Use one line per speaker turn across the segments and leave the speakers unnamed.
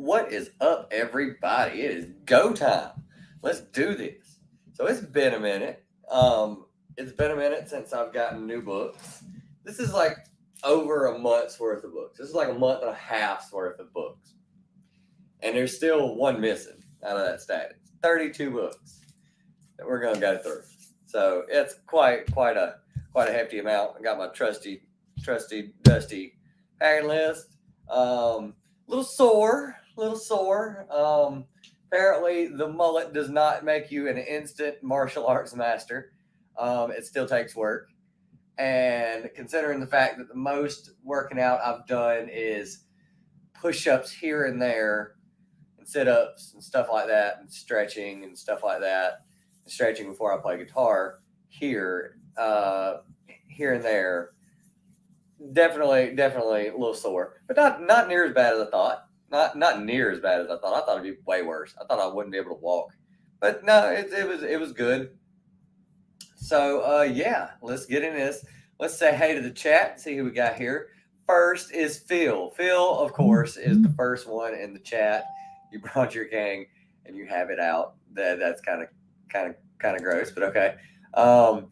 What is up, everybody? It is go time. Let's do this. So it's been a minute. It's been a minute since I've gotten new books. This is like over a month's worth of books. This is like a month and a half's worth of books, and there's still one missing out of that stack. 32 books that we're gonna go through. So it's quite a hefty amount. I got my trusty dusty packing list. Little sore. Apparently, the mullet does not make you an instant martial arts master. It still takes work. And considering the fact that the most working out I've done is push ups here and there, and sit ups and stuff like that, and stretching and stuff like that, and stretching before I play guitar here and there. Definitely a little sore, but not near as bad as I thought. Not near as bad as I thought. I thought it'd be way worse. I thought I wouldn't be able to walk, but no, it was good. So yeah, let's get in this. Let's say hey to the chat. See who we got here. First is Phil. Phil, of course, is the first one in the chat. You brought your Kang and you have it out. That's kind of gross, but okay. Um,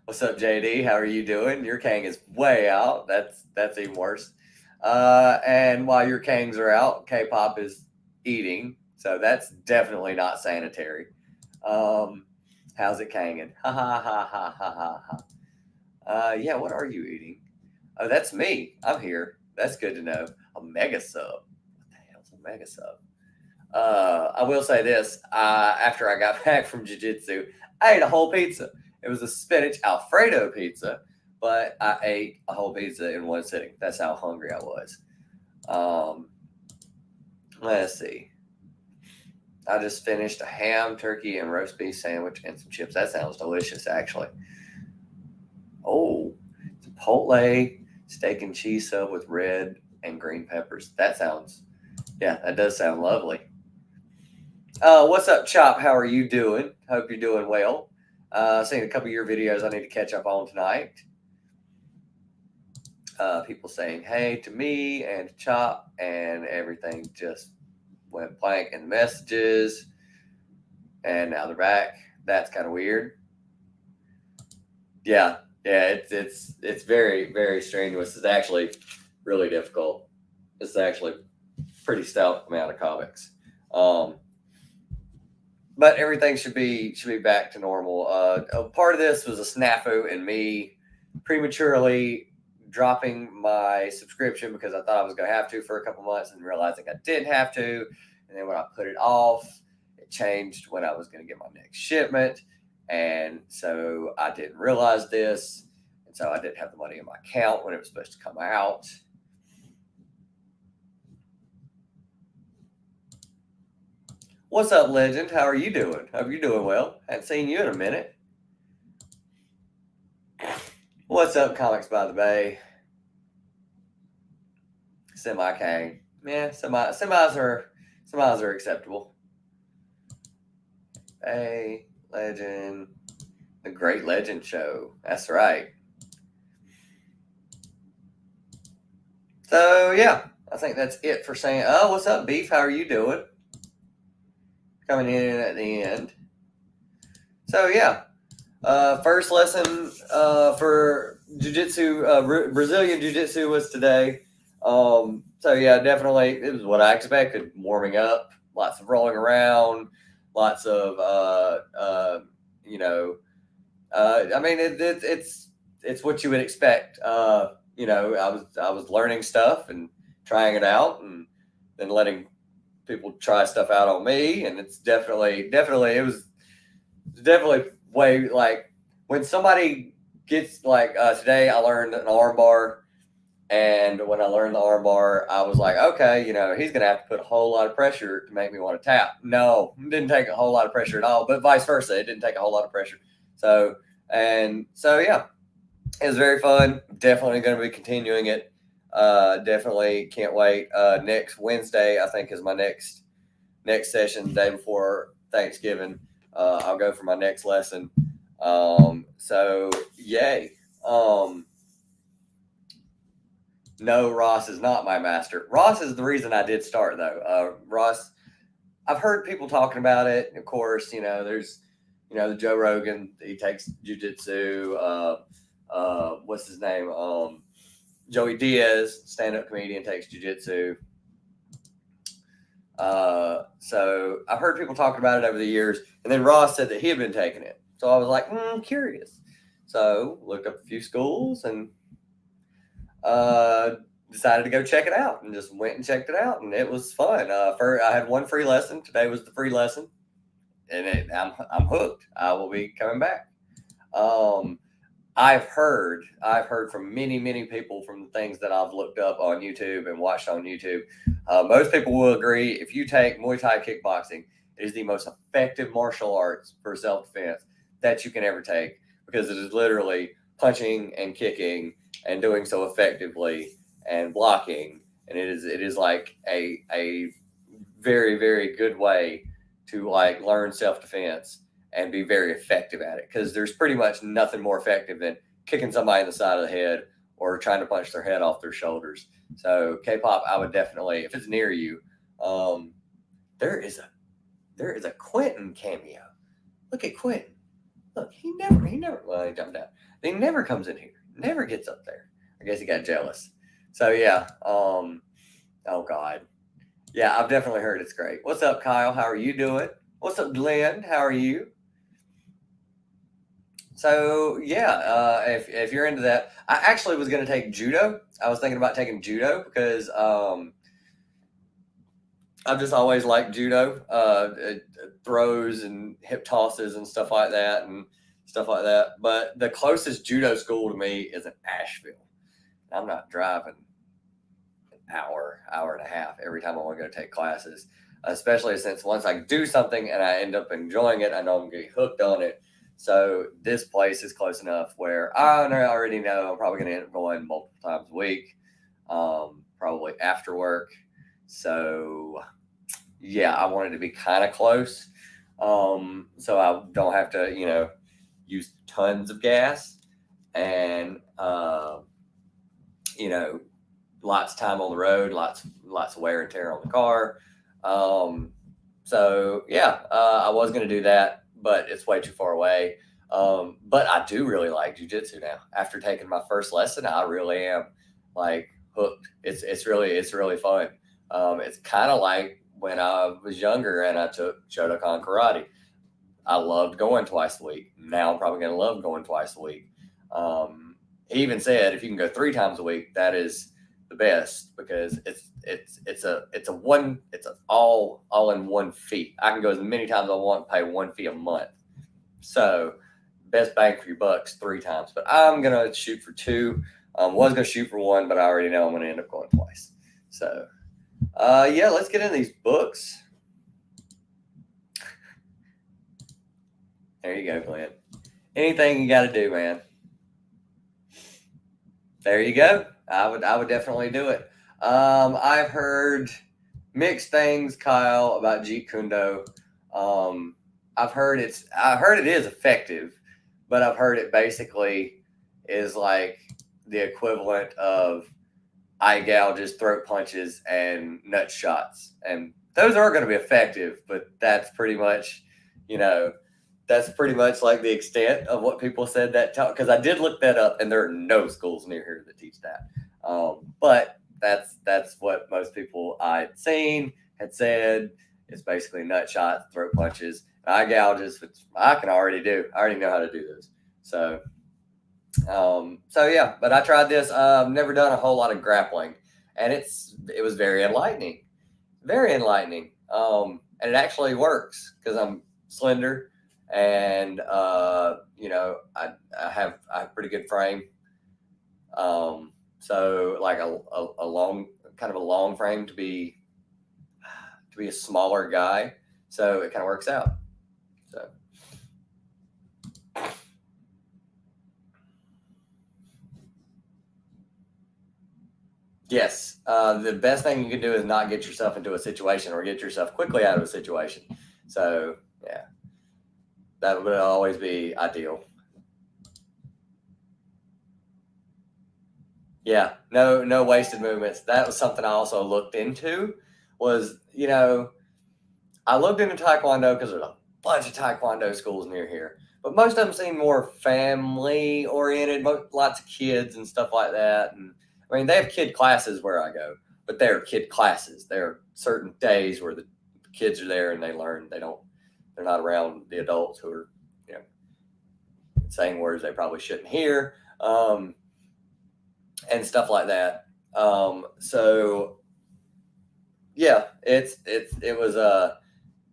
what's up, JD? How are you doing? Your Kang is way out. That's even worse. And while your Kangs are out, K-pop is eating, so that's definitely not sanitary. How's it Kanging? Ha ha ha ha ha ha ha. Yeah, what are you eating? Oh, that's me. I'm here. That's good to know. A mega sub. What the hell's a mega sub? I will say this. After I got back from jiu-jitsu, I ate a whole pizza. It was a spinach Alfredo pizza, but I ate a whole pizza in one sitting. That's how hungry I was. Um, let's see. I just finished a ham, turkey, and roast beef sandwich and some chips. That sounds delicious, actually. Oh, Chipotle steak and cheese sub with red and green peppers. That does sound lovely. What's up, Chop? How are you doing? Hope you're doing well. Seen a couple of your videos I need to catch up on tonight. People saying hey to me and to Chop, and everything just went blank in the messages. And now they're back. That's kind of weird. Yeah, it's very strenuous. It's actually really difficult. It's actually pretty stout amount of comics. But everything should be back to normal. A part of this was a snafu and me prematurely dropping my subscription because I thought I was going to have to for a couple months and realizing I didn't have to. And then when I put it off, it changed when I was going to get my next shipment. And so I didn't realize this. And so I didn't have the money in my account when it was supposed to come out. What's up, Legend? How are you doing? Hope you're doing well. Haven't seen you in a minute. What's up, Comics by the Bay? Semi Kang. Yeah, semis are acceptable. Hey, Legend. The Great Legend Show. That's right. So yeah, I think that's it for saying. Oh, what's up, Beef? How are you doing? Coming in at the end. So yeah, first lesson for jiu-jitsu, Brazilian jiu-jitsu was today. So yeah, definitely it was what I expected. Warming up, lots of rolling around, lots of I mean it's what you would expect. I was learning stuff and trying it out, and then letting people try stuff out on me, and it's definitely it was definitely way like when somebody gets like today I learned an arm bar, and when I learned the arm bar I was like, okay, he's gonna have to put a whole lot of pressure to make me want to tap. No, it didn't take a whole lot of pressure at all, but vice versa, it didn't take a whole lot of pressure. So yeah, it was very fun. Definitely going to be continuing it. Definitely can't wait. Next Wednesday, I think, is my next session. The day before Thanksgiving, I'll go for my next lesson. So yay. No, Ross is not my master. Ross is the reason I did start, though. Ross, I've heard people talking about it. Of course, there's, the Joe Rogan. He takes jujitsu. What's his name? Joey Diaz, stand-up comedian, takes jujitsu. So I've heard people talking about it over the years, and then Ross said that he had been taking it. So I was like, I'm curious. So looked up a few schools and decided to go check it out, and just went and checked it out, and it was fun. I had one free lesson. Today was the free lesson, and I'm hooked. I will be coming back. I've heard from many people from the things that I've looked up on YouTube and watched on YouTube. Most people will agree, if you take Muay Thai kickboxing, it is the most effective martial arts for self-defense that you can ever take, because it is literally punching and kicking and doing so effectively and blocking, and it is like a very, very good way to like learn self-defense and be very effective at it, because there's pretty much nothing more effective than kicking somebody in the side of the head or trying to punch their head off their shoulders. So K-pop, I would definitely, if it's near you, there is a Quentin cameo. Look at Quentin. Look, he never. Well, he jumped out. He never comes in here. Never gets up there. I guess he got jealous. So yeah. Oh God. Yeah, I've definitely heard it's great. What's up, Kyle? How are you doing? What's up, Glenn? How are you? So yeah, if you're into that, I actually was going to take judo. I was thinking about taking judo because I've just always liked judo, throws and hip tosses and stuff like that, But the closest judo school to me is in Asheville. I'm not driving an hour and a half every time I want to go take classes, especially since once I do something and I end up enjoying it, I know I'm getting hooked on it. So this place is close enough where I already know I'm probably going to end up going multiple times a week, probably after work. So yeah, I wanted to be kind of close, so I don't have to, use tons of gas, and lots of time on the road, lots of wear and tear on the car. So yeah, I was going to do that, but it's way too far away. But I do really like jujitsu now. After taking my first lesson, I really am like hooked. It's really fun. It's kind of like when I was younger and I took Shotokan karate. I loved going twice a week. Now I'm probably going to love going twice a week. He even said if you can go 3 times a week, that is the best, because it's all in one fee. I can go as many times as I want and pay one fee a month. So best bang for your bucks 3 times. But I'm gonna shoot for 2. Was gonna shoot for 1, but I already know I'm gonna end up going twice. So yeah, let's get into these books. There you go, Glenn. Anything you got to do, man. There you go. I would definitely do it. I've heard mixed things, Kyle, about Jeet Kune Do. I've heard it is effective, but I've heard it basically is like the equivalent of eye gouges, throat punches, and nut shots, and those are going to be effective. But that's pretty much, like the extent of what people said that talk. Because I did look that up, and there are no schools near here that teach that. But that's what most people I'd seen had said. It's basically nut shots, throat punches, eye gouges, which I can already do. I already know how to do those. So yeah. But I tried this. I've never done a whole lot of grappling, and it was very enlightening, very enlightening. And it actually works because I'm slender, and I have a pretty good frame. So like a long frame to be a smaller guy. So it kind of works out. So yes, the best thing you can do is not get yourself into a situation, or get yourself quickly out of a situation. So yeah, that would always be ideal. Yeah, no wasted movements. That was something I also looked into. Was I looked into Taekwondo because there's a bunch of Taekwondo schools near here, but most of them seem more family oriented. Lots of kids and stuff like that. And I mean, they have kid classes where I go, but they're kid classes. There are certain days where the kids are there and they learn. They're not around the adults who are you know saying words they probably shouldn't hear. And stuff like that. So yeah, it was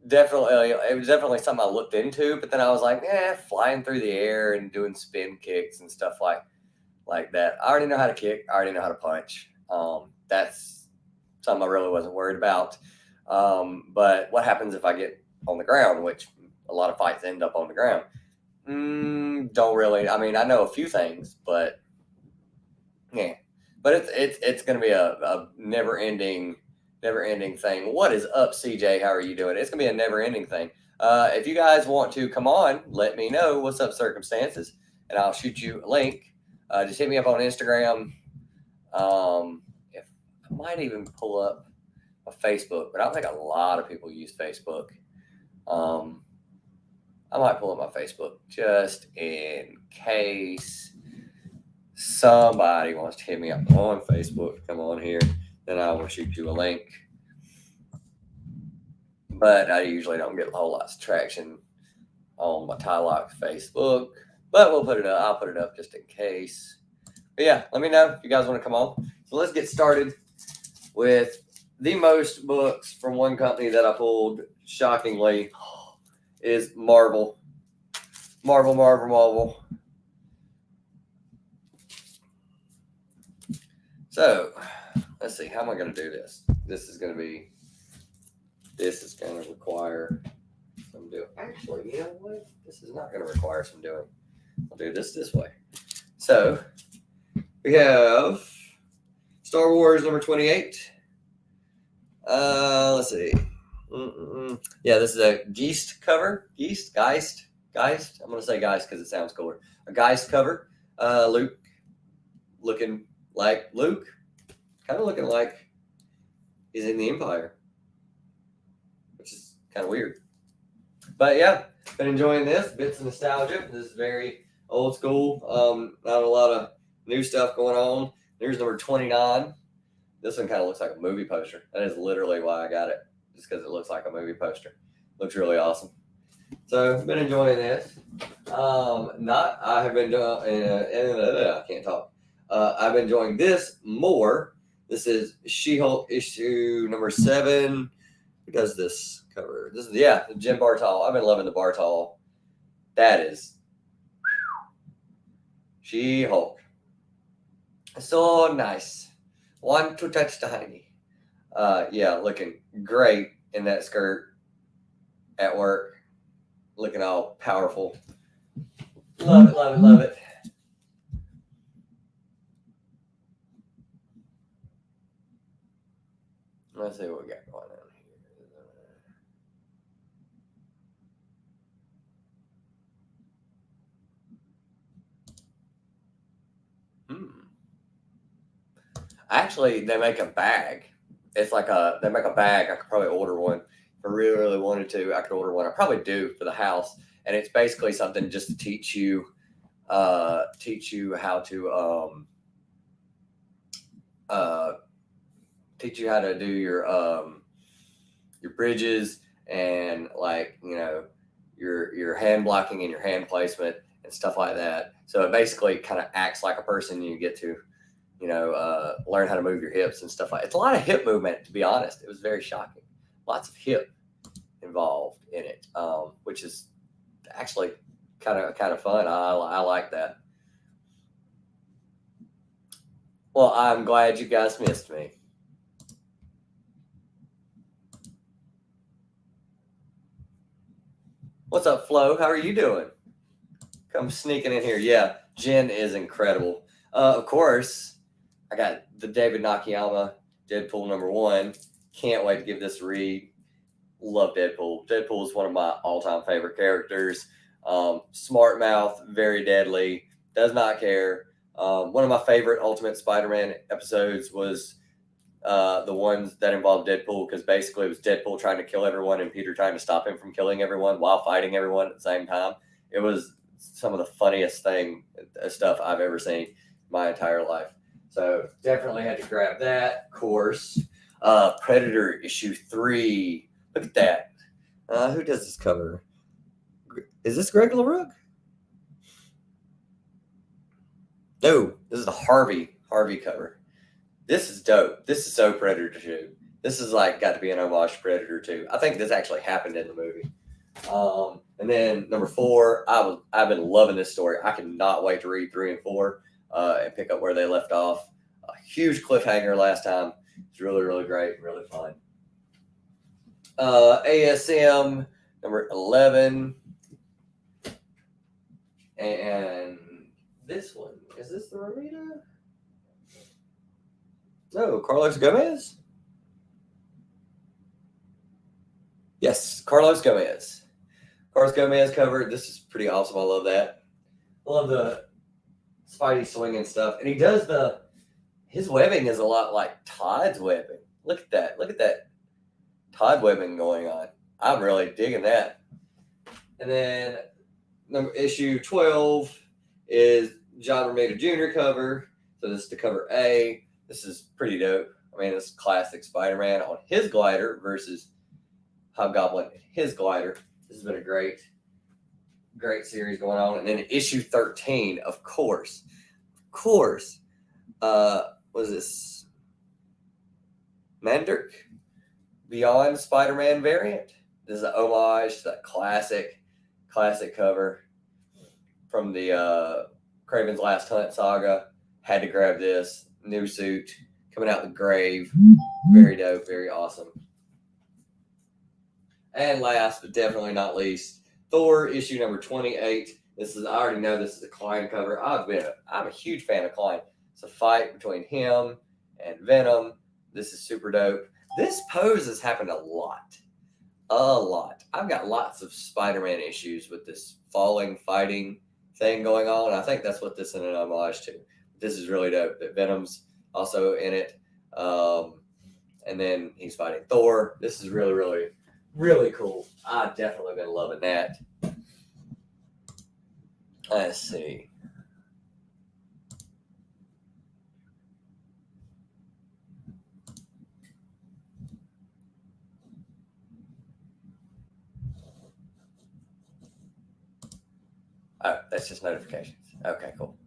definitely something I looked into, but then I was like, flying through the air and doing spin kicks and stuff like that. I already know how to kick. I already know how to punch. That's something I really wasn't worried about. But what happens if I get on the ground, which a lot of fights end up on the ground? Don't really. I mean, I know a few things, but yeah. But it's going to be a never ending thing. What is up, CJ? How are you doing? It's going to be a never ending thing. If you guys want to come on, let me know what's up, circumstances, and I'll shoot you a link. Just hit me up on Instagram. If I might even pull up a Facebook, but I don't think a lot of people use Facebook. I might pull up my Facebook just in case somebody wants to hit me up on Facebook. Come on here, then I will shoot you a link. But I usually don't get a whole lot of traction on my Tylock Facebook. But we'll put it up. I'll put it up just in case. But yeah, let me know if you guys want to come on. So let's get started with the most books from one company that I pulled, shockingly, is Marvel. Marvel. So let's see. How am I going to do this? This is going to require some doing. Actually, you know what? This is not going to require some doing. I'll do this way. So we have Star Wars number 28. Let's see. Yeah, this is a Geist cover. Geist. I'm going to say Geist because it sounds cooler. A Geist cover. Luke looking like Luke. Kind of looking like he's in the Empire, which is kind of weird. But yeah, been enjoying this. Bits of nostalgia. This is very old school. Not a lot of new stuff going on. There's number 29. This one kind of looks like a movie poster. That is literally why I got it, just because it looks like a movie poster. Looks really awesome. So been enjoying this. I have been doing. I can't talk. I've been enjoying this more. This is She-Hulk issue number 7. Who does this cover? This is Jim Bartol. I've been loving the Bartol. That is She-Hulk. So nice. Want to touch the honey. Looking great in that skirt at work. Looking all powerful. Love it. Let's see what we got going on here. Actually, they make a bag. It's like they make a bag. I could probably order one. If I really wanted to, I could order one. I probably do for the house. And it's basically something just to teach you how to teach you how to do your bridges and your hand blocking and your hand placement and stuff like that. So it basically kind of acts like a person. You get to learn how to move your hips and stuff like that. It's a lot of hip movement, to be honest. It was very shocking. Lots of hip involved in it, which is actually kind of fun. I like that. Well, I'm glad you guys missed me. What's up, Flo? How are you doing? Come sneaking in here. Yeah, Jen is incredible. Of course, I got the David Nakayama Deadpool number 1. Can't wait to give this a read. Love Deadpool. Deadpool is one of my all-time favorite characters. Smart mouth, very deadly, does not care. One of my favorite Ultimate Spider-Man episodes was the ones that involved Deadpool, because basically it was Deadpool trying to kill everyone and Peter trying to stop him from killing everyone while fighting everyone at the same time. It was some of the funniest stuff I've ever seen my entire life. So definitely had to grab that. Of course, Predator issue 3. Look at that. Who does this cover? Is this Greg LaRogue? No, this is the Harvey cover. This is dope. This is so Predator 2. This is like got to be an homage to Predator 2. I think this actually happened in the movie. And then number 4, I've been loving this story. I cannot wait to read 3 and 4 and pick up where they left off. A huge cliffhanger last time. It's really, really great, really fun. ASM number 11. And this one, is this the Romita? No, Carlos Gomez? Yes, Carlos Gomez. Carlos Gomez cover. This is pretty awesome. I love that. I love the Spidey swinging stuff. And he does his webbing is a lot like Todd's webbing. Look at that. Look at that Todd webbing going on. I'm really digging that. And then issue 12 is John Romita Jr. cover. So this is the cover A. This is pretty dope. I mean, it's classic Spider-Man on his glider versus Hobgoblin and his glider. This has been a great series going on. And then issue 13, of course, was this Mandark Beyond Spider-Man variant? This is an homage to that classic cover from the Kraven's Last Hunt saga. Had to grab this. New suit, coming out the grave. Very dope, very awesome. And last, but definitely not least, Thor issue number 28. I already know this is a Klein cover. I'm a huge fan of Klein. It's a fight between him and Venom. This is super dope. This pose has happened a lot. I've got lots of Spider-Man issues with this falling, fighting thing going on. I think that's what this is an homage to. This is really dope. That Venom's also in it. And then he's fighting Thor. This is really, really, really cool. I've definitely been loving that. Let's see. Oh, that's just notifications. Okay, cool.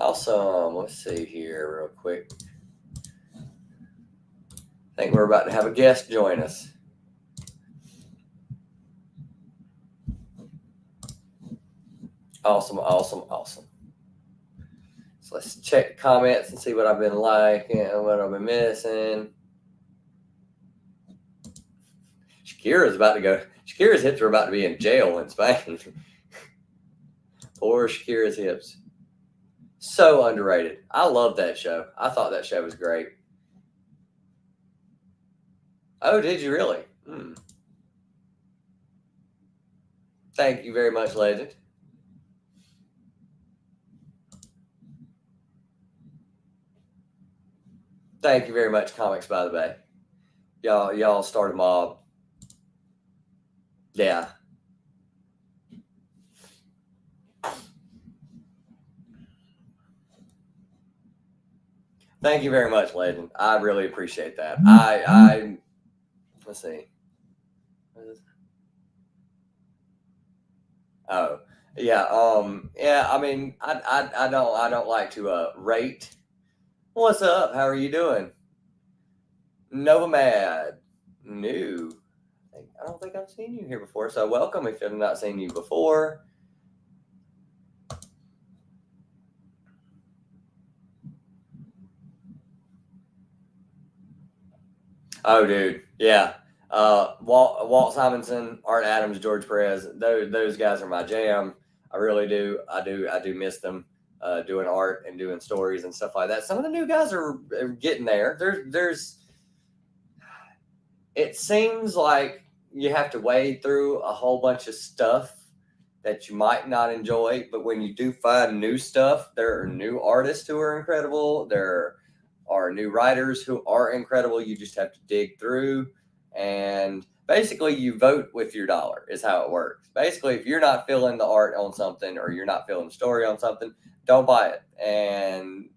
Also, let's see here real quick. I think we're about to have a guest join us. Awesome. So let's check the comments and see what I've been liking and what I've been missing. Shakira's hips are about to be in jail in Spain. Poor Shakira's hips. So underrated. I love that show. I thought that show was great. Oh, did you really? Thank you very much, Legend. Thank you very much, Comics by the Bay. Y'all start a mob. Yeah. Thank you very much, Legend. I really appreciate that. Let's see. Oh, yeah. Yeah. I mean, I don't like to rate. What's up? How are you doing? Novamad. New. I don't think I've seen you here before, so welcome if I've not seen you before. Oh, dude, yeah. Walt Simonson, Art Adams, George Perez. Those guys are my jam. I really do. I do miss them. doing art and doing stories and stuff like that. Some of the new guys are getting there. There's it seems like you have to wade through a whole bunch of stuff that you might not enjoy, but when you do find new stuff, there are new artists who are incredible. There are new writers who are incredible. You just have to dig through, and basically you vote with your dollar is how it works. Basically, if you're not feeling the art on something or you're not feeling the story on something, don't buy it, and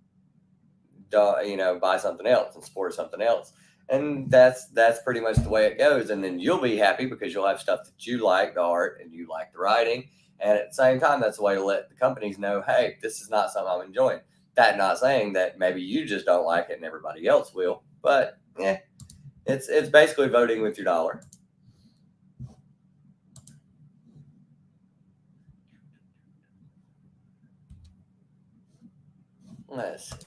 buy something else and support something else. And that's pretty much the way it goes. And then you'll be happy because you'll have stuff that you like, the art, and you like the writing. And at the same time, that's a way to let the companies know, hey, this is not something I'm enjoying. That not saying that maybe you just don't like it and everybody else will, but yeah, it's basically voting with your dollar. Let's see.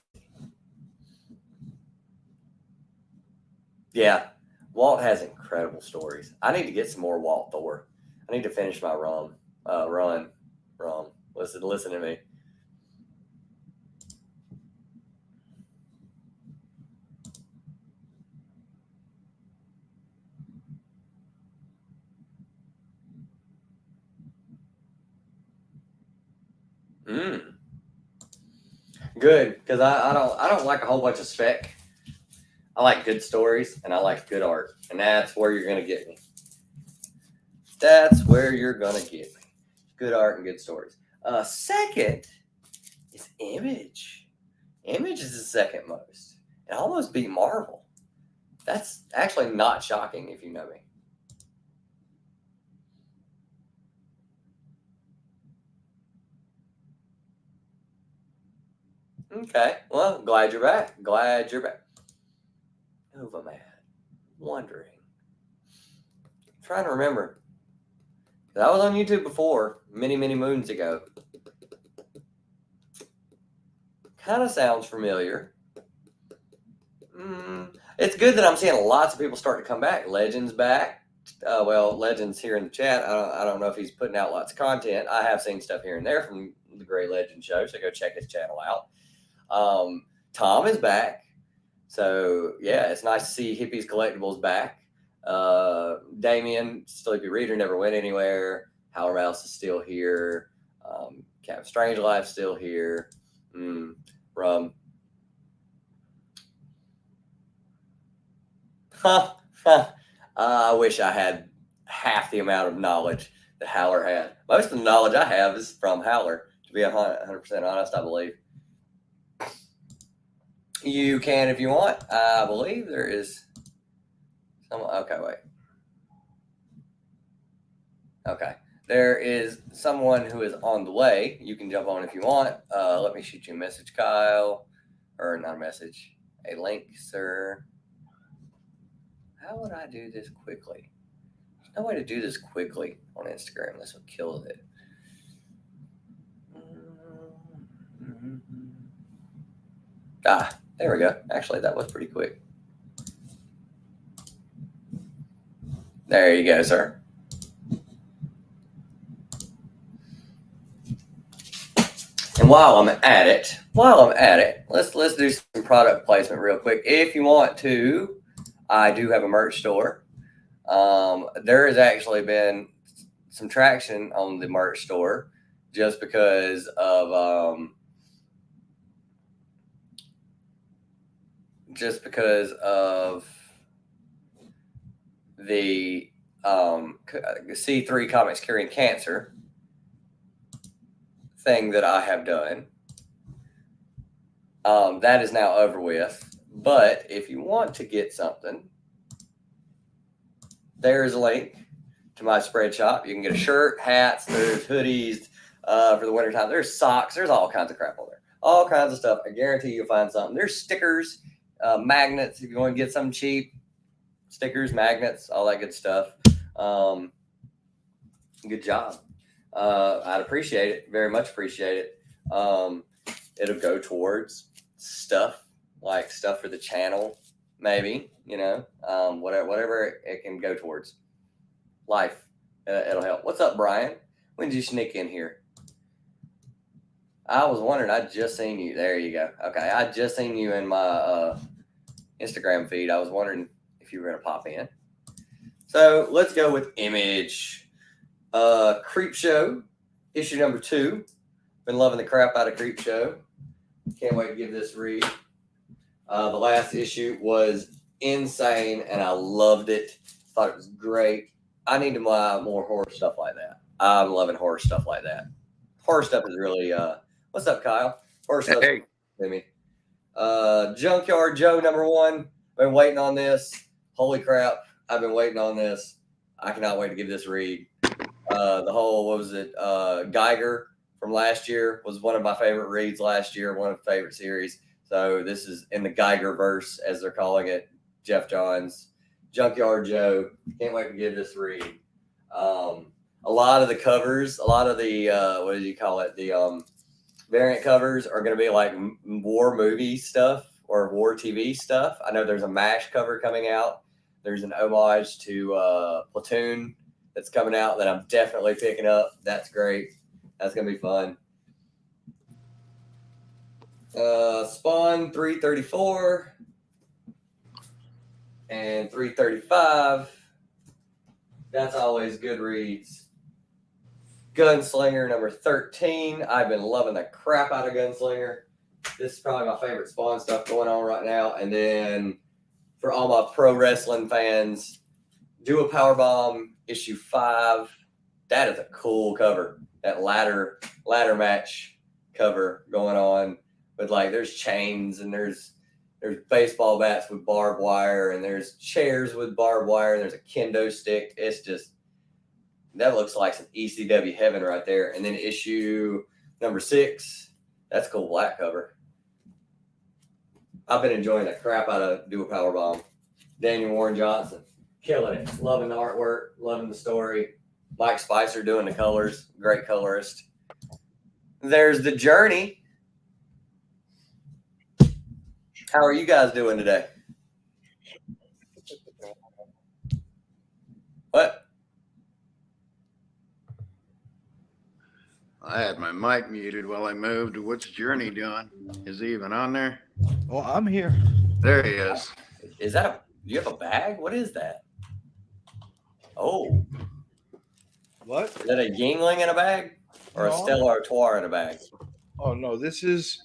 Yeah, Walt has incredible stories. I need to get some more Walt Thor. I need to finish my run. Listen to me. Mm, good, because I don't like a whole bunch of spec. I like good stories and I like good art, and that's where you're gonna get me. That's where you're gonna get me. Good art and good stories. Second is Image. Image is the second most. It almost beat Marvel. That's actually not shocking if you know me. Okay. Well, glad you're back. Glad you're back. Nova Man. Wondering. Trying to remember. I was on YouTube before, many, many moons ago. Kind of sounds familiar. It's good that I'm seeing lots of people start to come back. Legends back. Legends here in the chat. I don't know if he's putting out lots of content. I have seen stuff here and there from the Gray Legend show, so go check his channel out. Tom is back. So yeah, it's nice to see Hippies Collectibles back. Damien, Sleepy Reader never went anywhere. Howler Mouse is still here. Captain Strange Life still here. Rum. I wish I had half the amount of knowledge that Howler had. Most of the knowledge I have is from Howler, to be 100% honest, I believe. You can if you want. I believe there is some. Okay, wait. Okay. There is someone who is on the way. You can jump on if you want. Let me shoot you a message, Kyle. Or not a message, a link, sir. How would I do this quickly? There's no way to do this quickly on Instagram. That's what kills it. There we go. Actually, that was pretty quick. There you go, sir. And while I'm at it, let's do some product placement real quick. If you want to, I do have a merch store. There has actually been some traction on the merch store just because of the C3 Comics Curing Cancer thing that I have done. That is now over with. But if you want to get something, there's a link to my spread shop. You can get a shirt, hats, there's hoodies for the wintertime. There's socks. There's all kinds of crap on there. All kinds of stuff. I guarantee you'll find something. There's stickers, magnets if you want to get something cheap. Stickers, magnets, all that good stuff. Good job. I'd appreciate it. Very much appreciate it. It'll go towards stuff for the channel, maybe, whatever it can go towards. Life. It'll help. What's up, Brian? When did you sneak in here? I was wondering. I just seen you. There you go. Okay, I just seen you in my Instagram feed. I was wondering if you were gonna pop in. So let's go with Image. Creep Show, issue number 2. Been loving the crap out of Creep Show. Can't wait to give this a read. The last issue was insane, and I loved it. Thought it was great. I need to buy more horror stuff like that. I'm loving horror stuff like that. Horror stuff is really. What's up, Kyle? Horror stuff.
Hey.
Me. Junkyard Joe number 1. Been waiting on this. Holy crap! I've been waiting on this. I cannot wait to give this a read. The whole, what was it? Geiger from last year was one of my favorite reads last year. One of the favorite series. So this is in the Geiger verse, as they're calling it. Jeff Johns, Junkyard Joe. Can't wait to give this a read. A lot of the covers, a lot of the what do you call it? The variant covers are going to be like war movie stuff or war TV stuff. I know there's a MASH cover coming out. There's an homage to Platoon that's coming out that I'm definitely picking up. That's great. That's going to be fun. Spawn 334 and 335. That's always good reads. Gunslinger number 13. I've been loving the crap out of Gunslinger. This is probably my favorite Spawn stuff going on right now. And then for all my pro wrestling fans, Do a Powerbomb issue 5. That is a cool cover. That ladder match cover going on with, like, there's chains and there's baseball bats with barbed wire and there's chairs with barbed wire and there's a kendo stick. It's just, that looks like some ECW heaven right there. And then issue number 6, that's a cool black cover. I've been enjoying the crap out of Do a Powerbomb. Daniel Warren Johnson, killing it. Loving the artwork, loving the story. Mike Spicer doing the colors, great colorist. There's The Journey. How are you guys doing today? What?
I had my mic muted while I moved. What's Journey doing? Is he even on there?
Oh, I'm here.
There he is.
Is that you have a bag? What is that? Oh.
What?
Is that a Yingling in a bag? Or a
No.
Stella Artois in a bag?
Oh no, this is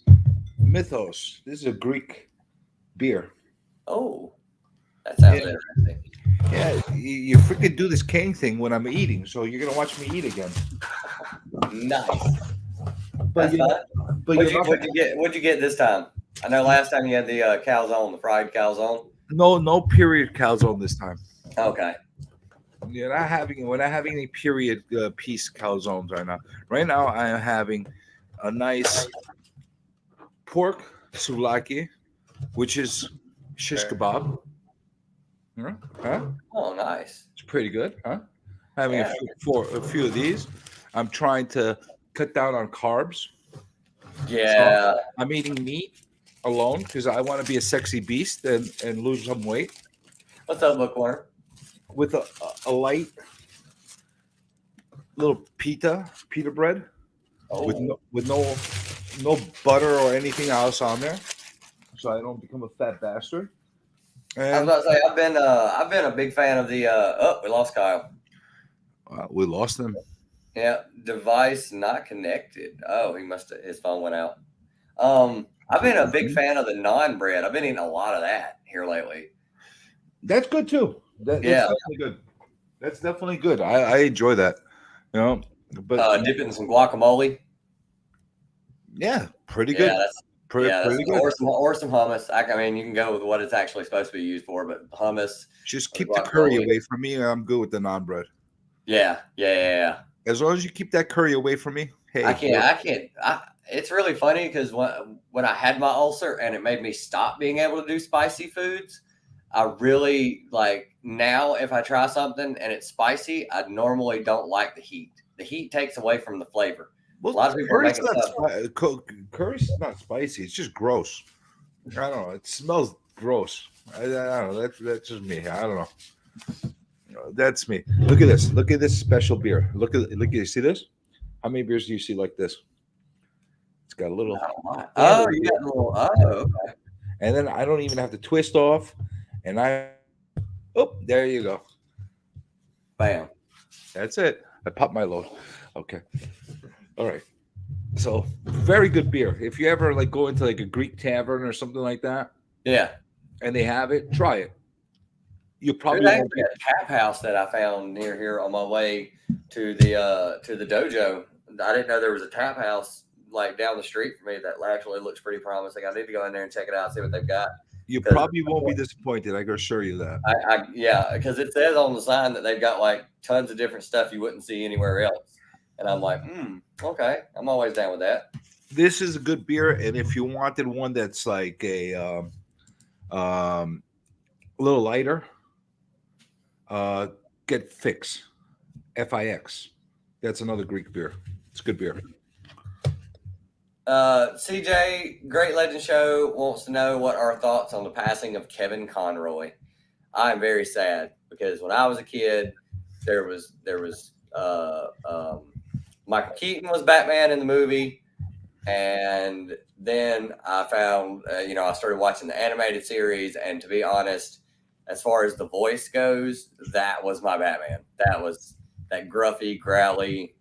Mythos. This is a Greek beer.
Oh. That sounds
Yeah.
interesting.
Yeah, you freaking do this Kang thing when I'm eating, so you're gonna watch me eat again.
Nice.
But
That's
you,
fine.
but
What'd
you're
you get? What'd you get this time? I know last time you had the calzone, the fried calzone.
no period calzone this time.
Okay.
We're not having any period piece calzones right now. Right now, I am having a nice pork souvlaki, which is shish kebab. Huh?
Oh, nice.
It's pretty good, huh? Having
Yeah.
a few of these. I'm trying to cut down on carbs.
Yeah.
So I'm eating meat alone because I want to be a sexy beast and lose some weight
What's up, Bookworm?
with a light little pita bread
Oh.
with no butter or anything else on there, so I don't become a fat bastard.
I was
And
about to say I've been a big fan of the we lost Kyle.
we lost them.
Yeah, device not connected. Oh, his phone went out. I've been a big fan of the non bread. I've been eating a lot of that here lately.
That's good too. That's
Yeah.
definitely good. That's definitely good. I enjoy that. You know, but
Dip it in some guacamole.
yeah, pretty good.
Yeah, that's
Pretty good.
or some hummus. I mean, you can go with what it's actually supposed to be used for, but hummus.
Just
or
keep the curry
guacamole.
away from me. And I'm good with the non bread.
Yeah.
As long as you keep that curry away from me. Hey,
I can't. It's really funny because when I had my ulcer and it made me stop being able to do spicy foods, I really like now if I try something and it's spicy, I normally don't like the heat. The heat takes away from the flavor.
well,
a lot of people are
curry's
making
not curry's not spicy. It's just gross. I don't know. It smells gross. I don't know. That's just me. I don't know. That's me. Look at this. Look at this special beer. Look at. You see this? How many beers do you see like this? It's got a little,
Oh, you got a little. Oh, okay.
and then I don't even have to twist off. And there you go.
Bam.
That's it. I popped my load. Okay. All right. So very good beer. If you ever like go into like a Greek tavern or something like that,
Yeah.
and they have it, try it. You probably
There's
won't
actually a tap house that I found near here on my way to the dojo. I didn't know there was a tap house like down the street from me that actually looks pretty promising. I need to go in there and check it out, see what they've got.
You
'Cause
probably won't be disappointed. I can assure you that.
yeah, because it says on the sign that they've got like tons of different stuff you wouldn't see anywhere else. And I'm like, okay, I'm always down with that.
This is a good beer, and if you wanted one that's like a little lighter, get Fix, Fix. That's another Greek beer. It's good beer.
CJ, Great Legend Show wants to know what our thoughts on the passing of Kevin Conroy. I'm very sad because when I was a kid, there was Michael Keaton was Batman in the movie, and then I found I started watching the animated series, and to be honest, as far as the voice goes, that was my Batman. That was that gruffy, growly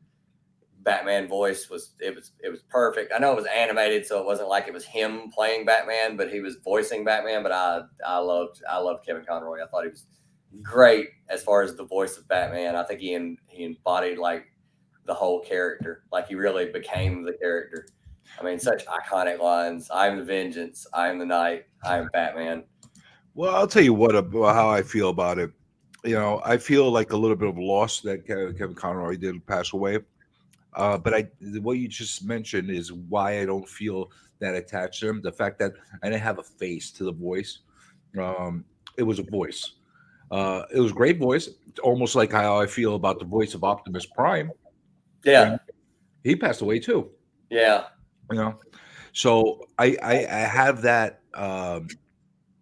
Batman voice was perfect. I know it was animated, so it wasn't like it was him playing Batman, but he was voicing Batman. But I loved Kevin Conroy. I thought he was great as far as the voice of Batman. I think he embodied like the whole character. Like he really became the character. I mean, such iconic lines. I am the vengeance. I am the night. I am Batman.
Well, I'll tell you what about how I feel about it. I feel like a little bit of loss that Kevin Conroy did pass away. But what you just mentioned is why I don't feel that attached to him. The fact that I didn't have a face to the voice. It was a voice. It was a great voice. It's almost like how I feel about the voice of Optimus Prime.
Yeah.
He passed away too.
Yeah.
So I have that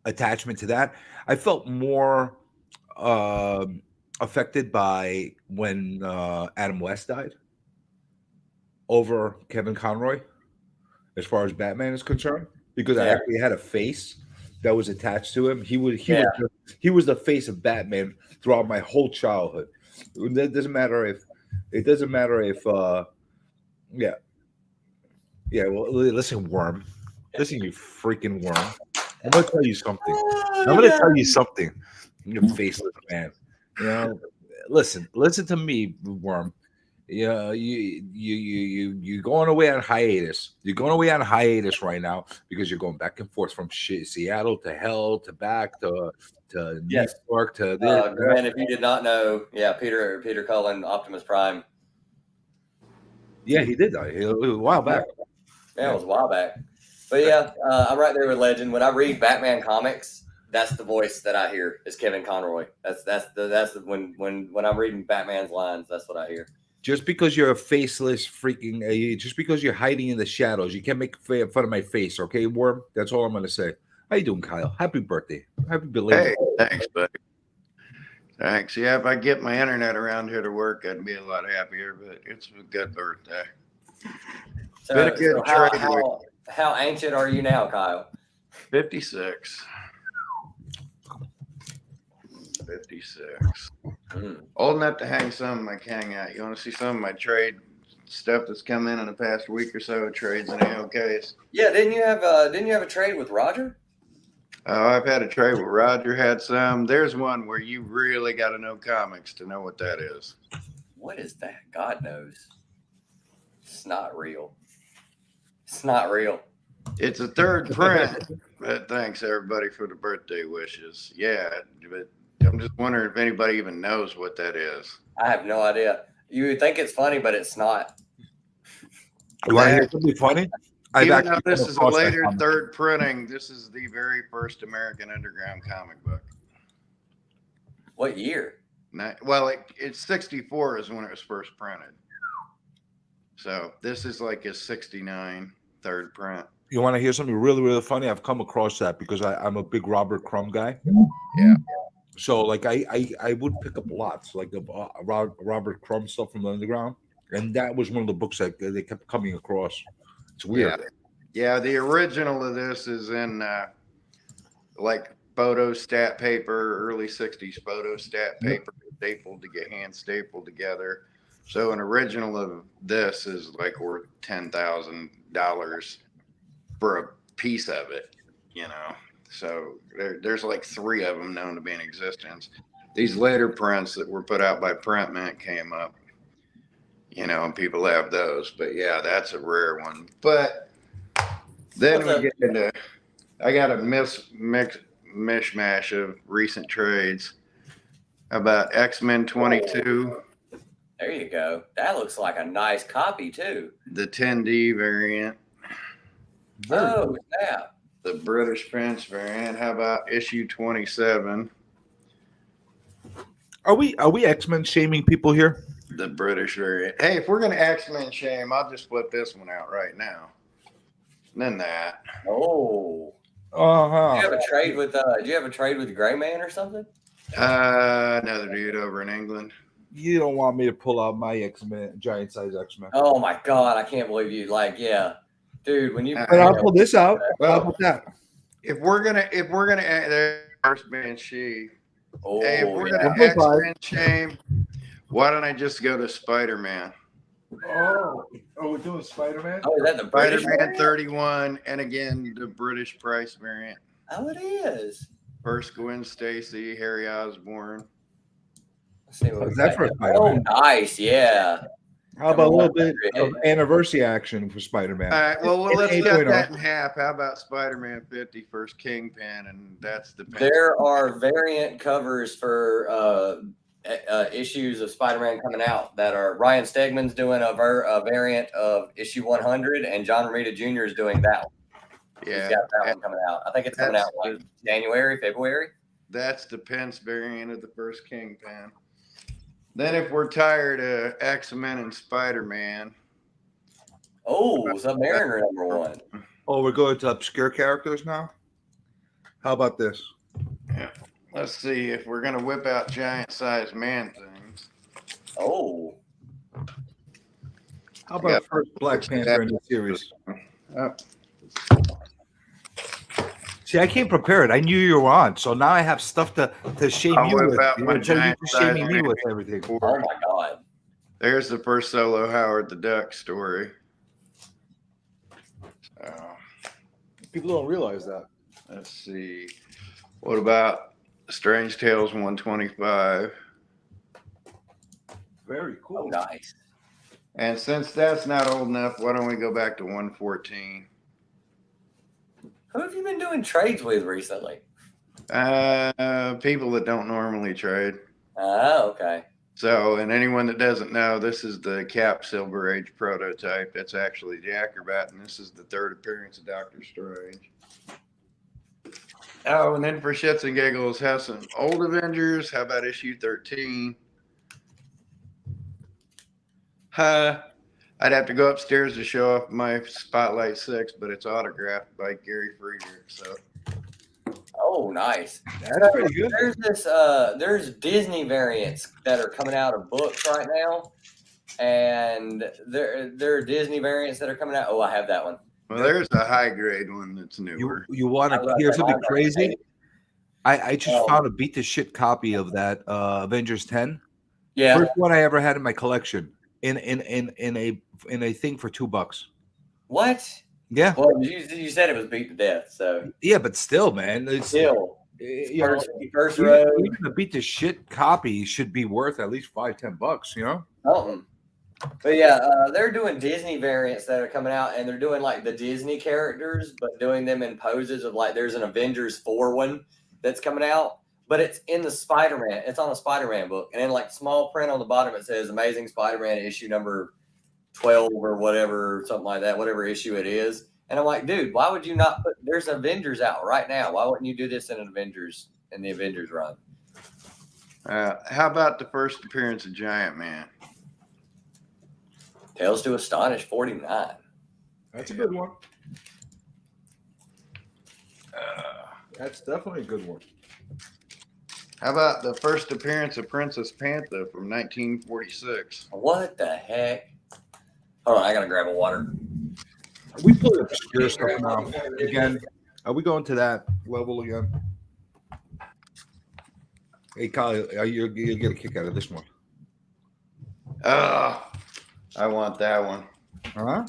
attachment to that. I felt more affected by when Adam West died over Kevin Conroy, as far as Batman is concerned, because I actually had a face that was attached to him. He was the face of Batman throughout my whole childhood. It doesn't matter if well, listen, Worm. Listen, you freaking worm. I'm gonna tell you something. You faceless man. Listen to me, Worm. Yeah, you're going away on hiatus. You're going away on hiatus right now because you're going back and forth from Seattle to hell to back to New York to this.
Grant, if you did not know, Peter Cullen, Optimus Prime.
Yeah, he did die a while back.
Yeah, it was a while back. But yeah, I'm right there with Legend. When I read Batman comics, that's the voice that I hear is Kevin Conroy. When I'm reading Batman's lines, that's what I hear.
Just because you're a faceless freaking, just because you're hiding in the shadows, you can't make fun of my face, okay, Worm? That's all I'm gonna say. How you doing, Kyle? Happy birthday! Happy belated.
Hey, thanks, buddy. Thanks. Yeah, if I get my internet around here to work, I'd be a lot happier. But it's a good birthday.
So, how ancient are you now, Kyle?
56. 56. Old enough to hang some of my Kang out. You want to see some of my trade stuff that's come in the past week or so? Trades in AOKs.
Yeah, didn't you have a trade with Roger?
Oh, I've had a trade with Roger. Had some. There's one where you really got to know comics to know what that is.
What is that? God knows. It's not real. It's not real.
It's a third print. But thanks everybody for the birthday wishes. Yeah, but I'm just wondering if anybody even knows what that is.
I have no idea. You would think it's funny, but it's not.
You want to hear something funny?
Even though this is a later third printing, this is the very first American Underground comic book.
What year?
Well, it's 64 is when it was first printed. So this is like a 69 third print.
You want to hear something really, really funny? I've come across that because I'm a big Robert Crumb guy.
Yeah.
So like I would pick up lots like of Robert Crumb stuff from the underground, and that was one of the books that they kept coming across. It's weird.
Yeah, the original of this is in like photo stat paper, early 60s photo stat paper, hand stapled together. So an original of this is like worth $10,000 for a piece of it, you know. So there's like 3 of them known to be in existence. These later prints that were put out by Print Mint came up, you know, and people have those. But yeah, that's a rare one. But then we get into, I got a mishmash of recent trades. How about X-Men 22?
There you go. That looks like a nice copy too.
The 10D variant.
Oh, snap.
The British Prince variant. How about issue 27?
Are we X-Men shaming people here?
The British variant. Hey, if we're gonna X-Men shame, I'll just flip this one out right now. And then that.
Oh.
Uh-huh.
Do you have a trade with Gray Man or something?
Another dude over in England.
You don't want me to pull out my X-Men, giant size X-Men.
Oh my God, I can't believe you. Like, yeah. Dude, when you
But I'll pull this out.
Well,
How about that?
If we're gonna there's first man she.
Oh,
Hey, if we're
yeah.
gonna X-Men shame, why don't I just go to Spider-Man?
Oh, we're doing Spider-Man?
Oh, is that the British
Spider-Man
variant?
31, and again the British price variant.
Oh, it is.
First Gwen Stacy, Harry Osborn.
Let's see what
How's
we
that
got
for a
here.
Spider-Man?
Oh, nice. Yeah.
How about a little bit of anniversary action for Spider-Man?
All right, well, let's
It's
cut
8.0.
that in half. How about Spider-Man 50, First Kingpin, and that's the
There are variant covers for issues of Spider-Man coming out that are Ryan Stegman's doing a variant of issue 100, and John Romita Jr. is doing that one.
Yeah,
He's got that one coming out. I think it's coming out like January, February.
That's the Pence variant of the First Kingpin. Then, if we're tired of X-Men and Spider-Man,
Oh, Submariner #1.
Oh, we're going to obscure characters now? How about this?
yeah, let's see if we're gonna whip out giant-sized man things.
Oh,
How about first Black Panther in the series?
Oh,
See, I came prepared. I knew you were on, so now I have stuff to shame
I'll
you
whip
with.
out my
Until you're
giant-sized
shaming me
man
with everything.
oh my God.
There's the first solo Howard the Duck story.
People don't realize that.
Let's see. What about Strange Tales 125?
Very
Oh,
cool.
nice.
And since that's not old enough, why don't we go back to 114?
Who have you been doing trades with recently?
People that don't normally trade.
Oh, okay.
So, and anyone that doesn't know, this is the Cap Silver Age prototype. That's actually the Acrobat, and this is the 3rd appearance of Doctor Strange. Oh, and then for shits and giggles, have some old Avengers. How about issue 13? I'd have to go upstairs to show off my Spotlight 6, but it's autographed by Gary Friedrich. So,
Oh, nice.
That's pretty good.
There's Disney variants that are coming out of books right now, and there are Disney variants that are coming out. Oh, I have that one.
well, there's a high grade one that's newer.
You want to hear something crazy? I just found a beat the shit copy of that Avengers 10.
Yeah.
First one I ever had in my collection in a thing for $2.
What?
Yeah.
Well, you said it was beat to death, so
Yeah, but still, man, it's
still
you know,
first
even,
row.
even a beat the shit copy should be worth at least $5-10. You know.
Something. But yeah, they're doing Disney variants that are coming out, and they're doing like the Disney characters, but doing them in poses of like there's an Avengers 4 one that's coming out, but it's in the Spider-Man. It's on a Spider-Man book, and in like small print on the bottom it says Amazing Spider-Man issue number 12 or whatever, something like that, whatever issue it is. And I'm like, dude, why would you not put? There's Avengers out right now. Why wouldn't you do this in the Avengers run?
How about the first appearance of Giant Man?
Tales to Astonish 49.
That's a good one. That's definitely a good one.
How about the first appearance of Princess Panther from 1946?
What the heck? Hold on, I gotta grab a water.
We pull obscure stuff now. Again, are we going to that level again? Hey, Kyle, you get a kick out of this one.
Oh, I want that one.
Huh?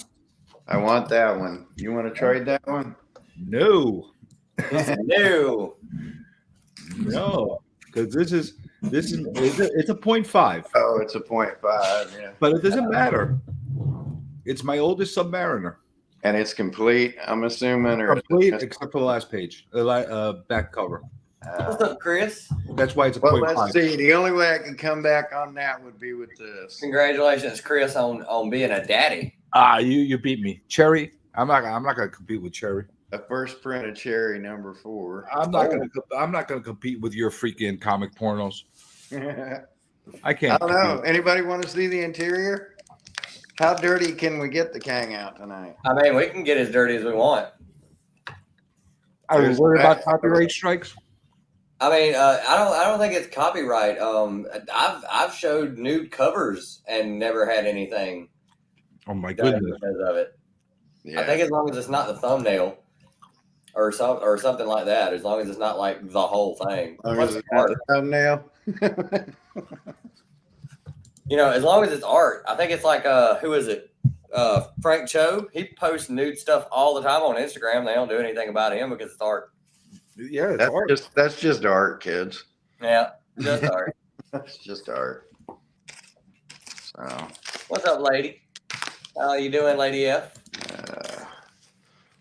I want that one. You want to trade that one?
No.
It's new.
No. Because it's a 0.5.
Oh, it's a 0.5. Yeah.
But it doesn't matter. It's my oldest Submariner.
And it's complete, I'm assuming, or
Complete except for the last page, back cover.
What's up, Chris?
That's why it's a
Well,
0.5.
let's see. The only way I can come back on that would be with this.
Congratulations, Chris, on being a daddy.
You beat me, Cherry. I'm not gonna compete with Cherry.
A first printed cherry number 4.
I'm not gonna compete with your freaking comic pornos. I can't.
I don't know. Anybody want to see the interior? How dirty can we get the Kang out tonight?
I mean, we can get as dirty as we want.
Are you worried about copyright strikes?
I mean, I don't think it's copyright. I've showed nude covers and never had anything
Oh my
done
goodness!
because of it.
Yeah.
I think as long as it's not the thumbnail or something like that, as long as it's not like the whole thing.
As long
What's
as it's
art?
not a thumbnail.
As long as it's art. I think it's like who is it? Frank Cho. He posts nude stuff all the time on Instagram. They don't do anything about him because it's art.
Yeah, it's art.
That's just art, kids.
Yeah, just art.
That's just art. So,
What's up, lady? How you doing, Lady F?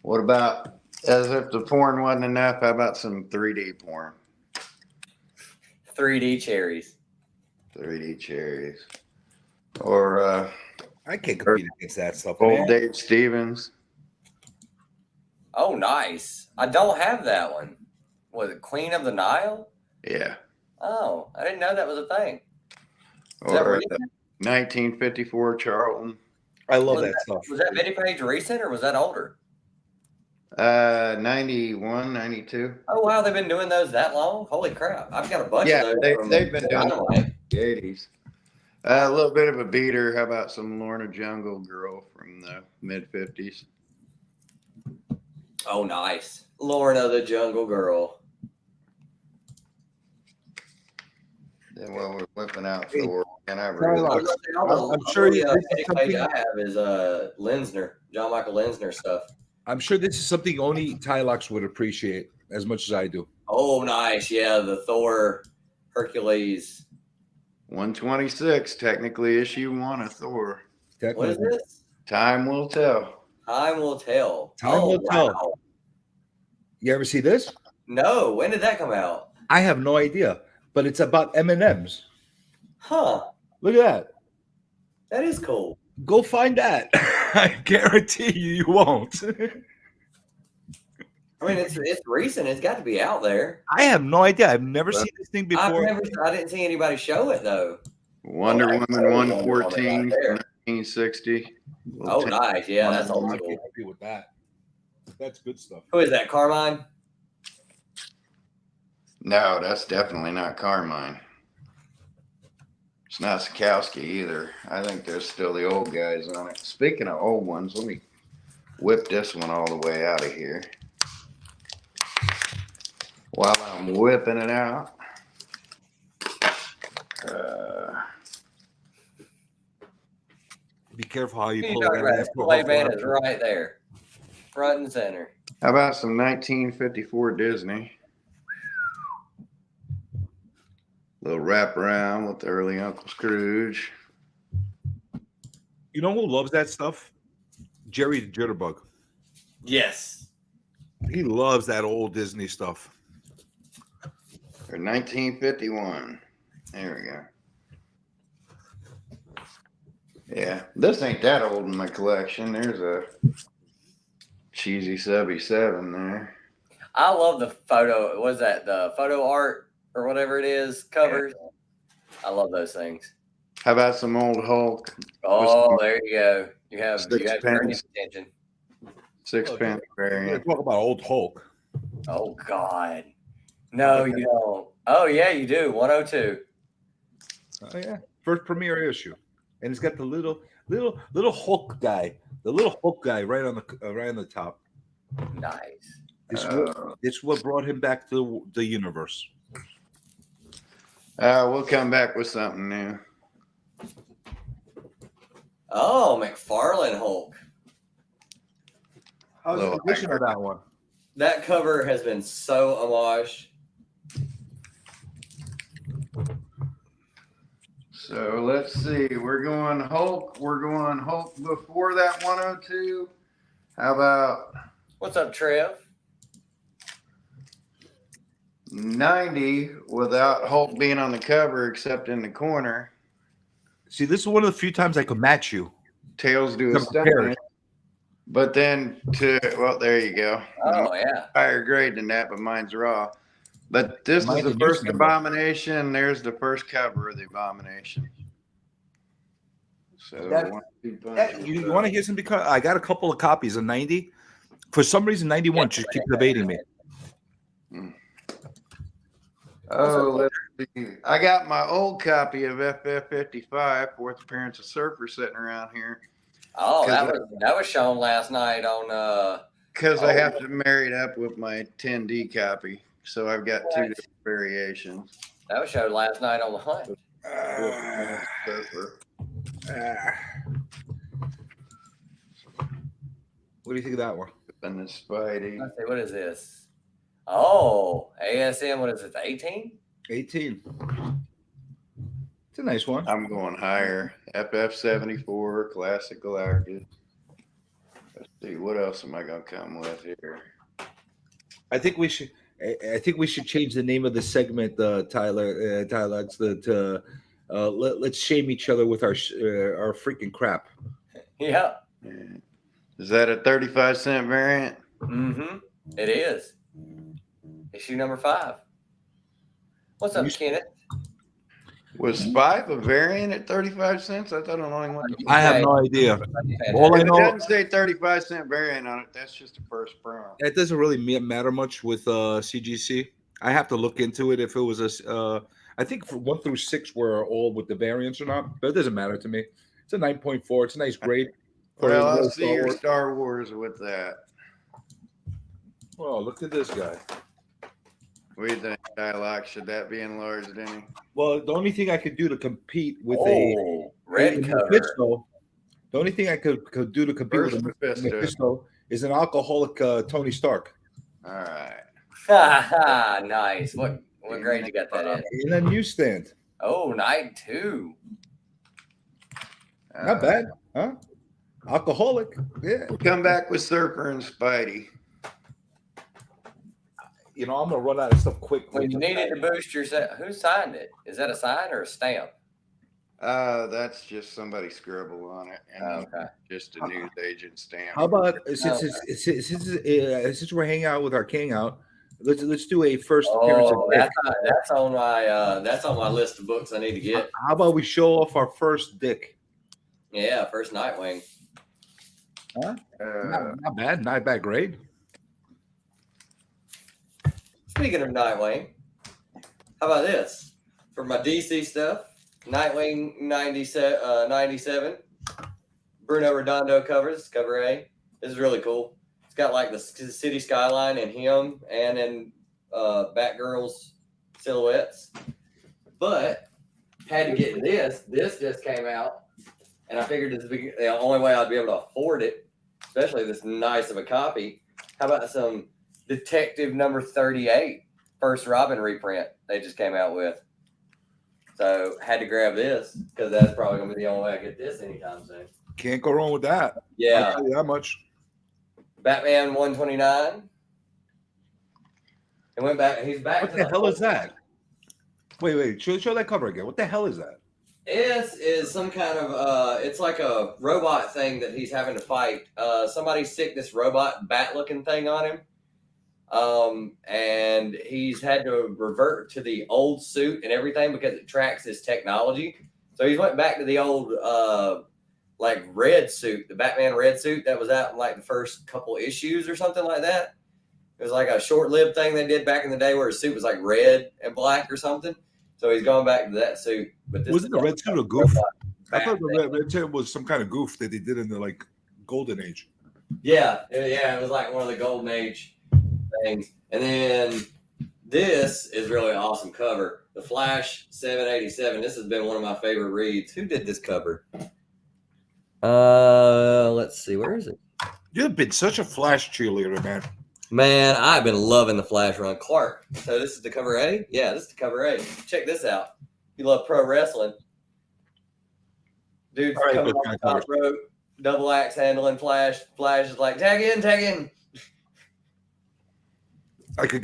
what about, as if the porn wasn't enough, how about some 3D porn?
3D cherries.
3D cherries. Or
I can't compete against that stuff.
old
Man.
Dave Stevens.
Oh, nice. I don't have that one. Was it Queen of the Nile?
Yeah.
Oh, I didn't know that was a thing. Is that
Or
recent?
1954 Charlton.
I love
Was
that stuff.
Was that video page recent or was that older?
91, 92.
Oh, wow. They've been doing those that long? Holy crap. I've got a bunch
Yeah,
of those.
they've been doing it
Dynamite.
in the 80s. A little bit of a beater. How about some Lorna Jungle Girl from the mid 50s?
Oh, nice. Lorna the Jungle Girl.
Then while we're whipping out Thor, and I
Sorry,
really
look. I'm sure
the
this is
page
something-
I have is Lensner, John Michael Lensner stuff.
I'm sure this is something only Tylox would appreciate as much as I do.
Oh, nice. Yeah, the Thor Hercules.
126, technically issue 1 of Thor.
What is this?
Time will tell.
Time will tell.
Time will tell. You ever see this?
No, when did that come out?
I have no idea, but it's about M&Ms.
Huh.
Look at that.
That is cool.
Go find that. I guarantee you won't.
I mean, it's recent. It's got to be out there.
I have no idea. I've never seen this thing before.
I didn't see anybody show it though.
Wonder
Oh,
Woman
that's
114
right there.
1960.
Oh, nice. Yeah, that's old
I
school.
can't compete with that. That's good stuff.
Who is that? Carmine?
No, that's definitely not Carmine. It's not Sikowski either. I think there's still the old guys on it. Speaking of old ones, let me whip this one all the way out of here. While I'm whipping it out.
Be careful how you
Who you
pull
talking about?
that.
Play band is right there, front and center.
How about some 1954 Disney? Little wraparound with the early Uncle Scrooge.
You know who loves that stuff? Jerry the Jitterbug.
Yes.
He loves that old Disney stuff.
Or 1951. There we go. Yeah, this ain't that old in my collection. There's a cheesy subby 7 there.
I love the photo. Was that the photo art or whatever it is? Covers. I love those things.
How about some old Hulk?
Oh, there you go. You have
Sixpence.
turning attention.
6-pence
We're
variant.
talk about old Hulk.
Oh God. No, you don't. Oh yeah, you do. 102.
Oh yeah, first premiere issue, and it's got the little Hulk guy, right on the top.
Nice.
It's what brought him back to the universe.
We'll come back with something new.
Oh, McFarlane Hulk.
How's the
Little
condition of that one?
That cover has been so homage.
So let's see. We're going Hulk. We're going Hulk before that 102. How about
What's up, Trev?
90 without Hulk being on the cover except in the corner?
See, this is one of the few times I could match you.
Tails do a
I'm prepared.
stunt. But then there you go.
Oh, yeah.
Higher grade than that, but mine's raw. But this
Mine
is the
is
first
number.
Abomination. There's the first cover of the Abomination. So
That-
1, 2
You want to hear something? I got a couple of copies of 90. For some reason, 91 just keeps evading me.
Oh, let's see. I got my old copy of FF55, fourth appearance of Surfer, sitting around here.
Oh, that was shown last night on
Because I have to marry it up with my 10D copy. So I've got two
Right.
different variations.
that was showed last night on the hunt.
Surfer.
What do you think of that one?
And the Spidey.
Let's see, what is this? Oh, ASM, what is it, 18?
18. It's a nice one.
I'm going higher. FF74, Classic Galactus. Let's see, what else am I going to come with here?
I think we should. I think we should change the name of the segment, Tyler. Tyler, let's shame each other with our freaking crap.
Yeah.
Is that a 35-cent variant?
Mm-hmm. It is. Issue number 5. What's up, Kenneth?
Was 5 a variant at 35 cents? I thought it only went to
I have no idea. All I
If it
know,
doesn't say 35-cent variant on it, that's just a first prompt.
it doesn't really matter much with CGC. I have to look into it if it was I think for 1 through 6 were all with the variants or not, but it doesn't matter to me. It's a 9.4. It's a nice grade.
Well, I'll see your Star Wars with that.
Oh, look at this guy.
What do you think, Dialogue? Should that be enlarged any?
Well, the only thing I could do to compete with
Red cover.
Mephisto, the only thing I could do to compete
First
with
Mephisto.
Mephisto is an alcoholic Tony Stark.
All right.
Nice. What grade you got that in?
In a newsstand.
Oh, night 2.
Not bad, huh? Alcoholic. Yeah.
We'll come back with Surfer and Spidey.
You know, I'm gonna run out of stuff quick.
When you needed to boost your set, who signed it? Is that a sign or a stamp?
That's just somebody scribble on it, and
Okay.
just a news agent stamp.
How about since we're hanging out with our king out, let's do a first appearance.
Oh, that's on my list of books I need to get.
How about we show off our first Dick?
Yeah, first Nightwing.
Not bad grade.
Speaking of Nightwing, how about this? For my DC stuff, Nightwing 97, Bruno Redondo covers, cover A. This is really cool. It's got like the city skyline and him and then Batgirl's silhouettes. But had to get this. This just came out, and I figured this would be the only way I'd be able to afford it, especially this nice of a copy. How about some Detective number 38, first Robin reprint they just came out with. So had to grab this because that's probably gonna be the only way I get this anytime soon.
Can't go wrong with that.
Yeah.
I'll tell you that much.
Batman 129. He went back. He's back.
What the hell is that? Wait. Show that cover again. What the hell is that?
This is some kind of it's like a robot thing that he's having to fight. Somebody stick this robot bat looking thing on him. And he's had to revert to the old suit and everything because it tracks his technology. So he's went back to the old like red suit, the Batman red suit that was out in like the first couple issues or something like that. It was like a short-lived thing they did back in the day where his suit was like red and black or something. So he's going back to that suit. But this
Wasn't the red suit a goof? I thought
back
the Red Tent was some kind of goof that they did in the like golden age.
Yeah, it was like one of the golden age things. And then this is really an awesome cover. The Flash 787. This has been one of my favorite reads. Who did this cover? Let's see. Where is it?
You've been such a Flash cheerleader, man.
Man, I've been loving the Flash run. Clark. So this is the cover A? Yeah, this is the cover A. Check this out. You love pro wrestling. Dude's
All right,
coming
those
off
kind
the
of
top rope, double axe handling Flash. Flash is like, tag in, tag in.
I could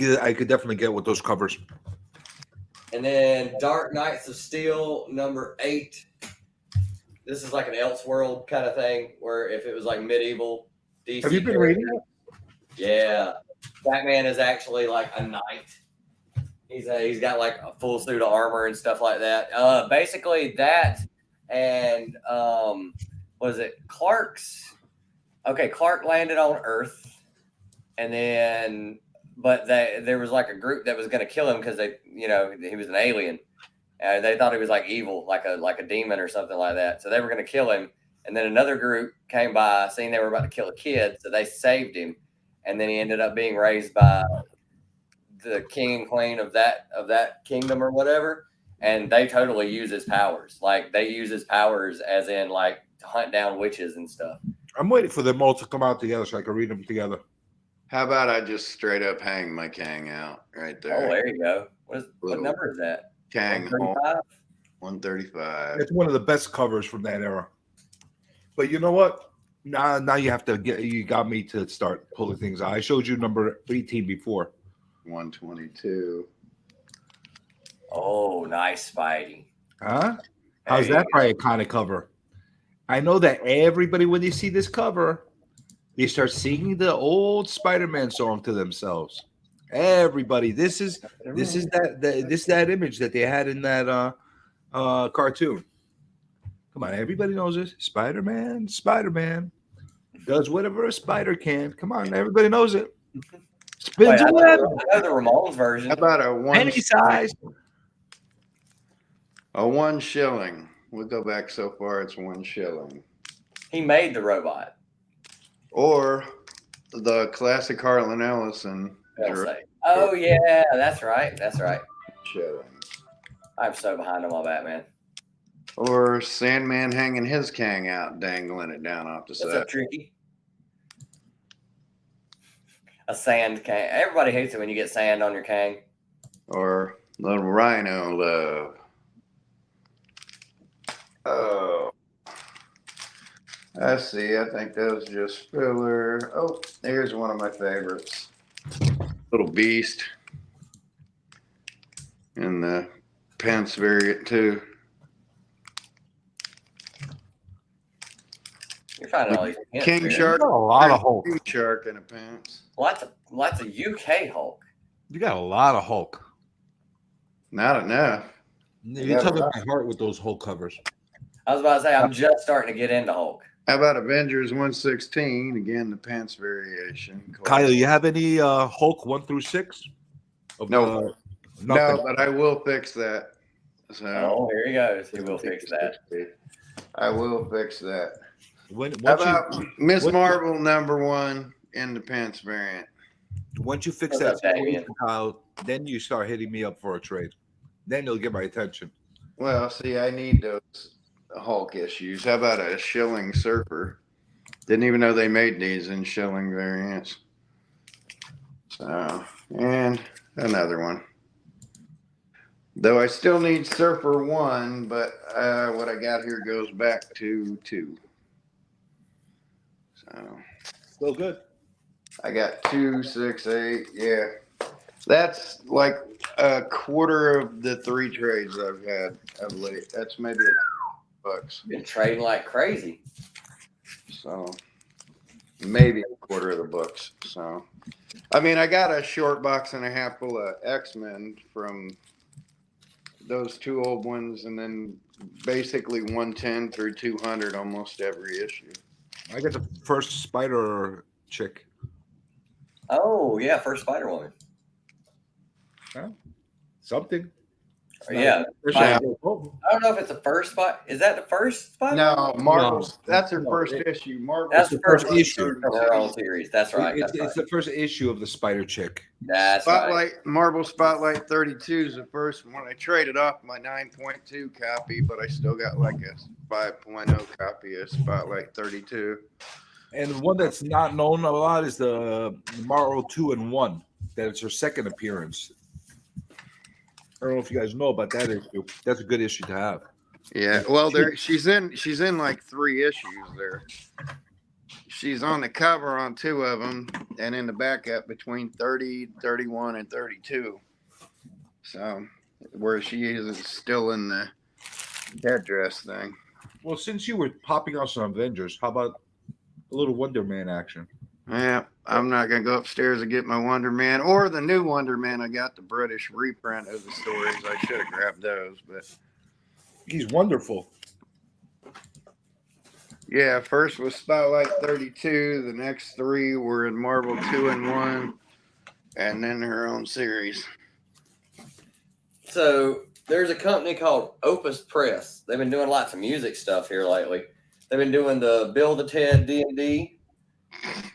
definitely get with those covers.
And then Dark Knights of Steel, number 8. This is like an Elseworld kind of thing, where if it was like medieval DC.
Have you been reading it?
Yeah. Batman is actually like a knight. He's got like a full suit of armor and stuff like that. Basically that and was it Clark's? Okay, Clark landed on Earth, and then but there was like a group that was going to kill him because he was an alien. They thought he was like evil, like a demon or something like that. So they were going to kill him, and then another group came by, seeing they were about to kill a kid, so they saved him, and then he ended up being raised by the king and queen of that kingdom or whatever, and they totally use his powers. Like they use his powers as in like to hunt down witches and stuff.
I'm waiting for them all to come out together so I can read them together.
How about I just straight up hang my Kang out right there?
Oh, there you go. What number is that?
Kang
135?
135.
It's one of the best covers from that era. But you know what? Now you got me to start pulling things out. I showed you number 18 before.
122.
Oh, nice, Spidey.
Huh? How's that for a iconic cover? I know that everybody, when they see this cover, they start singing the old Spider-Man song to themselves. Everybody, this is that image that they had in that cartoon. Come on, everybody knows this. Spider-Man does whatever a spider can. Come on, everybody knows it. Spins a web.
I know the Ramones version.
How about
Any size?
a 1 shilling? We'll go back so far. It's 1 shilling.
He made the robot.
Or the classic Harlan Ellison.
Oh yeah, that's right. That's right.
Shilling.
I'm so behind on my Batman.
Or Sandman hanging his Kang out, dangling it down off the
What's
side.
up, Tricky? A sand Kang. Everybody hates it when you get sand on your Kang.
Or little Rhino love. Oh. I see. I think that was just filler. Oh, here's one of my favorites. Little Beast. And the Pence variant too.
You're finding all these hints
King
here.
Shark.
You got a lot of Hulk.
King Shark in a pants.
Lots of UK Hulk.
You got a lot of Hulk.
Not enough.
You're touching my heart with those Hulk covers.
I was about to say I'm just starting to get into Hulk.
How about Avengers 116? Again, the pants variation.
Kyle, you have any Hulk 1 through 6?
No.
Nothing.
No, but I will fix that. So
Oh, here he goes. He will fix that.
I will fix that.
When,
How
once,
about Miss
once-
Marvel #1 in the pants variant?
once you fix
What's
that
up, Damien?
situation, Kyle, then you start hitting me up for a trade. Then you'll get my attention.
Well, see, I need those Hulk issues. How about a shilling surfer? Didn't even know they made these in shilling variants. So, and another one. Though I still need Surfer 1, but what I got here goes back to 2. So
Still good.
I got 2, 6, 8. Yeah. That's like a quarter of the 3 trades I've had of late. That's maybe $100.
Been trading like crazy.
So maybe a quarter of the books. So, I mean, I got a short box and a half full of X-Men from those 2 old ones, and then basically 110 through 200 almost every issue.
I got the first Spider chick.
Oh yeah, first Spider-Woman.
Something.
Yeah.
Especially-
I don't know if it's the first spot. Is that the first spot?
No, Marvel's. That's her
No,
first issue. Marvel's
That's
the
the first
first
issue
issue.
from her own series. That's right.
It's,
That's right.
it's the first issue of the Spider Chick.
That's right.
Spotlight. Marvel Spotlight 32 is the first one. I traded off my 9.2 copy, but I still got like a 5.0 copy of Spotlight 32.
And the one that's not known a lot is the Marvel 2-in-1. That's her second appearance. I don't know if you guys know about that issue. That's a good issue to have.
Yeah, well, she's in like 3 issues there. She's on the cover on 2 of them, and in the backup between 30, 31, and 32. So, where she is still in the headdress thing.
Well, since you were popping out some Avengers, how about a little Wonder Man action?
Yeah, I'm not gonna go upstairs and get my Wonder Man or the new Wonder Man. I got the British reprint of the stories. I should have grabbed those, but
He's wonderful.
yeah, first was Spotlight 32. The next 3 were in Marvel 2-in-1, and then her own series.
So there's a company called Opus Press. They've been doing lots of music stuff here lately. They've been doing the Bill the Ted D&D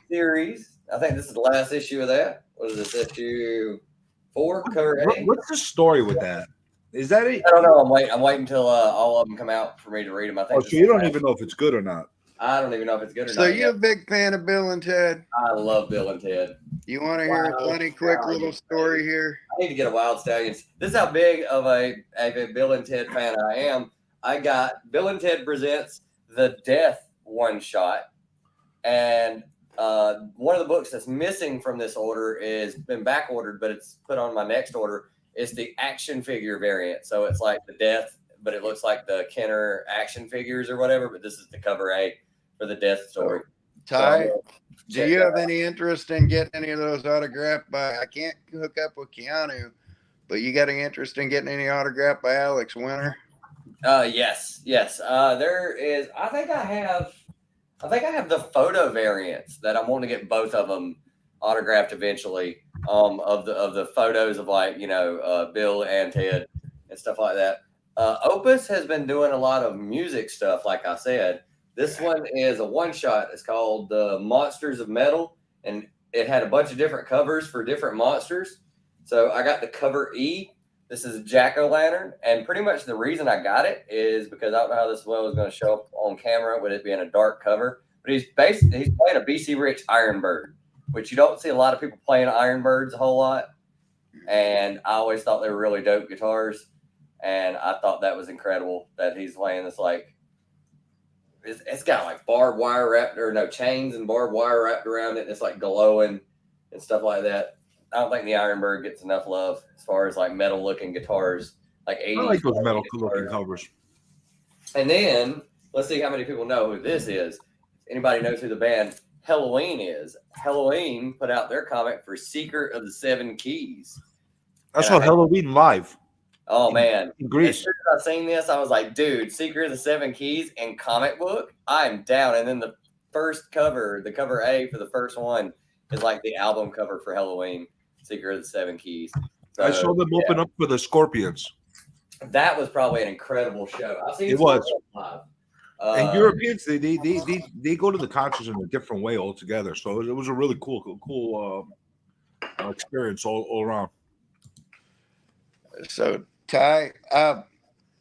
series. I think this is the last issue of that. What is this, issue 4? Cover 8?
What's the story with that? Is that it?
I don't know. I'm waiting until all of them come out for me to read them. I think.
Oh, so you don't even know if it's good or not.
I don't even know if it's good or
So
not.
you a big fan of Bill and Ted?
I love Bill and Ted.
You want to hear a funny, quick little story here?
I need to get a Wild Stallions. This is how big of a Bill and Ted fan I am. I got Bill and Ted Presents The Death one shot, and one of the books that's missing from this order is been back ordered, but it's put on my next order. It's the action figure variant. So it's like the Death, but it looks like the Kenner action figures or whatever. But this is the cover A for the Death story.
Ty, do
check
you
that
have
out.
any interest in getting any of those autographed by? I can't hook up with Keanu, but you got any interest in getting any autographed by Alex Winter?
Yes. There is. I think I have the photo variants that I'm wanting to get both of them autographed eventually. Of the photos of Bill and Ted and stuff like that. Opus has been doing a lot of music stuff, like I said. This one is a one shot. It's called the Monsters of Metal, and it had a bunch of different covers for different monsters. So I got the cover E. This is Jack-o'-lantern, and pretty much the reason I got it is because I don't know how this well is going to show up on camera with it being a dark cover. But he's playing a BC Rich Ironbird, which you don't see a lot of people playing Ironbirds a whole lot. And I always thought they were really dope guitars, and I thought that was incredible that he's playing this it's got like barbed wire chains and barbed wire wrapped around it. And it's like glowing and stuff like that. I don't think the Ironbird gets enough love as far as like metal looking guitars, like 80s.
I like those metal looking covers.
And then let's see how many people know who this is. Anybody knows who the band Halloween is? Halloween put out their comic for Secret of the Seven Keys.
I saw Halloween live.
Oh man,
in Greece.
As soon as I seen this, I was like, dude, Secret of the Seven Keys in comic book, I'm down. And then the first cover, the cover A for the first one, is like the album cover for Halloween, Secret of the Seven Keys. So,
I saw them open up for the Scorpions.
That was probably an incredible show. I've seen
It was
live.
And Europeans, they go to the concerts in a different way altogether. So it was a really cool experience all around.
So Ty,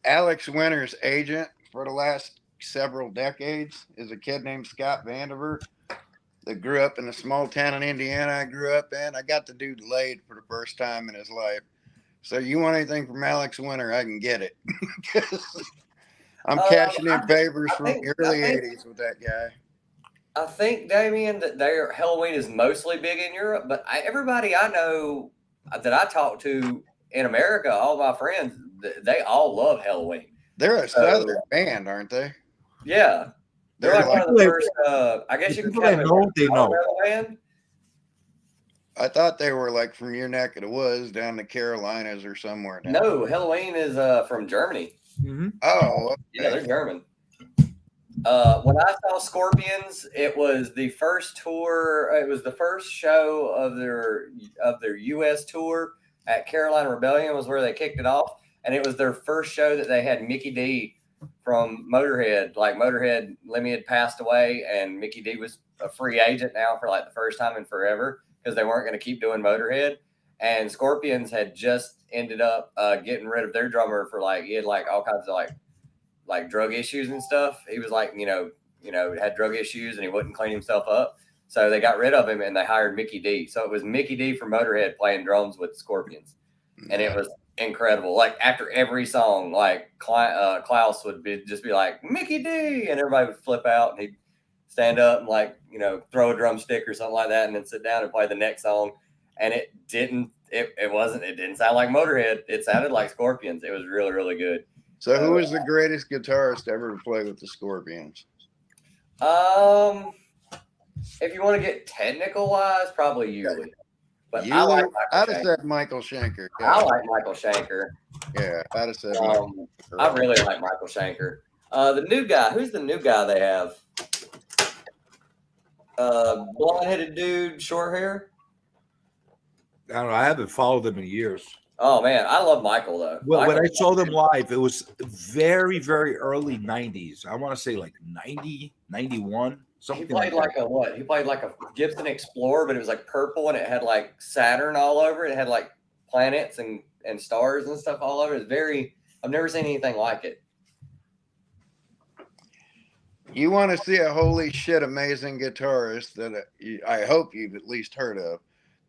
Alex Winter's agent for the last several decades is a kid named Scott Vandiver that grew up in a small town in Indiana I grew up in. I got the dude laid for the first time in his life. So you want anything from Alex Winter, I can get it. I'm cashing in favors from the early 80s with that guy.
I think, Damien, that their Halloween is mostly big in Europe, but everybody I know that I talk to in America, all my friends, they all love Halloween.
They're a Southern band, aren't they?
Yeah. They're like one of the first, I guess you can count them
they know.
Band.
I thought they were like from your neck of the woods down the Carolinas or somewhere. Now.
No, Halloween is from Germany.
Mm-hmm.
Oh, okay.
Yeah, they're German. When I saw Scorpions, it was the first tour. It was the first show of their U.S. tour at Carolina Rebellion was where they kicked it off. and it was their first show that they had Mickey D from Motorhead. Like Motorhead, Lemmy had passed away, and Mickey D was a free agent now for like the first time in forever because they weren't going to keep doing Motorhead. And Scorpions had just ended up getting rid of their drummer for like he had like all kinds of like drug issues and stuff. He was like had drug issues and he wouldn't clean himself up. So they got rid of him and they hired Mickey D. So it was Mickey D from Motorhead playing drums with Scorpions, and it was incredible. Like after every song, like Klaus would just be like Mickey D, and everybody would flip out, and he'd stand up and like throw a drumstick or something like that, and then sit down and play the next song. And it didn't sound like Motorhead. It sounded like Scorpions. It was really, really good.
So who was the greatest guitarist ever to play with the Scorpions?
If you want to get technical wise, probably Yuli. But
I'd
I
have said Michael Schenker. Yeah.
I like Michael Schenker.
Yeah, I'd have said
I really like Michael Schenker. The new guy, who's the new guy they have? Blonde-headed dude, short hair.
I don't know. I haven't followed them in years.
Oh man, I love Michael though.
Well, when I saw them live, it was very, very early 90s. I want to say like 90, 91, something.
He played like a what? He played like a Gibson Explorer, but it was like purple and it had like Saturn all over it. It had like planets and stars and stuff all over it. It's very. I've never seen anything like it.
You want to see a holy shit amazing guitarist that I hope you've at least heard of?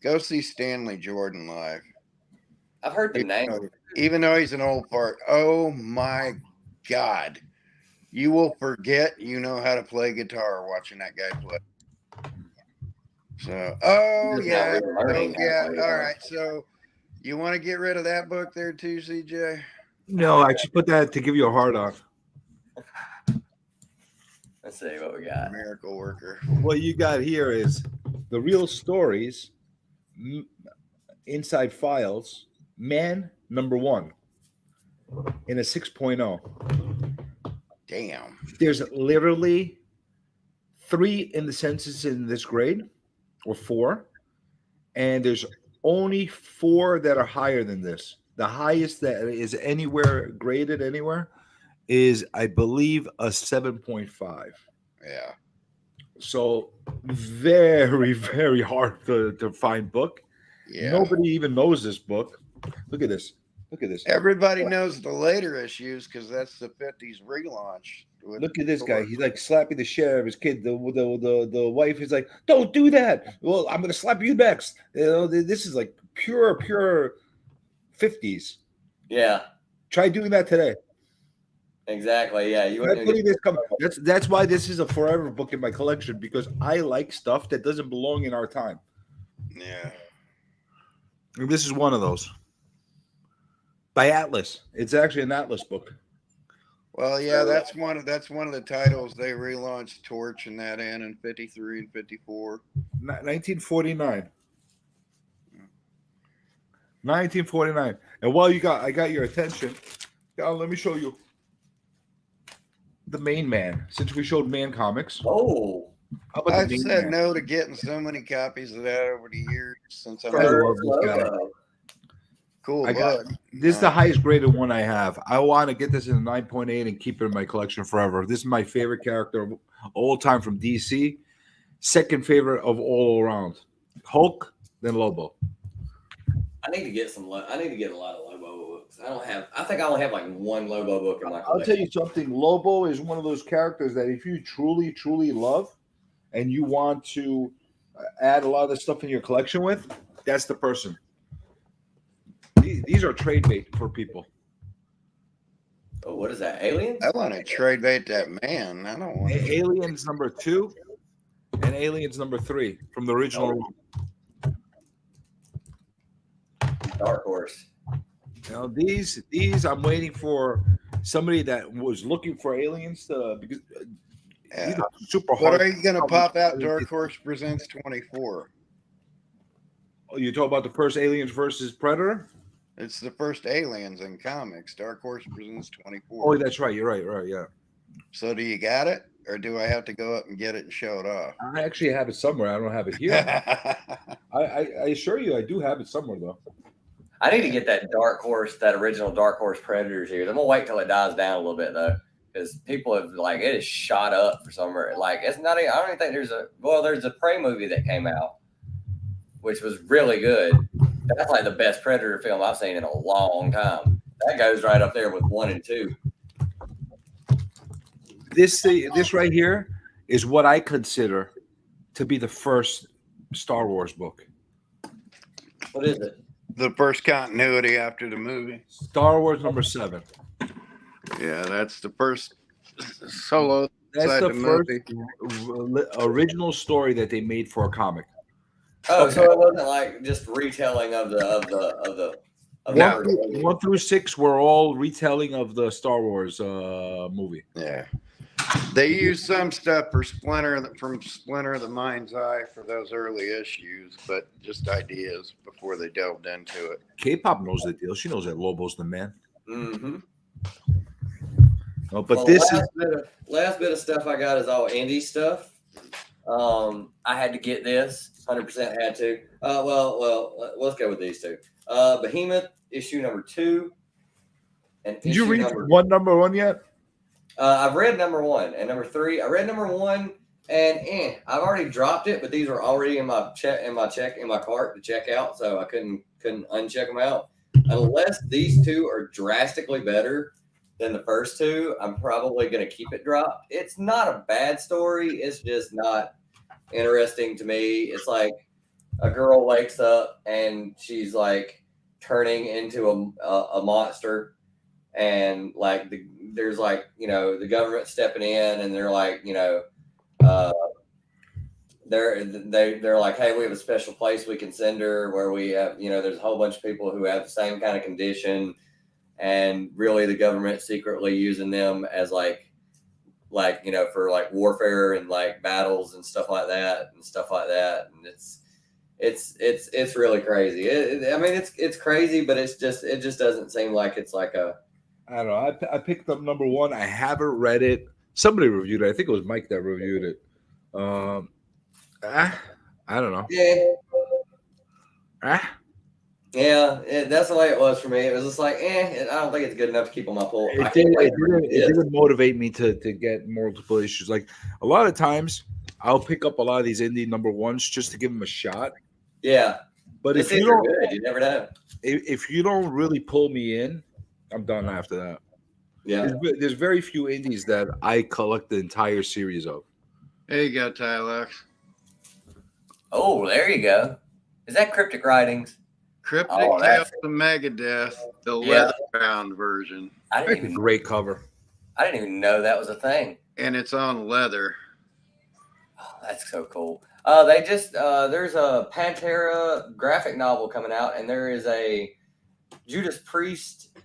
Go see Stanley Jordan live.
I've heard the name.
Even though he's an old fart. Oh my God. You will forget you know how to play guitar watching that guy play. So, all right. So, you want to get rid of that book there too, CJ?
No, I should put that to give you a hard on.
Let's see what we got.
Miracle Worker.
What you got here is the real stories, inside files, man number 1 in a 6.0.
Damn.
There's literally 3 in the census in this grade, or 4, and there's only 4 that are higher than this. The highest that is anywhere graded anywhere is, I believe, a 7.5.
Yeah.
So very, very hard to find book.
Yeah.
Nobody even knows this book. Look at this. Look at this.
Everybody knows the later issues because that's the 50s relaunch.
Look at this guy. He's like slapping the shit out of his kid. The wife is like, "Don't do that." Well, I'm gonna slap you next. This is like pure 50s.
Yeah.
Try doing that today.
Exactly. Yeah.
That's why this is a forever book in my collection, because I like stuff that doesn't belong in our time.
Yeah.
And this is one of those. By Atlas. It's actually an Atlas book.
Well, yeah, that's one of the titles they relaunched Torch and that in 53 and 54.
1949. 1949. And while I got your attention, let me show you the main man. Since we showed Man Comics.
Oh.
I've said no to getting so many copies of that over the years since I'm cool.
This is the highest graded one I have. I want to get this in a 9.8 and keep it in my collection forever. This is my favorite character of all time from DC. Second favorite of all around. Hulk, then Lobo.
I need to get a lot of Lobo books. I think I only have like one Lobo book in my collection.
I'll tell you something. Lobo is one of those characters that if you truly, truly love and you want to add a lot of the stuff in your collection with, that's the person. These are trade bait for people.
Oh, what is that? Aliens?
I want to trade bait that man. I don't want
Aliens number 2 and Aliens number 3 from the original.
Dark Horse.
Now these I'm waiting for somebody that was looking for aliens because these are super hard.
What are you going to pop out? Dark Horse Presents 24.
Oh, you talk about the first Aliens versus Predator?
It's the first Aliens in comics. Dark Horse Presents 24.
Oh, that's right. You're right. Yeah.
So do you got it, or do I have to go up and get it and show it off?
I actually have it somewhere. I don't have it here. I assure you, I do have it somewhere though.
I need to get that Dark Horse, that original Dark Horse Predators here. I'm gonna wait till it dies down a little bit though, because people have like it is shot up for some reason. Like it's not. I don't even think there's a Prey movie that came out, which was really good. That's like the best Predator film I've seen in a long time. That goes right up there with 1 and 2.
This right here is what I consider to be the first Star Wars book.
What is it?
The first continuity after the movie.
Star Wars number 7.
Yeah, that's the first solo.
That's
Inside
the
the
first original story that they made for a comic.
Oh, so it wasn't like just retelling of the
No.
first
1 through 6 were all retelling of the Star Wars movie.
Yeah. They used some stuff for from Splinter the Mind's Eye for those early issues, but just ideas before they delved into it.
K-pop knows the deal. She knows that Lobo's the man.
Mm-hmm.
Oh, but
Well,
this
last bit of stuff I got is all indie stuff. I had to get this, 100% had to. Well, let's go with these two. Behemoth issue number 2. And
did you read number one yet?
I've read number 1 and number 3. I read number 1 and I've already dropped it, but these were already in my cart to check out, so I couldn't uncheck them out. Unless these two are drastically better than the first 2, I'm probably going to keep it dropped. It's not a bad story. It's just not interesting to me. It's like a girl wakes up and she's like turning into a monster, and like there's like, you know, the government stepping in, and they're like, you know, they're like, hey, we have a special place we can send her where we have, you know, there's a whole bunch of people who have the same kind of condition, and really the government secretly using them as like you know, for like warfare and like battles and stuff like that, and it's really crazy. I mean it's crazy, but it just doesn't seem like it's like a,
I don't know. I picked up number 1. I haven't read it. Somebody reviewed it. I think it was Mike that reviewed it. I don't know.
Yeah, that's the way it was for me. It was just like, I don't think it's good enough to keep on my pull.
It didn't motivate me to get multiple issues. Like a lot of times, I'll pick up a lot of these indie number 1s just to give them a shot.
Yeah,
but if
you
don't,
good, you never know.
If you don't really pull me in, I'm done after that.
Yeah,
there's very few indies that I collect the entire series of.
There you go, Tyler.
Oh, there you go. Is that Cryptic Writings?
Cryptic Tales of Megadeth, the leather-bound version.
That's a great cover.
I didn't even know that was a thing.
And it's on leather.
Oh, that's so cool. They just there's a Pantera graphic novel coming out, and there is a Judas Priest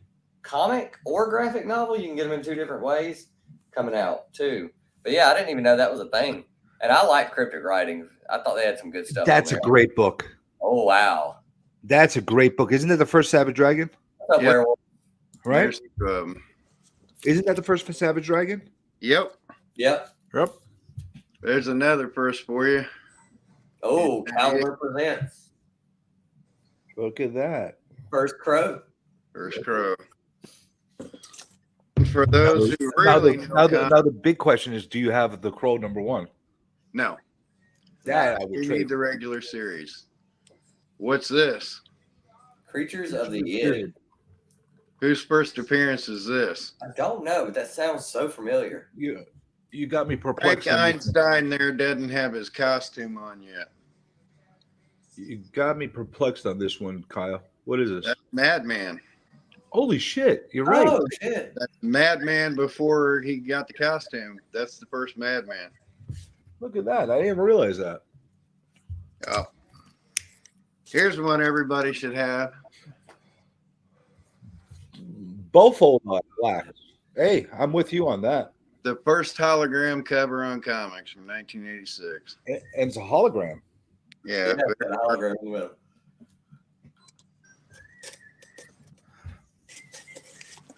comic or graphic novel. You can get them in 2 different ways coming out too. But yeah, I didn't even know that was a thing. And I like Cryptic Writings. I thought they had some good stuff.
That's a great book.
Oh wow,
that's a great book. Isn't it the first Savage Dragon?
Yep.
Right? Isn't that the first Savage Dragon?
Yep. There's another first for you.
Oh, Caliber Presents.
Look at that.
First Crow.
For those who really
now the big question is, do you have the Crow number 1?
No.
That I would
you
trade.
need the regular series. What's this?
Creatures of the Id.
Whose first appearance is this?
I don't know, but that sounds so familiar.
You got me perplexed.
Frank Einstein there doesn't have his costume on yet.
You got me perplexed on this one, Kyle. What is this?
That's Madman.
Holy shit! You're right.
Oh shit!
That's Madman before he got the costume. That's the first Madman.
Look at that! I didn't even realize that.
Oh, here's one everybody should have.
Both hold on black. Hey, I'm with you on that.
The first hologram cover on comics from 1986.
And it's a hologram.
Yeah,
hologram as well.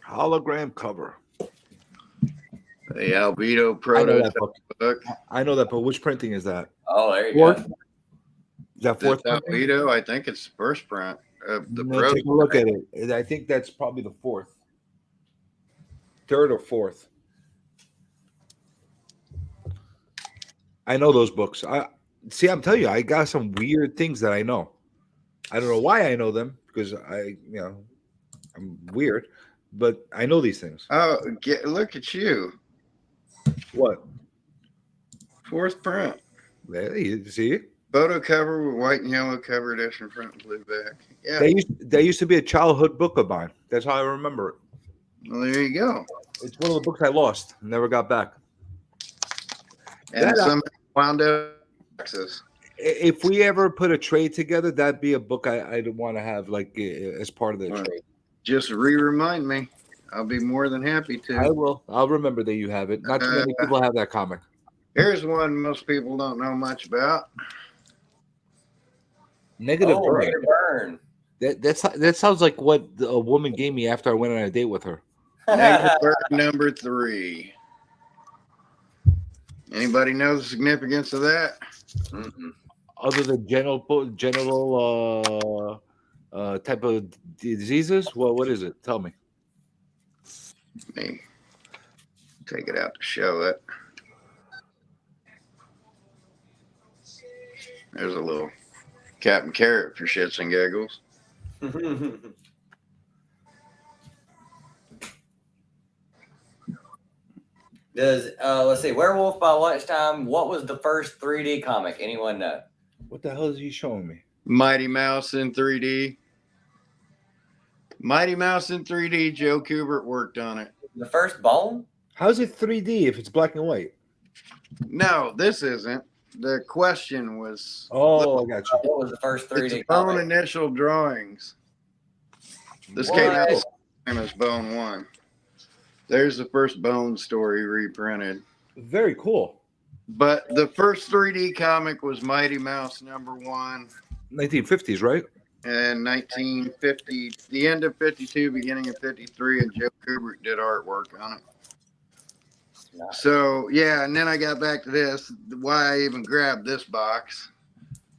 Hologram cover.
The Albedo prototype book.
I know that, but which printing is that?
Oh, there you go.
Is that fourth printing?
Albedo, I think it's first print. of the
I'm gonna take a look at it. I think that's probably the fourth, third or fourth. I know those books. I see. I'm telling you, I got some weird things that I know. I don't know why I know them because I'm weird, but I know these things.
Oh, look at you.
What?
Fourth print.
There you see.
Photo cover with white and yellow cover edition, front and blue back. Yeah.
That used to be a childhood book of mine. That's how I remember it.
Well, there you go.
It's one of the books I lost, never got back.
And some wound up Texas.
If we ever put a trade together, that'd be a book I'd want to have like as part of the trade.
Just remind me. I'll be more than happy to.
I will. I'll remember that you have it. Not too many people have that comic.
Here's one most people don't know much about.
Negative Burn.
Negative Burn.
That sounds like what a woman gave me after I went on a date with her.
Negative Burn number 3. Anybody know the significance of that?
Mm-mm.
Other than genital type of diseases? Well, what is it? Tell me.
Me. Take it out to show it. There's a little Captain Carrot for shits and giggles.
Does let's see, Werewolf by Lunchtime? What was the first 3D comic? Anyone know?
What the hell is he showing me?
Mighty Mouse in 3D. Mighty Mouse in 3D. Joe Kubert worked on it.
The first Bone?
How's it 3D if it's black and white?
No, this isn't. The question was.
Oh, I got you.
What was the first 3D
It's Bone
comic?
initial drawings. This
What?
came out the same as Bone 1. There's the first Bone story reprinted.
Very cool.
But the first 3D comic was Mighty Mouse number 1
1950s, right?
in 1950, the end of 52, beginning of 53, and Joe Kubert did artwork on it.
Nice.
So, yeah, and then I got back to this, why I even grabbed this box.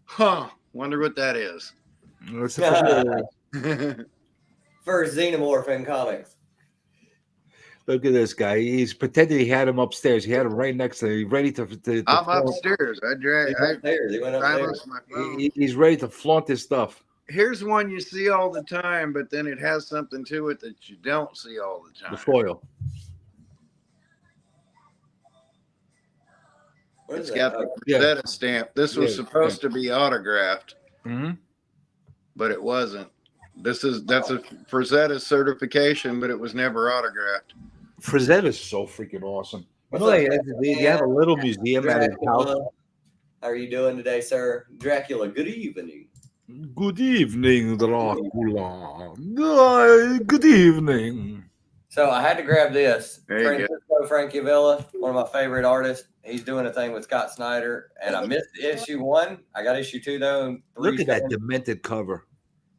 Huh, wonder what that is.
Let's
First Xenomorph in comics.
Look at this guy. He's pretending he had him upstairs. He had him right next to him, ready to
I'm
flaunt.
upstairs.
He went upstairs.
My phone.
He's ready to flaunt his stuff.
Here's one you see all the time, but then it has something to it that you don't see all the time.
The foil.
What is
It's
that?
got the Rosetta stamp. This was supposed to be autographed, but it wasn't. That's a Frazetta certification, but it was never autographed.
Frazetta is so freaking awesome. You know, they have a little museum at his house.
How are you doing today, sir? Dracula, good evening.
Good evening, Dracula. Good evening.
So I had to grab this.
There you go.
Francisco Francavilla, one of my favorite artists. He's doing a thing with Scott Snyder, and I missed issue 1. I got issue 2 though. And 3
Look at that demented cover.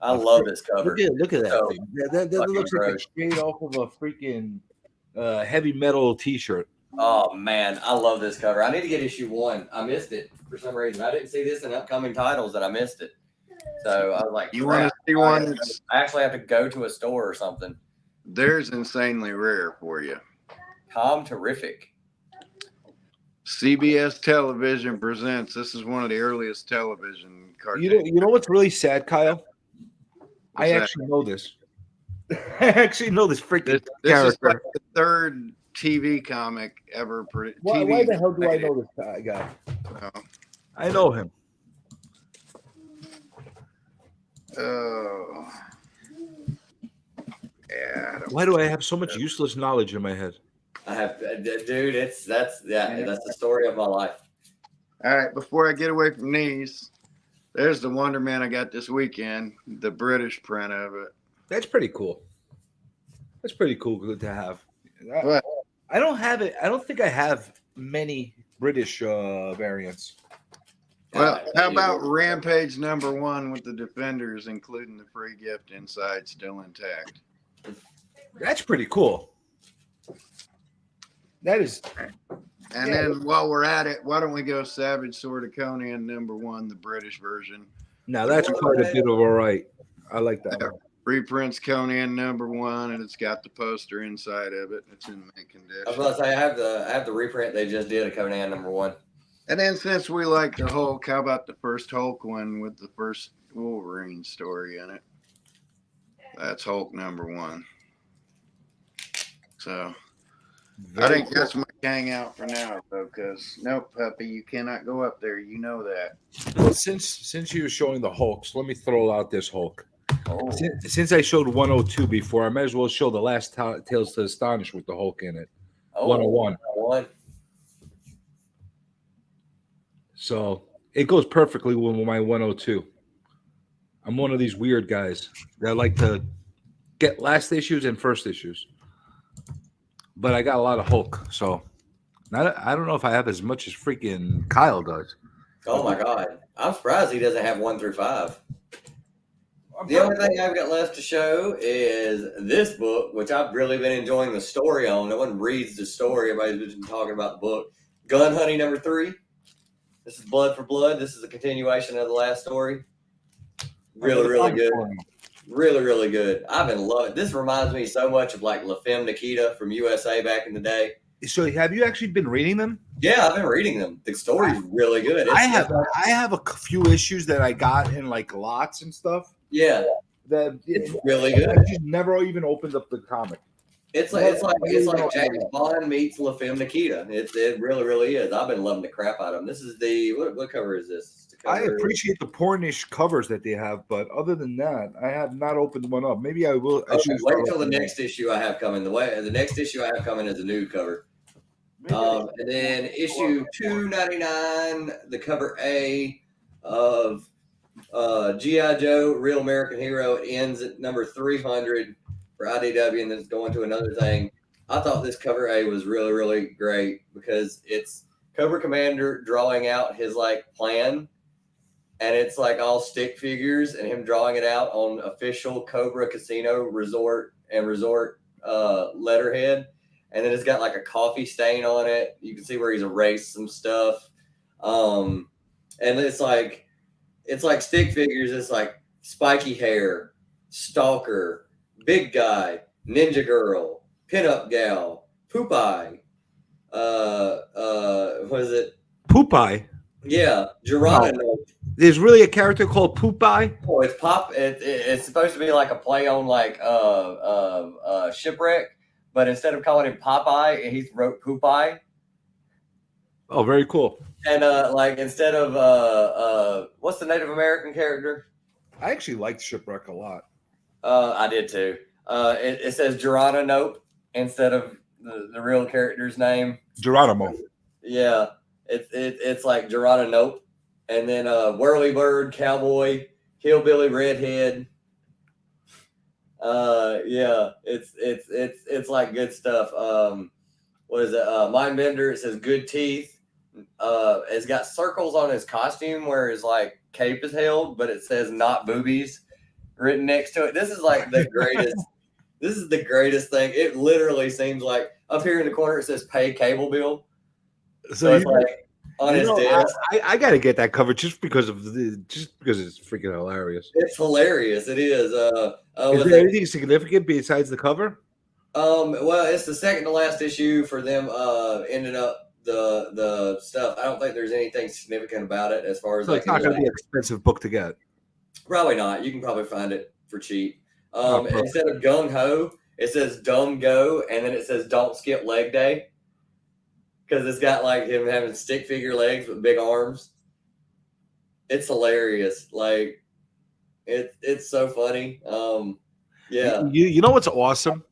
I love this cover.
Look at that
So
thing. That looks like a straight off of a freaking heavy metal T-shirt.
Oh man, I love this cover. I need to get issue 1. I missed it for some reason. I didn't see this in upcoming titles, and I missed it. So I was like,
You want to see one that's
I actually have to go to a store or something.
there's insanely rare for you.
Tom Terrific.
CBS Television presents. This is one of the earliest television cartoons.
You know what's really sad, Kyle? I
that?
actually know this. I actually know this freaking
This is
character.
like the third TV comic ever produced.
Why the hell do I know this guy? I know him.
Oh. Yeah.
Why do I have so much useless knowledge in my head?
I have, dude. That's the story of my life.
All right. Before I get away from these, there's the Wonder Man I got this weekend, the British print of it.
That's pretty cool. That's pretty cool good to have.
But
I don't have it. I don't think I have many British variants.
well, how about Rampage number 1 with the Defenders, including the free gift inside still intact?
That's pretty cool. That is.
And then while we're at it, why don't we go Savage Sword of Conan number 1, the British version?
Now that's quite a bit of all right. I like that
Yeah.
one.
Reprints Conan #1, and it's got the poster inside of it. It's in mint
I was
condition.
about to say I have the reprint they just did of Conan #1.
And then since we like the Hulk, how about the first Hulk one with the first Wolverine story in it? That's Hulk #1. So I think that's my hangout for now, though, because no, puppy, you cannot go up there. You know that.
Well, since you were showing the Hulks, let me throw out this Hulk.
Oh,
Since I showed 102 before, I might as well show the last Tales to Astonish with the Hulk in it. 101.
101.
So it goes perfectly with my 102. I'm one of these weird guys that like to get last issues and first issues. But I got a lot of Hulk, so I don't know if I have as much as freaking Kyle does.
Oh my God, I'm surprised he doesn't have 1 through 5. The only thing I've got left to show is this book, which I've really been enjoying the story on. No one reads the story. Everybody's been talking about the book. Gun Hunting #3. This is Blood for Blood. This is a continuation of the last story. Really, really good. Really, really good. I've been loving it. This reminds me so much of like La Femme Nikita from USA back in the day.
So have you actually been reading them?
Yeah, I've been reading them. The story's really good.
I have a few issues that I got in like lots and stuff.
Yeah,
That
it's really good.
I just never even opened up the comic.
It's like James Bond meets La Femme Nikita. It really, really is. I've been loving the crap out of them. This is the what cover is this?
I appreciate the pornish covers that they have, but other than that, I have not opened one up. Maybe I will.
Wait until the next issue I have coming. The next issue I have coming is a nude cover. And then issue 299, the cover A of G.I. Joe, Real American Hero. It ends at number 300 for IDW, and then it's going to another thing. I thought this cover A was really, really great because it's Cobra Commander drawing out his like plan, and it's like all stick figures and him drawing it out on official Cobra Casino Resort letterhead. And then it's got like a coffee stain on it. You can see where he's erased some stuff. And it's like stick figures. It's like spiky hair, stalker, big guy, ninja girl, pinup gal, poop eye. What is it?
Poop Eye.
Yeah, Geronimo.
No. There's really a character called Poop Eye.
Oh, it's pop. It's supposed to be like a play on like Shipwreck, but instead of calling him Popeye, he wrote Poop Eye.
Oh, very cool.
And like instead of what's the Native American character?
I actually liked Shipwreck a lot.
I did too. It says Geronimo instead of the real character's name.
Geronimo.
Yeah, it's like Geronimo, and then Whirlybird, Cowboy, Hillbilly, Redhead. Yeah, it's like good stuff. What is it? Mindbender. It says good teeth. It's got circles on his costume where his like cape is held, but it says not boobies written next to it. This is like the greatest. This is the greatest thing. It literally seems like up here in the corner it says pay cable bill. So it's like on his desk.
I got to get that cover just because it's freaking hilarious.
It's hilarious. It is.
Is there anything significant besides the cover?
Well, it's the second to last issue for them. Ending up the stuff. I don't think there's anything significant about it as far as.
So it's not going to be an expensive book to get.
Probably not. You can probably find it for cheap. Instead of gung ho, it says dumb go, and then it says don't skip leg day. Because it's got like him having stick figure legs with big arms. It's hilarious. Like it's so funny. Yeah.
You know what's awesome?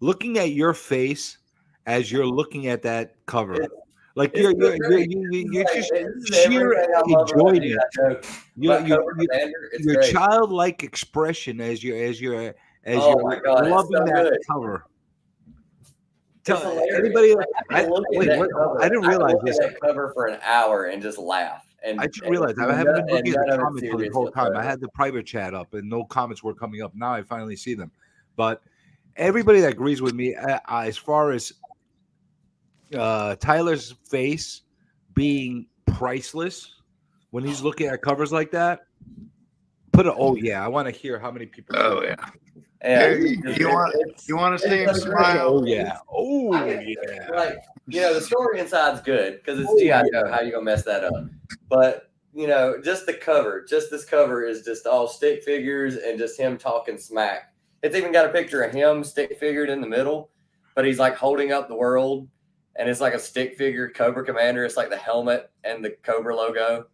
Looking at your face as you're looking at that cover. Like you're just sheer enjoying it. Your childlike expression as you're loving that cover. Tell anybody. I didn't realize this.
That cover for an hour and just laugh. And
I just realized I haven't been looking at the comments for the whole time. I had the private chat up and no comments were coming up. Now I finally see them. But everybody that agrees with me as far as Tyler's face being priceless when he's looking at covers like that, put a oh yeah. I want to hear how many people.
Oh yeah.
Yeah,
Hey, you want to see him
it's so great.
smile?
Oh yeah. Oh
I can,
yeah.
like, the story inside's good because it's
Oh,
GI Joe.
yeah.
How you gonna mess that up? But just the cover, just this cover is just all stick figures and just him talking smack. It's even got a picture of him stick figured in the middle, but he's like holding up the world, and it's like a stick figure Cobra Commander. It's like the helmet and the Cobra logo.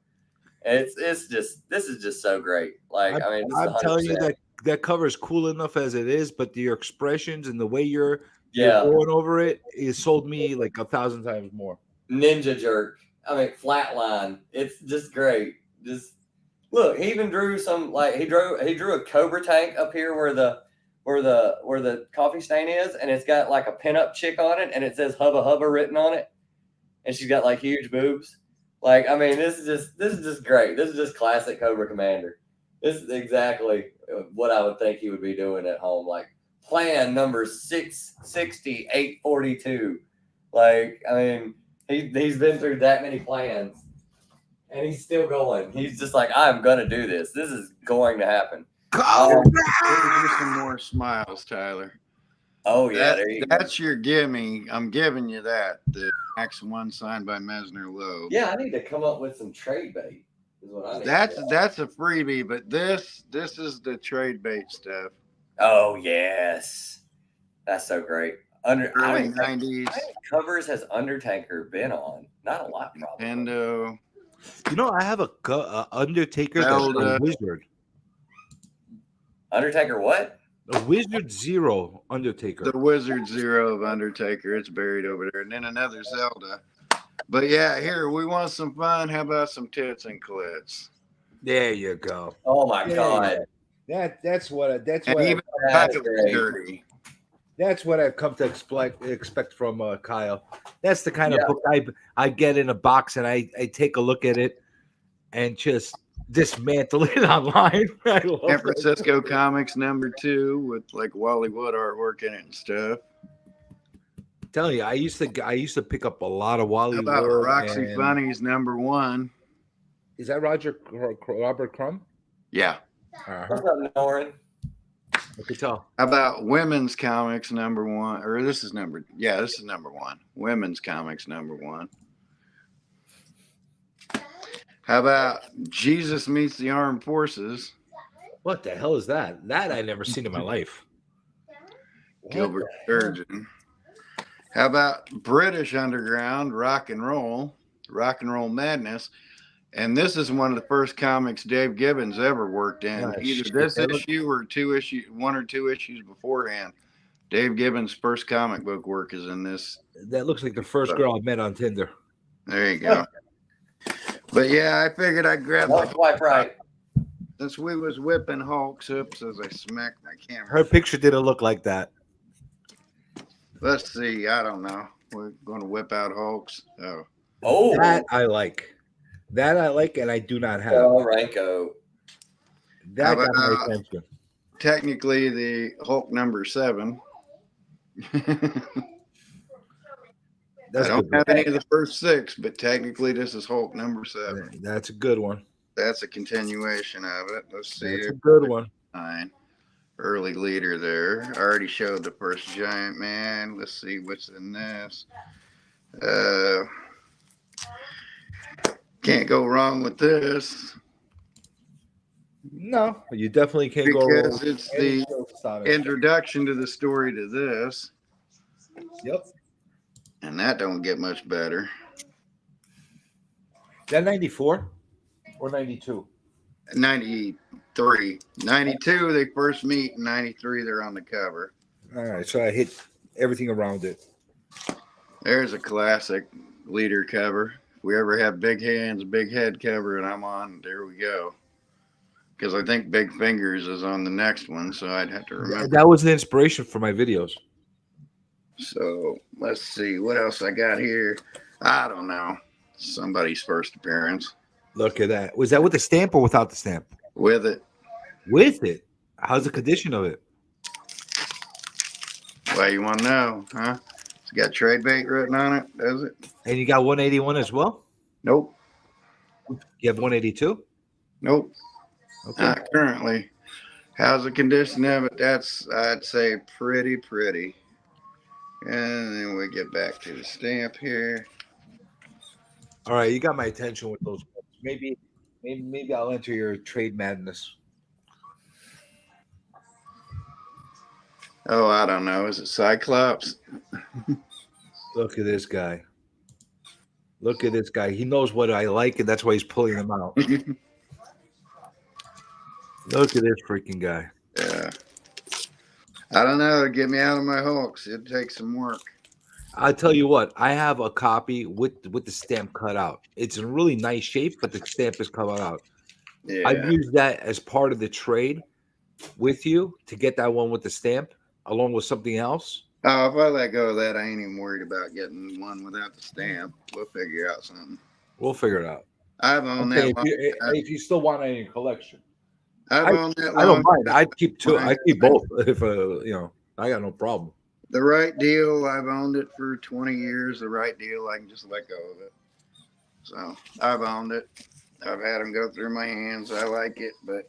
And it's just this is just so great. Like I mean, this is
I'm telling you
100%.
that cover is cool enough as it is, but your expressions and the way you're
Yeah,
going over it sold me like 1,000 times more.
Ninja Jerk. I mean, Flatline. It's just great. Just look, he even drew some like he drew a Cobra tank up here where the coffee stain is, and it's got like a pinup chick on it, and it says Hubba Hubba written on it, and she's got like huge boobs. Like I mean, this is just great. This is just classic Cobra Commander. This is exactly what I would think he would be doing at home. Like plan number 66842. Like I mean, he's been through that many plans. And he's still going. He's just like, I'm gonna do this. This is going to happen.
Give you some more smiles, Tyler.
Oh yeah, there you go.
That's your gimme. I'm giving you that. The Max 1 signed by Mesner Loeb.
Yeah, I need to come up with some trade bait. Is what I need.
That's a freebie, but this is the trade bait stuff.
Oh yes, that's so great.
Early 90s.
How many covers has Undertaker been on? Not a lot, probably.
Nintendo.
I have a Undertaker that's a wizard.
Undertaker what?
A Wizard Zero Undertaker.
The Wizard Zero of Undertaker. It's buried over there. And then another Zelda. But yeah, here, we want some fun. How about some tits and clits?
There you go.
Oh my god.
That's what
that's
what I've come to expect from Kyle. That's the kind of book I get in a box and I take a look at it and just dismantle it online.
San Francisco Comics #2 with like Wally Wood artwork in it and stuff.
I'm telling you, I used to pick up a lot of Wally Wood.
How about Roxy Funny's #1?
Is that Robert Crumb?
Yeah.
What's up, Norin?
I could tell.
How about Women's Comics #1? Or this is #1. Women's Comics #1. How about Jesus Meets the Armed Forces?
What the hell is that? That I never seen in my life.
Gilbert Sturgeon. How about British Underground Rock and Roll Madness? And this is one of the first comics Dave Gibbons ever worked in. Either this issue or 1 or 2 issues beforehand. Dave Gibbons' first comic book work is in this.
That looks like the first girl I met on Tinder.
There you go. But yeah, I figured I'd grab
That's quite right.
Since we was whipping Hulks up as I smacked my camera.
Her picture didn't look like that.
Let's see. I don't know. We're going to whip out Hulks.
Oh,
that I like. That I like, and I do not have.
Ranko.
That got my attention.
Technically, the Hulk #7. I don't have any of the first 6, but technically this is Hulk #7.
That's a good one.
That's a continuation of it. Let's see.
That's a good one.
9. Early leader there. I already showed the first Giant Man. Let's see what's in this. Can't go wrong with this.
No, you definitely can't go wrong.
Because it's the introduction to the story to this.
Yep.
And that don't get much better.
Is that 94 or 92?
93. 92, they first meet. In 93, they're on the cover.
All right, so I hit everything around it.
There's a classic leader cover. If we ever have Big Hands, Big Head cover, and I'm on, there we go. Because I think Big Fingers is on the next one, so I'd have to remember.
That was the inspiration for my videos.
So let's see what else I got here. I don't know. Somebody's first appearance.
Look at that. Was that with the stamp or without the stamp?
With it.
With it? How's the condition of it?
Well, you want to know, huh? It's got trade bait written on it, does it?
And you got 181 as well?
Nope.
You have 182?
Nope.
Okay.
Currently, how's the condition of it? That's, I'd say, pretty. And then we get back to the stamp here.
All right, you got my attention with those. Maybe I'll enter your trade madness.
Oh, I don't know. Is it Cyclops?
Look at this guy. Look at this guy. He knows what I like, and that's why he's pulling them out. Look at this freaking guy.
Yeah. I don't know. Get me out of my Hulks. It'd take some work.
I'll tell you what. I have a copy with the stamp cut out. It's in really nice shape, but the stamp is cut out.
Yeah.
I've used that as part of the trade with you to get that one with the stamp, along with something else.
Oh, if I let go of that, I ain't even worried about getting one without the stamp. We'll figure out something.
We'll figure it out.
I've owned
Okay,
that.
if you still want it in your collection,
I've owned that.
I don't mind. I'd keep two.
Mine.
I'd keep both. If I got no problem.
The right deal. I've owned it for 20 years. The right deal. I can just let go of it. So I've owned it. I've had them go through my hands. I like it, but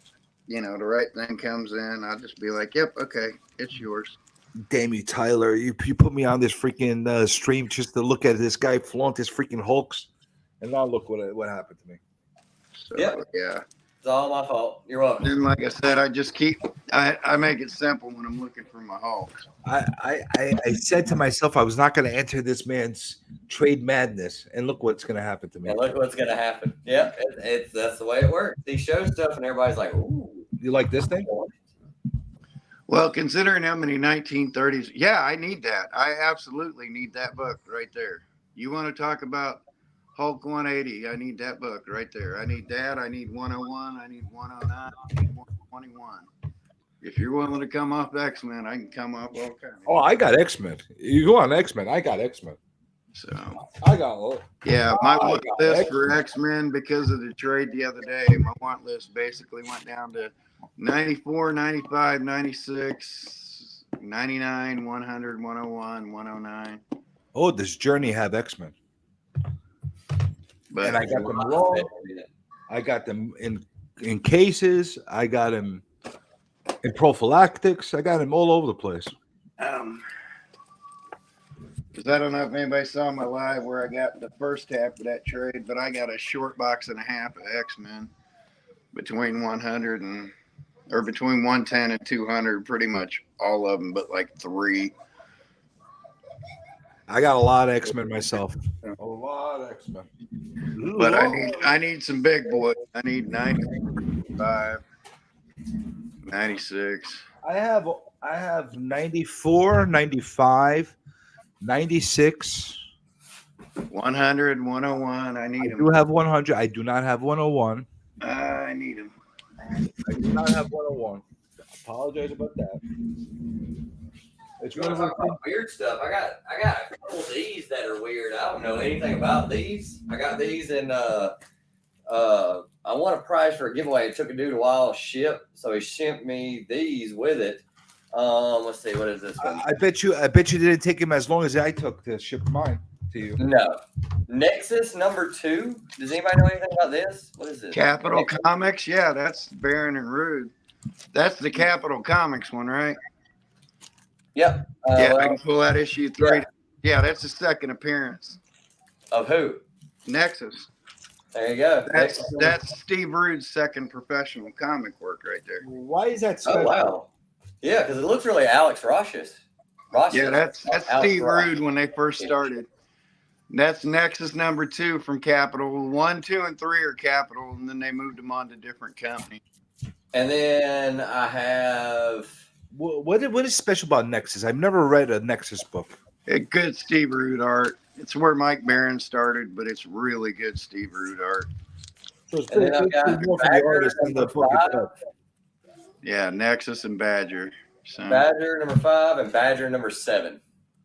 the right thing comes in, I'll just be like, "Yep, okay, it's yours."
Damn you, Tyler! You put me on this freaking stream just to look at this guy flaunt his freaking Hulks, and now look what happened to me.
So
Yep.
yeah.
It's all my fault. You're welcome.
And like I said, I make it simple when I'm looking for my Hulks.
I said to myself I was not going to enter this man's trade madness, and look what's going to happen to me.
And look what's gonna happen. Yep, that's the way it works. He shows stuff, and everybody's like, "Ooh,
You like this thing?
Well, considering how many 1930s, yeah, I need that. I absolutely need that book right there. You want to talk about Hulk 180? I need that book right there. I need that. I need 101. I need 109. I need 121. If you're willing to come off X-Men, I can come off all kinds.
Oh, I got X-Men. You go on X-Men. I got X-Men.
So
I got.
yeah, my
I
want
got
list for X-Men because of the trade the other day, my want list basically went down to 94, 95, 96, 99, 100, 101, 109.
Oh, does Journey have X-Men?
But
And I got them raw. I got them in cases. I got them in prophylactics. I got them all over the place.
because I don't know if anybody saw my live where I got the first half of that trade, but I got a short box and a half of X-Men between 100 and or between 110 and 200, pretty much all of them, but like 3.
I got a lot of X-Men myself. A lot of X-Men.
But I need some big boys. I need 95, 96.
I have 94, 95, 96.
100, 101. I need
I
them.
do have 100. I do not have 101.
I need them.
I do not have 101. Apologize about that. It's
You want to talk about weird stuff? I got a couple of these that are weird. I don't know anything about these. I got these in I won a prize for a giveaway. It took a dude a while to ship, so he shipped me these with it. Let's see, what is this one?
I bet you didn't take him as long as I took to ship mine to you.
No. Nexus #2. Does anybody know anything about this? What is this?
Capital Comics? Yeah, that's Baron and Rude. That's the Capital Comics one, right?
Yep.
Yeah,
Well,
I can pull out issue 3.
yeah.
Yeah, that's the second appearance.
Of who?
Nexus.
There you go.
That's Steve Rude's second professional comic work right there.
Why is that
Oh
special?
wow. Yeah, because it looks really Alex Rosh's.
Yeah, that's
Alex
Steve
Rosh.
Rude when they first started. That's Nexus #2 from Capital. 1, 2, and 3 are Capital, and then they moved them on to different companies.
And then I have
What is special about Nexus? I've never read a Nexus book.
Good Steve Rude art. It's where Mike Barron started, but it's really good Steve Rude art.
So it's
And then I've got
more for the
Badger
artist than the book
#5.
itself.
Yeah, Nexus and Badger. So
Badger #5 and Badger #7.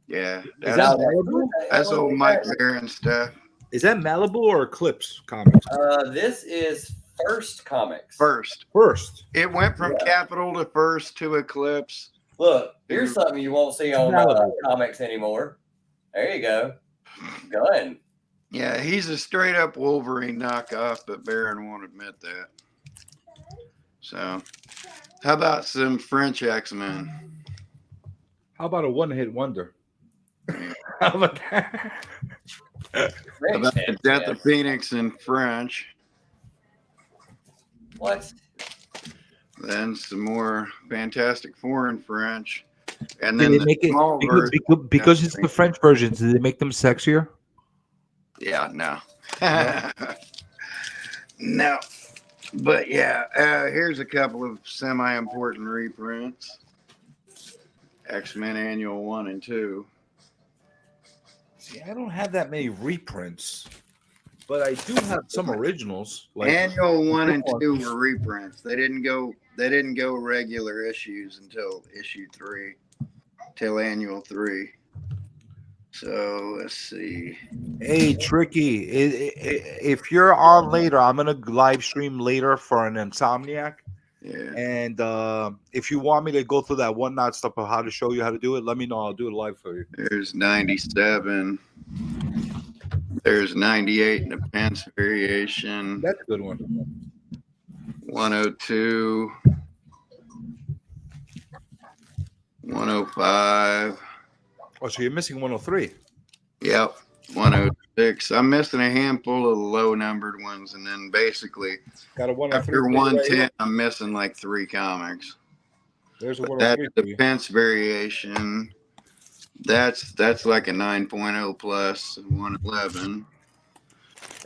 yeah,
Is
that's,
that Malibu?
that's old Mike Barron stuff.
Is that Malibu or Eclipse Comics?
This is First Comics.
First, it went from Capital to First to Eclipse.
Look, here's something you won't see on comics anymore. There you go. Gun.
Yeah, he's a straight up Wolverine knockoff, but Barron won't admit that. So, how about some French X-Men?
How about a one-hit wonder?
Yeah.
How about that?
How
French
about the
X,
Death
man.
of Phoenix in French?
What?
Then some more Fantastic Four in French, and
Did
then
they
the
make it
small
because,
version.
because it's the French version? Did they make them sexier?
Yeah, no,
No.
no. But yeah, here's a couple of semi-important reprints: X-Men Annual 1 and 2.
See, I don't have that many reprints, but I do have some originals. Like
Annual 1 and
one.
2 were reprints. They didn't go. They didn't go regular issues until issue 3, till Annual 3. So let's see.
Hey, Tricky, if you're on later, I'm gonna live stream later for an Insomniac.
Yeah,
And if you want me to go through that one not stuff of how to show you how to do it, let me know. I'll do it live for you.
there's 97. There's 98 in the pence variation.
That's a good one.
102. 105.
Oh, so you're missing 103.
Yep. 106. I'm missing a handful of the low numbered ones, and then basically
Got a 103.
after 110, I'm missing like 3 comics.
There's a
But
103
that's
for
the
you.
pence variation. That's like a 9.0 plus 111.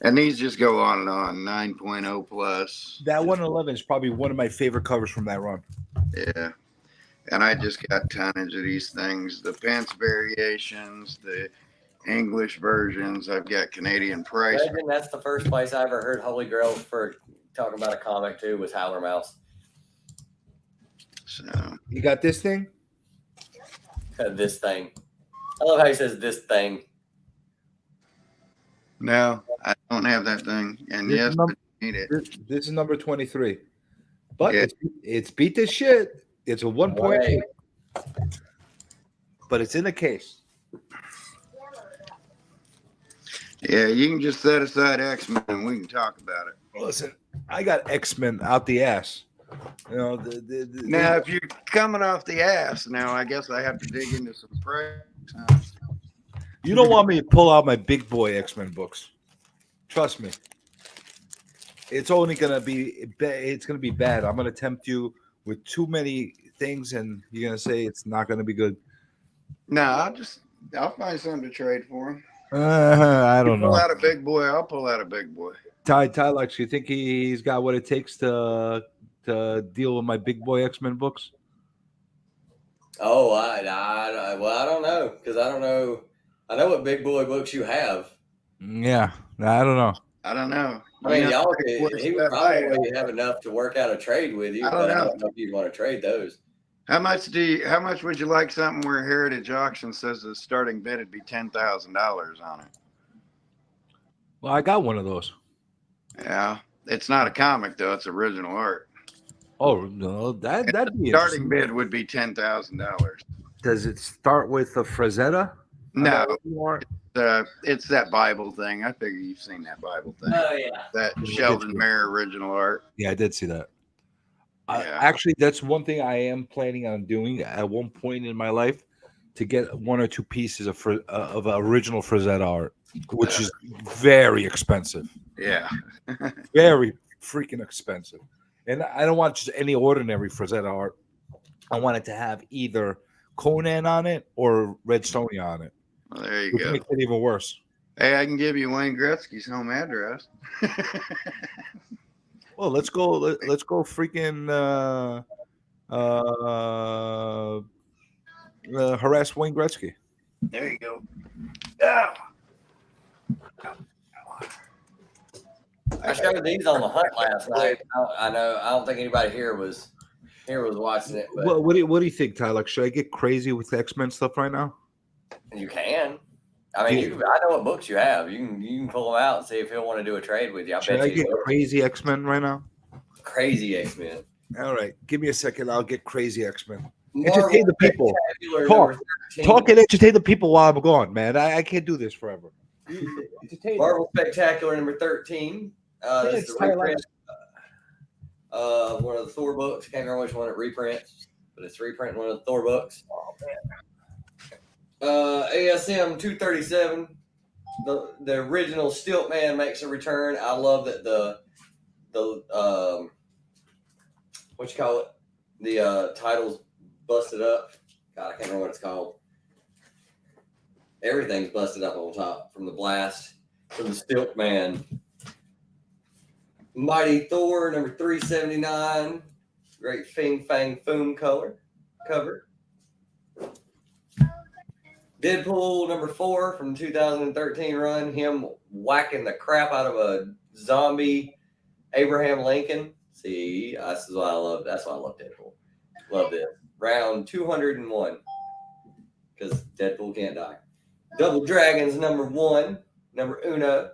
And these just go on and on. 9.0 plus.
That 111 is probably one of my favorite covers from that run.
Yeah. And I just got tonnage of these things. The pence variations, the English versions. I've got Canadian price.
Legend, that's the first place I ever heard Holy Grail for talking about a comic too was Howler Mouse.
So
You got this thing?
This thing. I love how he says this thing.
no, I don't have that thing. And
This
yes,
is num-
I need it.
This is number 23. But
Yeah.
it's beat this shit. It's a 1.8. But it's in the case.
Yeah, you can just set aside X-Men and we can talk about it.
Listen, I got X-Men out the ass. You know,
Now, if you're coming off the ass, now I guess I have to dig into some price. Huh?
you don't want me to pull out my big boy X-Men books. Trust me. It's only gonna be bad. I'm gonna tempt you with too many things, and you're gonna say it's not gonna be good.
No, I'll find something to trade for him.
I don't
Pull
know.
out a big boy. I'll pull out a big boy.
Ty Lex, you think he's got what it takes to deal with my big boy X-Men books?
Oh, well, I don't know because I don't know. I know what big boy books you have.
Yeah, I don't know.
I don't know.
I mean,
You know,
y'all
big boy
he would
stuff I have.
probably have enough to work out a trade with you,
I don't
but I
know.
don't know if you'd want to trade those.
How much would you like something where Heritage Auction says the starting bid would be $10,000 on it?
Well, I got one of those.
Yeah, it's not a comic though; it's original art.
Oh no, that'd be
Starting
interesting.
bid would be $10,000.
Does it start with a Frazetta?
No, it's that Bible thing. I figure you've seen that Bible thing.
Oh yeah,
That Sheldon Mayer original art.
Yeah, I did see that.
Yeah.
Actually, that's one thing I am planning on doing at one point in my life, to get 1 or 2 pieces of original Frazetta art, which is very expensive.
Yeah.
Very freaking expensive. And I don't want just any ordinary Frazetta art. I want it to have either Conan on it or Red Sonja on it.
Well, there you
Which
go.
makes it even worse.
Hey, I can give you Wayne Gretzky's home address.
Well, let's go. Let's go. Freaking harass Wayne Gretzky.
There you go. Oh.
I showed these on the hunt last night. I know. I don't think anybody here was watching it, but
What do you think, Tyler? Should I get crazy with X-Men stuff right now?
you can. I mean, I know what books you have. You can pull them out and see if he'll want to do a trade with you.
Should I get crazy X-Men right now?
Crazy X-Men.
All right, give me a second. I'll get crazy X-Men.
Marvel
Entertain the people.
Spectacular
Talk.
number 13.
Talk and entertain the people while I'm gone, man. I can't do this forever. Entertain them.
Marvel Spectacular number 13. This is a reprint one of the Thor books. Can't remember which one it reprints, but it's reprinting one of the Thor books. ASM 237. The original Stilt Man makes a return. I love that the what you call it? The title's busted up. God, I can't remember what it's called. Everything's busted up on top from the blast from the Stilt Man. Mighty Thor number 379. Great Fing Fang Foom cover. Deadpool number 4 from 2013 run. Him whacking the crap out of a zombie Abraham Lincoln. See, that's what I love. That's why I love Deadpool. Love this. Round 201. Because Deadpool can't die. Double Dragons number 1. Number uno.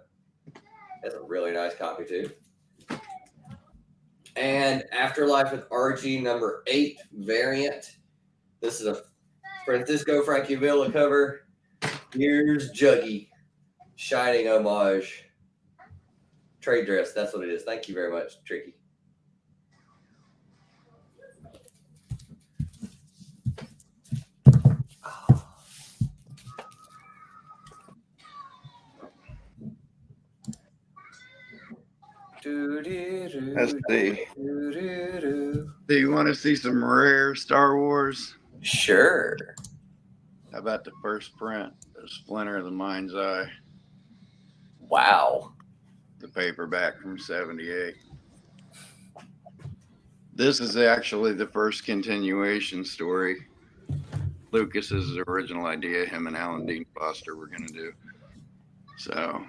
That's a really nice copy too. And Afterlife with Archie number 8 variant. This is a Francisco Francavilla cover. Here's Juggy. Shining homage. Trade dress. That's what it is. Thank you very much, Tricky.
Let's see. Do you want to see some rare Star Wars?
Sure.
How about the first print, the Splinter of the Mind's Eye,
Wow.
the paperback from '78? This is actually the first continuation story. Lucas's original idea, him and Alan Dean Foster were going to do. So.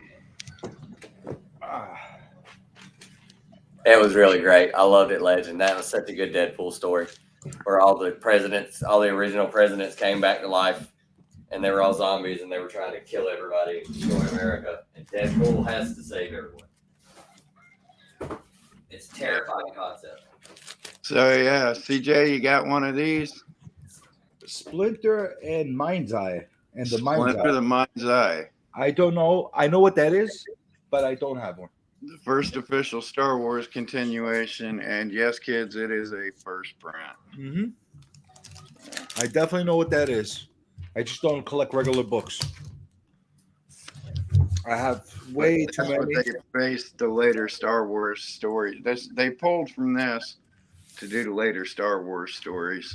It was really great. I loved it, Legend. That was such a good Deadpool story where all the original presidents came back to life and they were all zombies and they were trying to kill everybody and destroy America. And Deadpool has to save everyone. It's a terrifying concept.
So, yeah, CJ, you got one of these?
Splinter and Mind's Eye. And the Mind's
Splinter
Eye.
the Mind's Eye.
I don't know. I know what that is, but I don't have one.
The first official Star Wars continuation, and yes, kids, it is a first print.
Mm-hmm. I definitely know what that is. I just don't collect regular books. I have way too many.
They based the later Star Wars stories. They pulled from this to do the later Star Wars stories.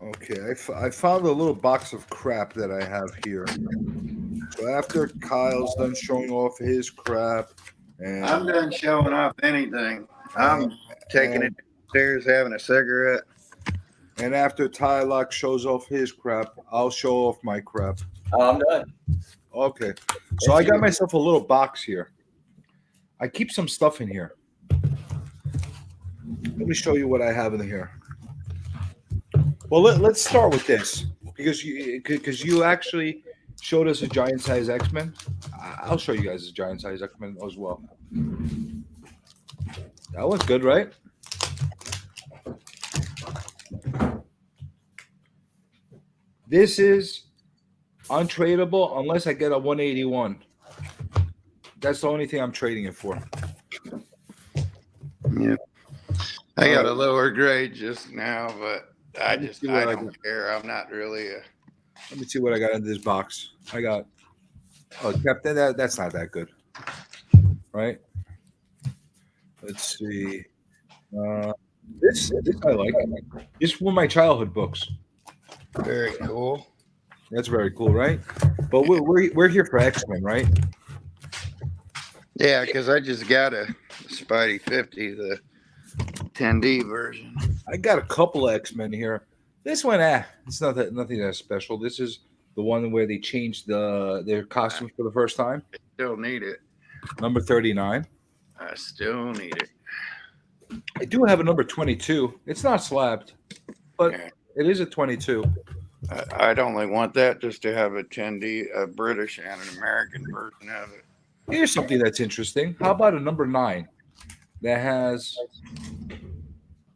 Okay, I found a little box of crap that I have here. So after Kyle's done showing off his crap, and
I'm done showing off anything. I'm taking it upstairs, having a cigarette.
And after Tylock shows off his crap, I'll show off my crap.
I'm done.
Okay, so I got myself a little box here. I keep some stuff in here. Let me show you what I have in here. Well, let's start with this because you actually showed us a giant size X-Men. I'll show you guys a giant size X-Men as well. That one's good, right? This is untradeable unless I get a 181. That's the only thing I'm trading it for.
Yeah. I got a lower grade just now, but I don't care. I'm not really a.
Let me see what I got in this box. I got. Oh, Captain, that's not that good, right? Let's see. This I like. This is one of my childhood books.
Very cool.
That's very cool, right? But we're here for X-Men, right?
Yeah, because I just got a Spidey 50, the 10D version.
I got a couple of X-Men here. This one, it's nothing that special. This is the one where they changed their costumes for the first time.
I still need it.
Number 39.
I still need it.
I do have a number 22. It's not slabbed, but it is a 22.
I'd only want that just to have a 10D, a British and an American version of it.
Here's something that's interesting. How about a number 9 that has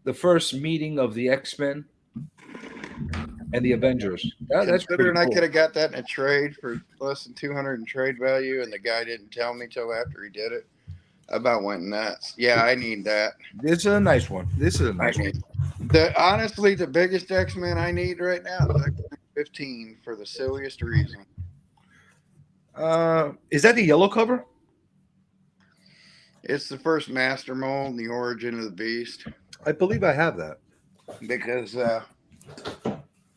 the first meeting of the X-Men and the Avengers. That's pretty
Considering I
cool.
could have got that in a trade for less than 200 in trade value, and the guy didn't tell me till after he did it, I about went nuts. Yeah, I need that.
This is a nice one. This is a
I
nice one.
need honestly the biggest X-Men I need right now is X-Men 15 for the silliest reason.
Is that the yellow cover?
It's the first Master Mold, the origin of the beast.
I believe I have that.
Because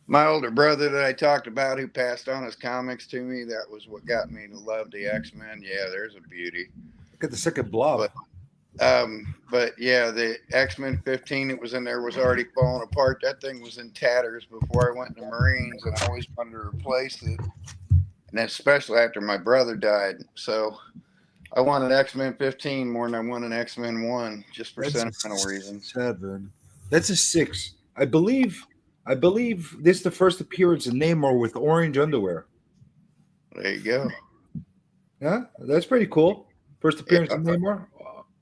my older brother that I talked about, who passed on his comics to me, that was what got me to love the X-Men. Yeah, there's a beauty.
Look at the second blob.
But yeah, the X-Men 15 that was in there was already falling apart. That thing was in tatters before I went in the Marines, and I always wanted to replace it. And especially after my brother died. So I wanted X-Men 15 more than I wanted X-Men 1, just for sentimental reasons.
7. That's a 6. I believe this is the first appearance of Namor with orange underwear.
There you go.
Yeah, that's pretty cool. First appearance of Namor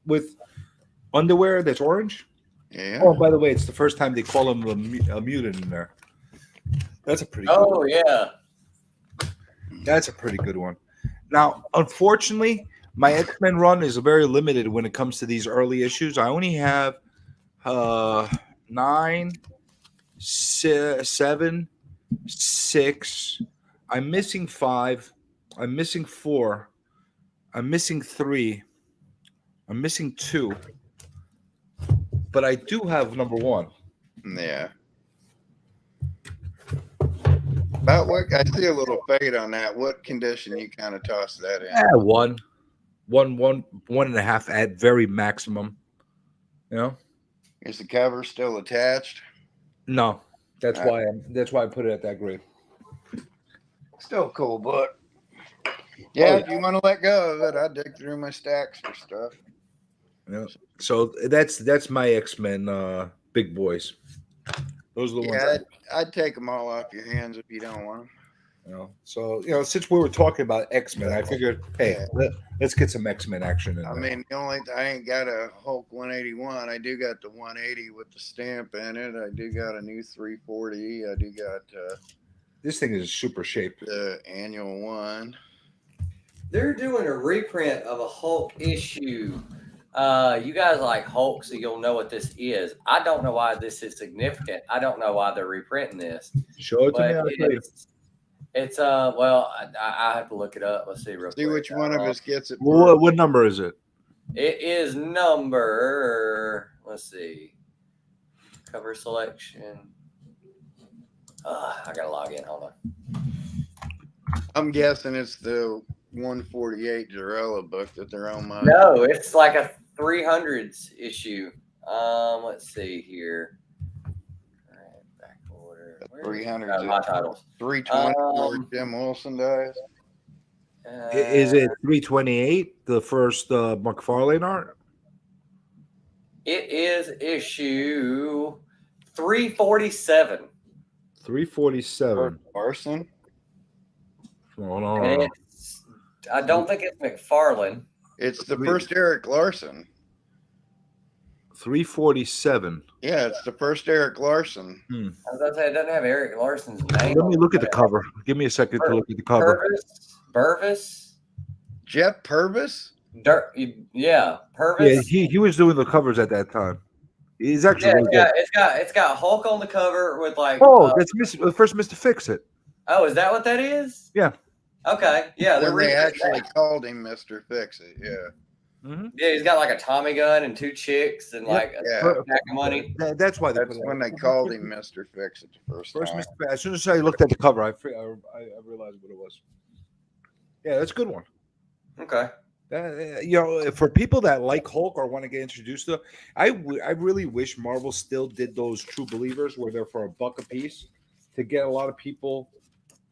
with underwear that's orange.
Yeah.
Oh, by the way, it's the first time they call him a mutant in there. That's a pretty good
Oh, yeah.
That's a pretty good one. Now, unfortunately, my X-Men run is very limited when it comes to these early issues. I only have 9, 7, 6. I'm missing 5. I'm missing 4. I'm missing 3. I'm missing 2. But I do have number 1.
Yeah. About what I see a little fade on that. What condition you kind of toss that in?
1.5 at very maximum. You know?
Is the cover still attached?
No. That's why I put it at that grade.
Still a cool book. Yeah, if you want to let go of it, I dig through my stacks for stuff.
Yeah. So that's my X-Men big boys. Those are the ones.
Yeah, I'd take them all off your hands if you don't want them.
You know, so since we were talking about X-Men, I figured, hey, let's get some X-Men action in there.
I mean, I ain't got a Hulk 181. I do got the 180 with the stamp in it. I do got a new 340. I do got
this thing is super shape.
The annual one.
They're doing a reprint of a Hulk issue. You guys like Hulk, so you'll know what this is. I don't know why this is significant. I don't know why they're reprinting this.
Show it to me. I'll tell you.
It's well, I have to look it up. Let's see real quick.
See which one of us gets it.
What number is it?
It is number. Let's see. Cover selection. I gotta log in. Hold on.
I'm guessing it's the 148 Jarella book that they're on my.
No, it's like a 300s issue. Let's see here. Back order.
300.
My titles.
320 where Jim Wilson dies.
Is it 328? The first McFarlane art.
It is issue 347.
347.
Larson.
Hold on.
I don't think it's McFarlane.
It's the first Eric Larson.
347.
Yeah, it's the first Eric Larson.
I was about to say it doesn't have Eric Larson's name.
Let me look at the cover. Give me a second to look at the cover.
Purvis?
Jeff Purvis?
Yeah, Purvis.
Yeah, he was doing the covers at that time. He's actually really good.
It's got Hulk on the cover with like.
Oh, that's the first Mr. Fix-It.
Oh, is that what that is?
Yeah.
Okay. Yeah,
they actually called him Mr. Fix-It. Yeah.
Mm-hmm.
Yeah, he's got like a Tommy gun and 2 chicks and like a pack of money.
That's why.
That's when they called him Mr. Fix-It the first time.
As soon as I looked at the cover, I realized what it was. Yeah, that's a good one.
Okay.
For people that like Hulk or want to get introduced to, I really wish Marvel still did those True Believers where they're for $1 a piece to get a lot of people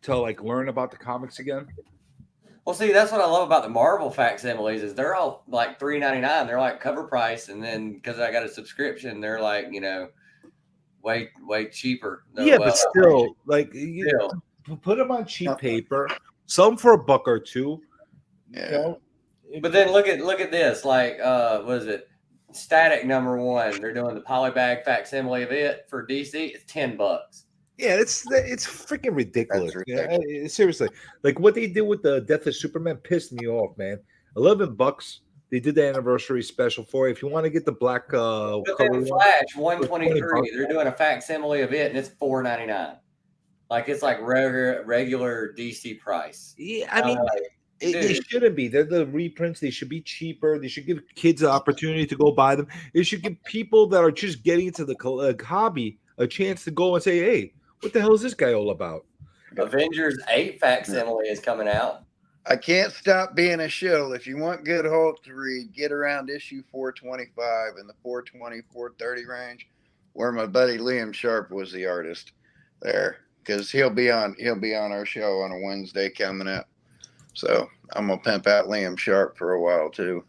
to like learn about the comics again.
Well, see, that's what I love about the Marvel facsimiles is they're all like $3.99. They're like cover price, and then because I got a subscription, they're like way cheaper.
Yeah, but still, like put them on cheap paper. Some for $1 or $2.
Yeah.
But then look at this. Like, what is it? Static #1. They're doing the polybag facsimile of it for DC. It's $10.
Yeah, it's freaking ridiculous.
That's
Yeah,
ridiculous.
seriously, like what they did with the Death of Superman pissed me off, man. $11. They did the anniversary special for it. If you want to get the black
But
cover
then
one,
Flash
for 20
123,
bucks.
they're doing a facsimile of it, and it's $4.99. Like it's like regular DC price.
Yeah, I
I'm
mean,
like,
they
dude,
shouldn't be. They're the reprints. They should be cheaper. They should give kids the opportunity to go buy them. They should give people that are just getting into the hobby a chance to go and say, "Hey, what the hell is this guy all about?"
Avengers 8 facsimile is coming out.
I can't stop being a shill. If you want good Hulk to read, get around issue 425 in the 420, 430 range, where my buddy Liam Sharp was the artist there, because he'll be on our show on a Wednesday coming up. So I'm gonna pimp out Liam Sharp for a while too.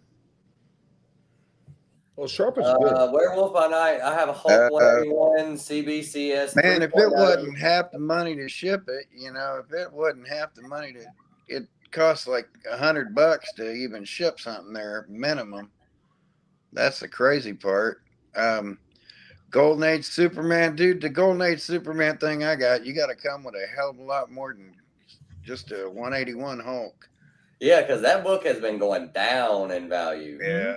Well, Sharp is good.
Werewolf by Night. I have a Hulk 181 CBCS
Man, if it
3.0.
wasn't half the money to ship it, if it wasn't half the money it costs like $100 to even ship something there minimum. That's the crazy part. Golden Age Superman, dude, the Golden Age Superman thing I got, you got to come with a hell of a lot more than just a 181 Hulk.
Yeah, because that book has been going down in value.
Yeah.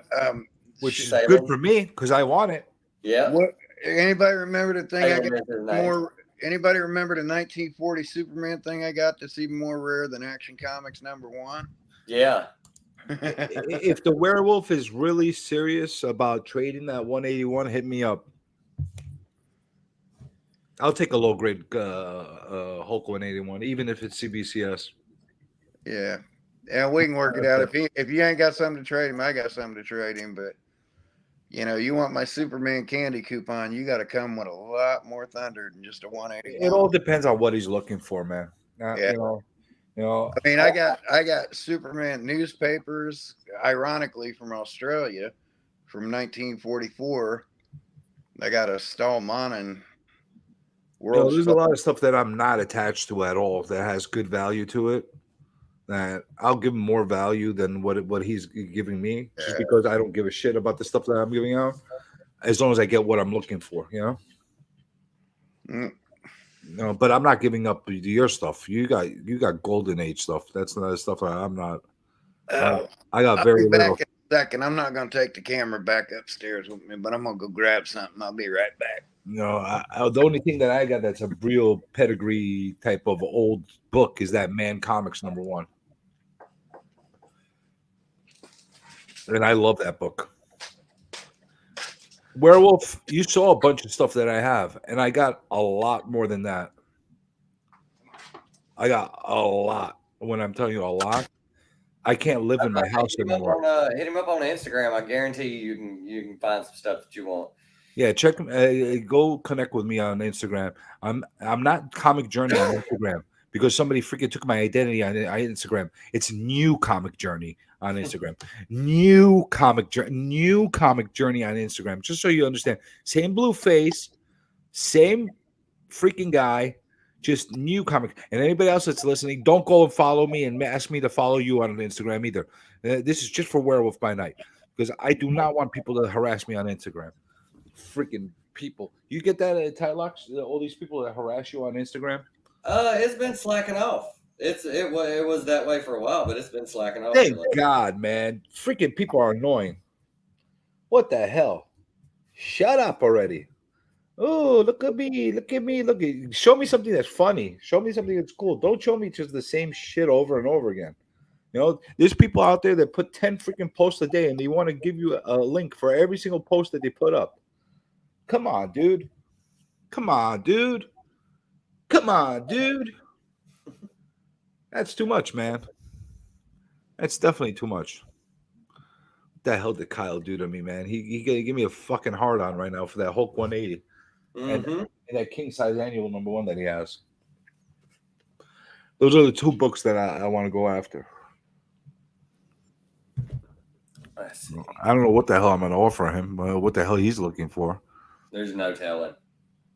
Which is
Salem.
good for me because I want it.
Yeah.
What? Anybody remember the thing I
Salem
got
is his name.
more? Anybody remember the 1940 Superman thing I got that's even more rare than Action Comics #1?
Yeah.
If the werewolf is really serious about trading that 181, hit me up. I'll take a low grade Hulk 181, even if it's CBCS.
Yeah. Yeah, we can work it out. If you ain't got something to trade him, I got something to trade him. But you want my Superman candy coupon, you got to come with a lot more thunder than just a 181.
It all depends on what he's looking for, man.
Yeah.
I
mean, I got Superman newspapers, ironically from Australia, from 1944. I got a Stallmanen.
There's a lot of stuff that I'm not attached to at all that has good value to it. That I'll give him more value than what he's giving me, just because I don't give a shit about the stuff that I'm giving out, as long as I get what I'm looking for, No, but I'm not giving up your stuff. You got Golden Age stuff. That's not stuff that I'm not. I got very little.
Back in a second. I'm not going to take the camera back upstairs with me, but I'm going to go grab something. I'll be right back.
The only thing that I got that's a real pedigree type of old book is that Man Comics #1. And I love that book. Werewolf, you saw a bunch of stuff that I have, and I got a lot more than that. I got a lot. When I'm telling you a lot, I can't live in my house anymore.
Hit him up on Instagram. I guarantee you can find some stuff that you want.
Yeah, check. Go connect with me on Instagram. I'm not Comic Journey on Instagram because somebody freaking took my identity on Instagram. It's New Comic Journey on Instagram. New Comic Journey on Instagram. Just so you understand, same blue face, same freaking guy, just New Comic. And anybody else that's listening, don't go and follow me and ask me to follow you on Instagram either. This is just for Werewolf by Night because I do not want people to harass me on Instagram. Freaking people. You get that at Tylox? All these people that harass you on Instagram?
It's been slacking off. It was that way for a while, but it's been slacking off.
Thank God, man. Freaking people are annoying. What the hell? Shut up already. Oh, look at me. Show me something that's funny. Show me something that's cool. Don't show me just the same shit over and over again. There's people out there that put 10 freaking posts a day and they want to give you a link for every single post that they put up. Come on, dude. That's too much, man. That's definitely too much. What the hell did Kyle do to me, man? He gave me a fucking hard on right now for that Hulk 180 and that king size annual #1 that he has. Those are the two books that I want to go after. I don't know what the hell I'm going to offer him. What the hell he's looking for.
There's no telling.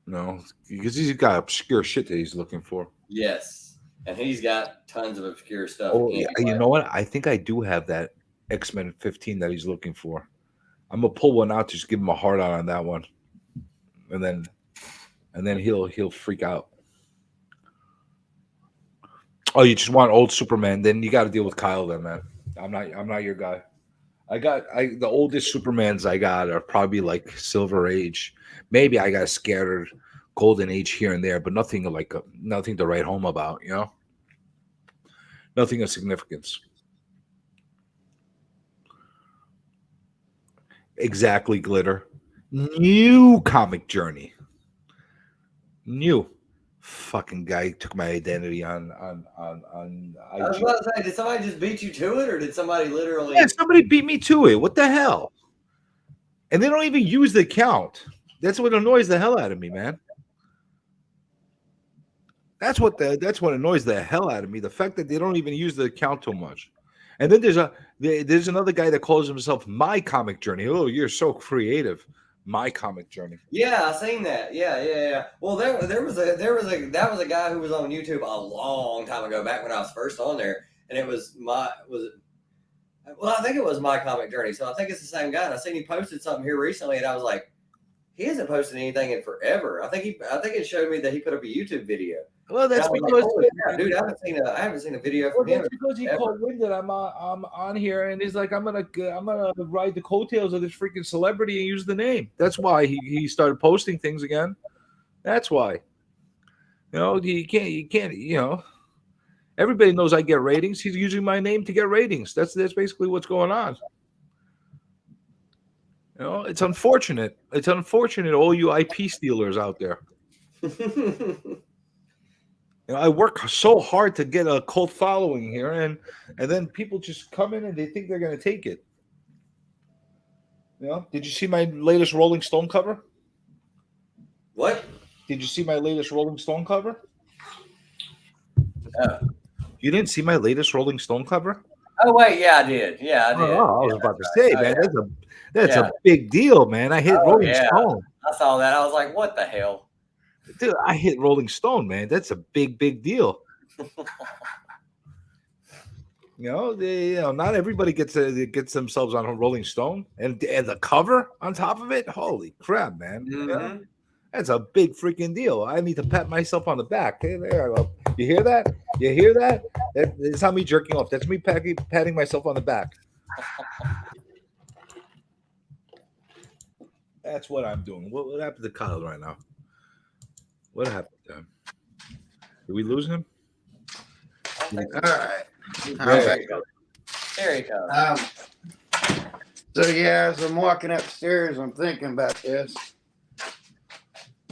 No, because he's got obscure shit that he's looking for.
Yes, and he's got tons of obscure stuff.
Oh, yeah. You know what? I think I do have that X-Men 15 that he's looking for. I'm gonna pull one out to just give him a hard on that one, and then he'll freak out. Oh, you just want old Superman? Then you got to deal with Kyle, then, man. I'm not your guy. The oldest Supermans I got are probably like Silver Age. Maybe I got a scattered Golden Age here and there, but nothing nothing to write home about. You know, nothing of significance. Exactly, Glitter. New comic journey. New fucking guy took my identity on
I was
IG.
about to say, did somebody just beat you to it, or did somebody literally?
Yeah, somebody beat me to it. What the hell? And they don't even use the account. That's what annoys the hell out of me, man. That's what annoys the hell out of me. The fact that they don't even use the account too much. And then there's another guy that calls himself My Comic Journey. Oh, you're so creative. My Comic Journey.
Yeah, I seen that. Yeah. Well, there was a guy who was on YouTube a long time ago, back when I was first on there, and it was I think it was My Comic Journey. So I think it's the same guy. And I seen he posted something here recently, and I was like, he hasn't posted anything in forever. I think it showed me that he put up a YouTube video.
Well, that's
because
because
like, dude, I haven't seen a video from him.
That's because he caught wind that I'm on here, and he's like, I'm gonna ride the coattails of this freaking celebrity and use the name. That's why he started posting things again. That's why. You know, you can't. You know, everybody knows I get ratings. He's using my name to get ratings. That's basically what's going on. You know, it's unfortunate. It's unfortunate, all you IP stealers out there. You know, I work so hard to get a cult following here, and then people just come in and they think they're going to take it. You know, did you see my latest Rolling Stone cover?
What?
Did you see my latest Rolling Stone cover?
No.
You didn't see my latest Rolling Stone cover?
Oh wait, yeah, I did. Yeah, I did.
Oh, I was about to say, man,
yeah.
that's a big deal, man. I hit Rolling Stone.
I saw that. I was like, what the hell?
Dude, I hit Rolling Stone, man. That's a big deal. You know, not everybody gets themselves on a Rolling Stone, and the cover on top of it. Holy crap, man!
Mm-hmm.
Yeah, that's a big freaking deal. I need to pat myself on the back. Hey, there I go. You hear that? You hear that? That's not me jerking off. That's me patting myself on the back. That's what I'm doing. What happened to Kyle right now? What happened to him? Did we lose him?
All right.
There he comes.
So yeah, as I'm walking upstairs, I'm thinking about this.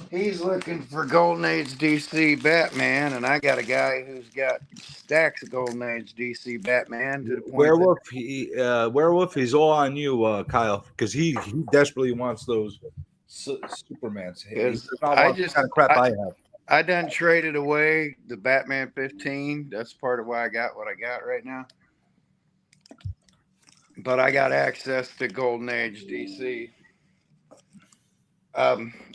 He's looking for Golden Age DC Batman, and I got a guy who's got stacks of Golden Age DC Batman. To the point
Werewolf, he's all on you, Kyle, because he desperately wants those Supermans. Kind of crap I have.
I done traded away the Batman 15. That's part of why I got what I got right now. But I got access to Golden Age DC.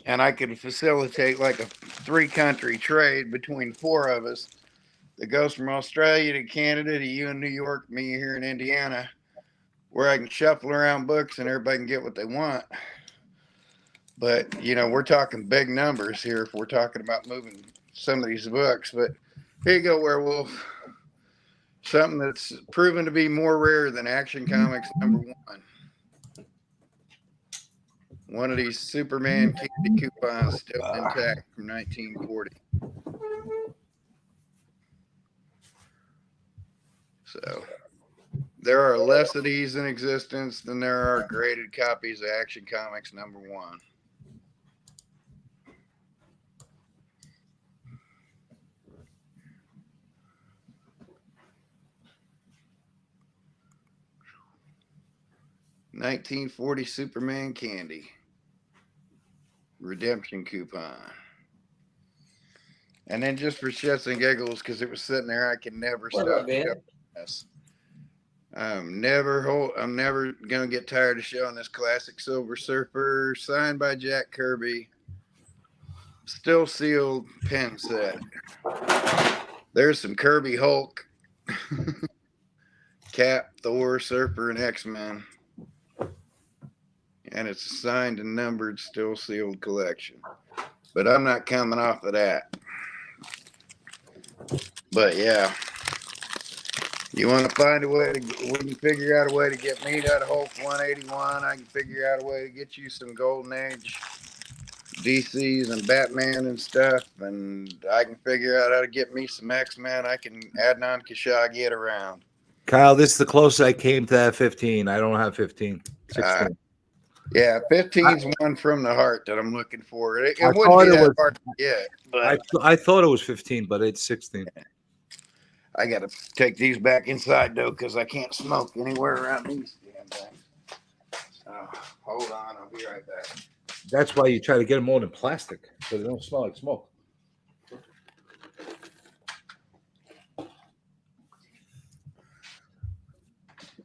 And I can facilitate like a 3-country trade between 4 of us that goes from Australia to Canada to you in New York, me here in Indiana, where I can shuffle around books and everybody can get what they want. But, you know, we're talking big numbers here if we're talking about moving some of these books. But here you go, Werewolf. Something that's proven to be more rare than Action Comics #1. One of these Superman candy coupons still intact from 1940. So there are less of these in existence than there are graded copies of Action Comics #1. $1940 Superman candy redemption coupon. And then just for shits and giggles, because it was sitting there, I can never stop showing this. I'm never gonna get tired of showing this classic Silver Surfer signed by Jack Kirby, still sealed pen set. There's some Kirby Hulk, Cap, Thor, Surfer, and X-Men. And it's a signed and numbered, still sealed collection. But I'm not coming off of that. But yeah, You want to find a way to, we can figure out a way to get me that Hulk 181. I can figure out a way to get you some Golden Age DCs and Batman and stuff. And I can figure out how to get me some X-Men. I can Adnan Khashoggi it around.
Kyle, this is the closest I came to that 15. I don't have 15. 16.
Yeah, 15's one from the heart that I'm looking for. It
I
wouldn't
thought
be
it
that
was-
hard to get, but
I thought it was 15, but it's 16.
I got to take these back inside, though, because I can't smoke anywhere around these damn things. Hold on. I'll be right back.
That's why you try to get them all in plastic so they don't smell like smoke.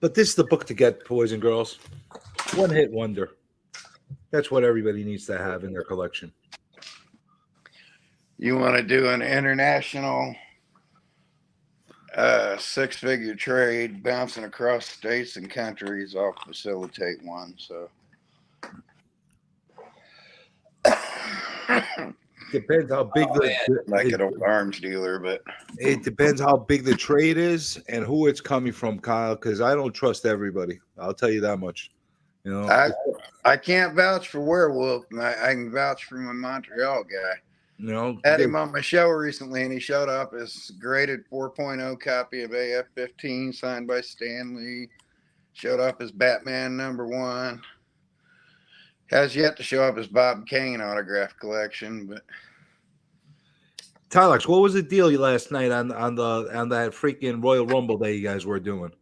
But this is the book to get, boys and girls. One hit wonder. That's what everybody needs to have in their collection.
You want to do an international six-figure trade bouncing across states and countries, I'll facilitate one. So
Depends how big
like an old arms dealer, but
it depends how big the trade is and who it's coming from, Kyle, because I don't trust everybody. I'll tell you that much. You know,
I can't vouch for Werewolf. I can vouch for my Montreal guy.
you know,
Had him on my show recently, and he showed up his graded 4.0 copy of AF-15 signed by Stan Lee. Showed up his Batman #1. Has yet to show up his Bob Kane autograph collection, but
Tylex, what was the deal last night on that freaking Royal Rumble that you guys were doing?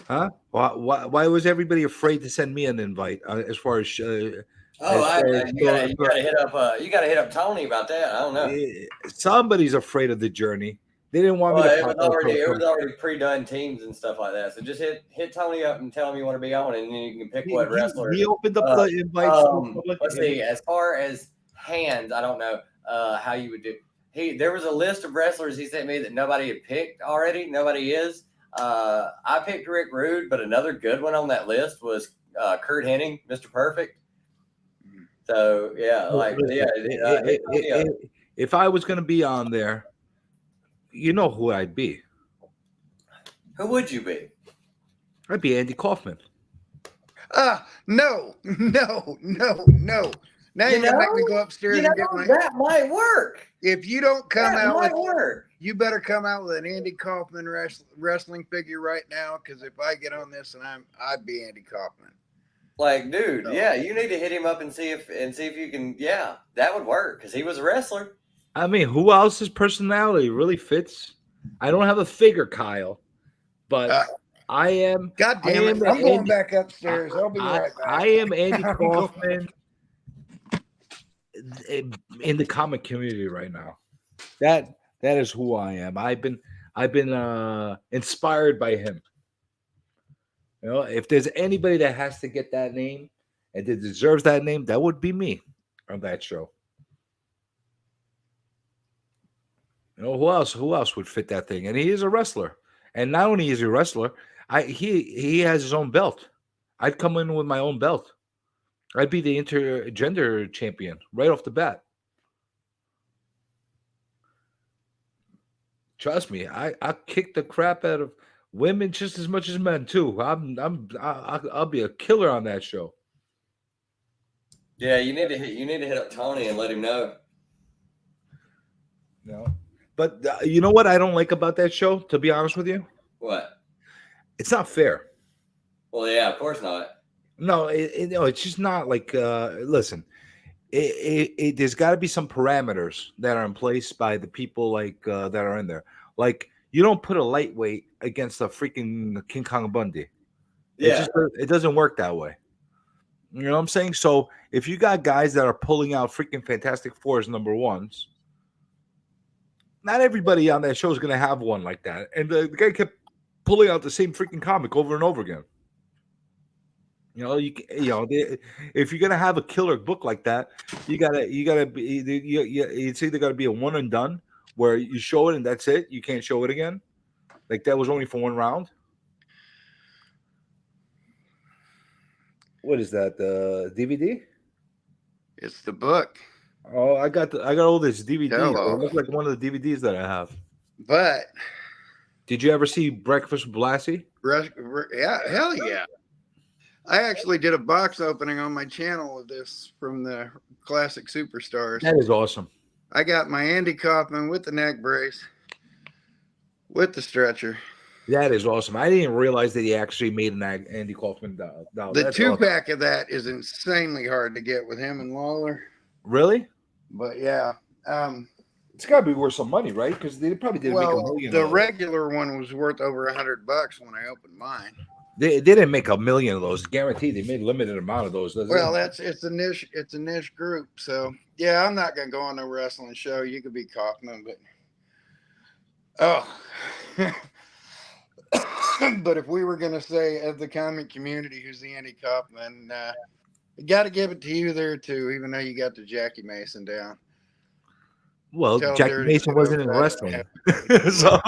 Huh? Why was everybody afraid to send me an invite? As far as
you gotta hit up Tony about that. I don't know.
Somebody's afraid of the journey. They didn't want me to.
It was already pre-done teams and stuff like that. So just hit Tony up and tell him you want to be on, and then you can pick what wrestler.
He opened up the invites.
Let's see. As far as hands, I don't know how you would do. There was a list of wrestlers he sent me that nobody had picked already. Nobody is. I picked Rick Rude, but another good one on that list was Kurt Hennig, Mr. Perfect. So
if I was going to be on there, you know who I'd be.
Who would you be?
I'd be Andy Kaufman.
No. Now you're gonna make me go upstairs and get my.
That might work.
If you don't come
That
out
might
with,
work.
you better come out with an Andy Kaufman wrestling figure right now. Because if I get on this, and I'd be Andy Kaufman.
Like, dude, yeah, you need to hit him up and see if you can. Yeah, that would work because he was a wrestler.
I mean, who else's personality really fits? I don't have a figure, Kyle, but I am.
God damn it! I'm going back upstairs. I'll be right back.
I am Andy Kaufman in the comic community right now. That is who I am. I've been inspired by him. You know, if there's anybody that has to get that name and that deserves that name, that would be me on that show. You know, who else would fit that thing? And he is a wrestler. And not only is he a wrestler, he has his own belt. I'd come in with my own belt. I'd be the intergender champion right off the bat. Trust me, I kick the crap out of women just as much as men too. I'll be a killer on that show.
Yeah, you need to hit up Tony and let him know.
No, but you know what I don't like about that show? To be honest with you,
What?
it's not fair.
Well, yeah, of course not.
No, it's just not like. Listen, there's got to be some parameters that are in place by the people like that are in there. Like, you don't put a lightweight against a freaking King Kong Bundy.
Yeah,
it doesn't work that way. You know what I'm saying? So if you got guys that are pulling out freaking Fantastic Fours #1s, not everybody on that show is going to have one like that. And the guy kept pulling out the same freaking comic over and over again. You know, if you're gonna have a killer book like that, you gotta be. It's either gotta be a one and done, where you show it and that's it. You can't show it again. Like that was only for one round. What is that? The DVD?
It's the book.
Oh, I got all this DVD.
Hello.
It looks like one of the DVDs that I have.
But
Did you ever see Breakfast with Blassie?
Yeah, hell yeah. I actually did a box opening on my channel of this from the Classic Superstars.
That is awesome.
I got my Andy Kaufman with the neck brace, with the stretcher.
That is awesome. I didn't realize that he actually made an Andy Kaufman doll.
The
That's
two
awesome.
pack of that is insanely hard to get with him and Lawler.
Really?
But yeah.
It's got to be worth some money, right? Because they probably didn't make a
Well,
million.
the
of those.
regular one was worth over $100 when I opened mine.
They didn't make a million of those. Guaranteed, they made a limited amount of those.
Well, it's a niche group. So yeah, I'm not gonna go on a wrestling show. You could be Kaufman, but but if we were gonna say of the comic community, who's the Andy Kaufman, you got to give it to you there too. Even though you got the Jackie Mason down.
Well,
Tell
Jackie
Dirty
Mason wasn't in
Silver
wrestling,
that-
so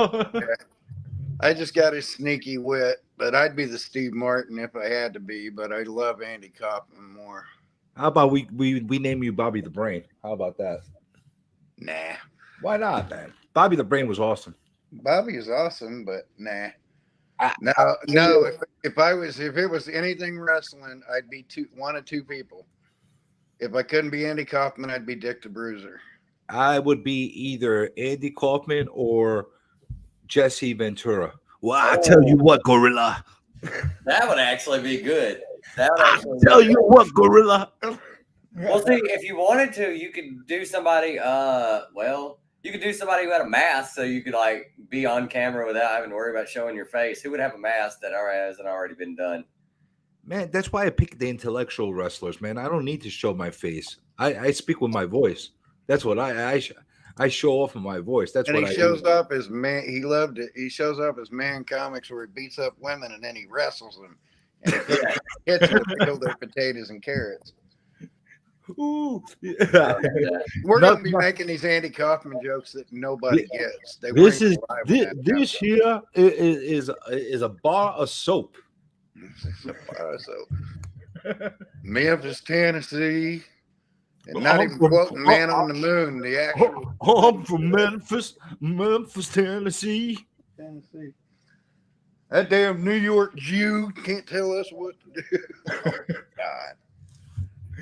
I just got his sneaky wit, but I'd be the Steve Martin if I had to be. But I love Andy Kaufman more.
how about we name you Bobby the Brain? How about that?
Nah,
Why not, man? Bobby the Brain was awesome.
Bobby is awesome, but nah.
I-
No. If it was anything wrestling, I'd be one of two people. If I couldn't be Andy Kaufman, I'd be Dick the Bruiser.
I would be either Andy Kaufman or Jesse Ventura. Well, I tell you what, Gorilla.
That would actually be good.
Tell you what, Gorilla.
Well, see, if you wanted to, you could do somebody. You could do somebody who had a mask, so you could like be on camera without having to worry about showing your face. Who would have a mask that hasn't already been done?
Man, that's why I pick the intellectual wrestlers, man. I don't need to show my face. I speak with my voice. That's what I show off in my voice. That's
And
what
he
I
shows
do.
up as man. He loved it. He shows up as man comics where he beats up women and then he wrestles them and he hits them to kill their potatoes and carrots.
Ooh.
We're
No,
gonna be
no.
making these Andy Kaufman jokes that nobody gets. They
This
weren't
is
alive when that
this here is a bar of soap.
happened. So, Memphis, Tennessee, and not even quoting Man on the Moon. The actual
I'm from Memphis, Tennessee.
Tennessee. That damn New York Jew can't tell us what to do. Oh, God.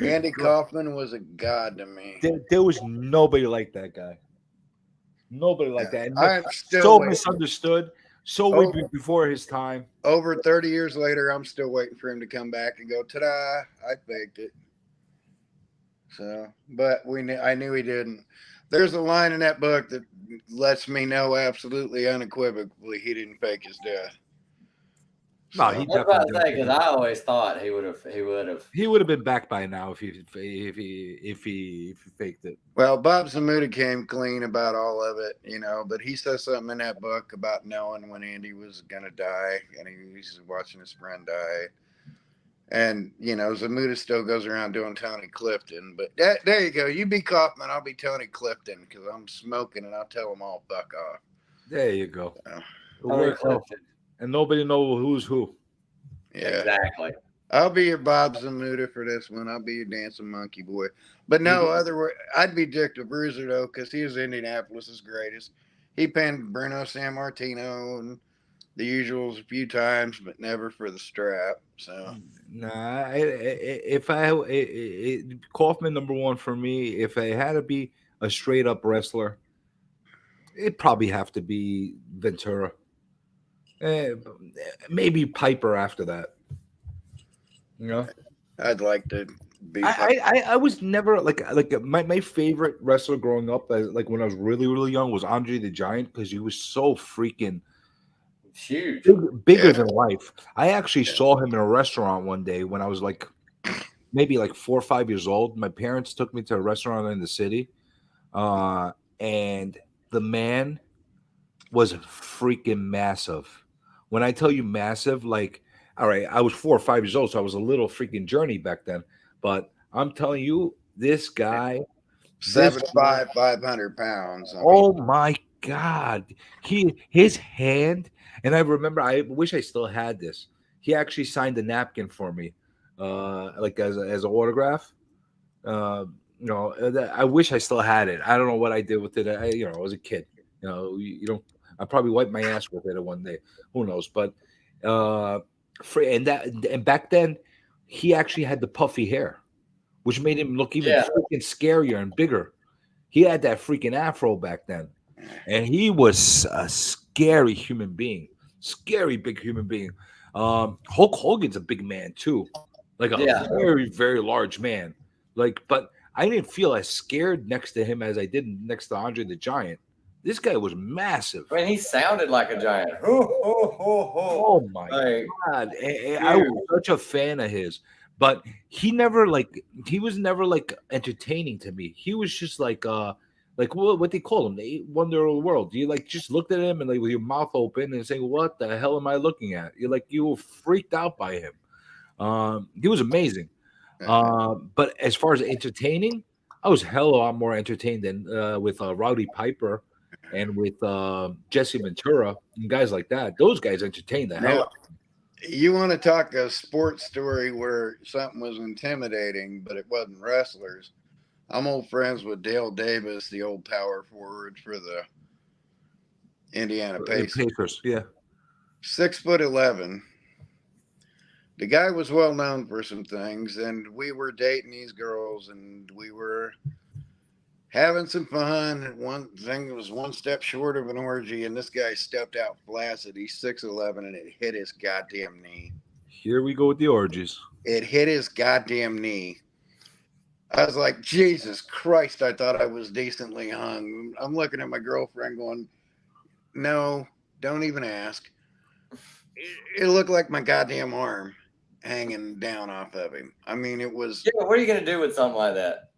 Andy Kaufman was a god to me.
There was nobody like that guy. Nobody like that. And
I'm still
so
waiting.
misunderstood. So before his time.
Over 30 years later, I'm still waiting for him to come back and go, ta-da, I faked it. So, but I knew he didn't. There's a line in that book that lets me know absolutely unequivocally he didn't fake his death.
No,
So,
he
I was about to say
definitely
because I always thought he would have.
he would have been back by now if he faked it.
well, Bob Zamuda came clean about all of it, but he says something in that book about knowing when Andy was going to die and he's watching his friend die. And, Zamuda still goes around doing Tony Clifton. But there you go. You be Kaufman, I'll be Tony Clifton because I'm smoking and I'll tell them all fuck off.
There you go.
So,
It works out. And nobody knows who's who.
yeah.
Exactly.
I'll be your Bob Zamuda for this one. I'll be your dancing monkey boy. But no, I'd be Dick the Bruiser, though, because he was Indianapolis' greatest. He pinned Bruno Sammartino and the usuals a few times, but never for the strap. So
Nah, Kaufman number one for me. If I had to be a straight up wrestler, it'd probably have to be Ventura. Maybe Piper after that.
I'd like to be.
I was never like my favorite wrestler growing up, like when I was really really young, was Andre the Giant because he was so freaking
Huge.
bigger than life. I actually saw him in a restaurant one day when I was like maybe like 4 or 5 years old. My parents took me to a restaurant in the city, and the man was freaking massive. When I tell you massive, like, all right, I was 4 or 5 years old, so I was a little freaking journey back then. But I'm telling you, this guy,
7'5", 500 pounds.
Oh my God, his hand, and I remember. I wish I still had this. He actually signed a napkin for me, like as an autograph. I wish I still had it. I don't know what I did with it. I was a kid. You don't. I probably wipe my ass with it one day. Who knows? But and back then, he actually had the puffy hair, which made him look even
Yeah.
freaking scarier and bigger. He had that freaking afro back then, and he was a scary human being, scary big human being. Hulk Hogan's a big man too, like a
Yeah.
very very large man. But I didn't feel as scared next to him as I did next to Andre the Giant. This guy was massive.
I mean, he sounded like a giant. Ho, ho, ho, ho.
Oh my
Like,
god, I was such a fan of his. But he was never like entertaining to me. He was just like what they call him, the wonder of the world. You like just looked at him and like with your mouth open and saying, "What the hell am I looking at?" You were freaked out by him. He was amazing. But as far as entertaining, I was hell of a lot more entertained than with Rowdy Piper and with Jesse Ventura and guys like that. Those guys entertained the hell
Now,
out.
you want to talk a sports story where something was intimidating, but it wasn't wrestlers. I'm old friends with Dale Davis, the old power forward for the Indiana Pacers.
Pacers, yeah.
6'11". The guy was well known for some things, and we were dating these girls, and we were having some fun. One thing was one step short of an orgy, and this guy stepped out flaccid. He's 6'11", and it hit his goddamn knee.
Here we go with the orgies.
It hit his goddamn knee. I was like, Jesus Christ, I thought I was decently hung. I'm looking at my girlfriend going, no, don't even ask. It looked like my goddamn arm hanging down off of him. I mean, it was...
Yeah, what are you going to do with something like that?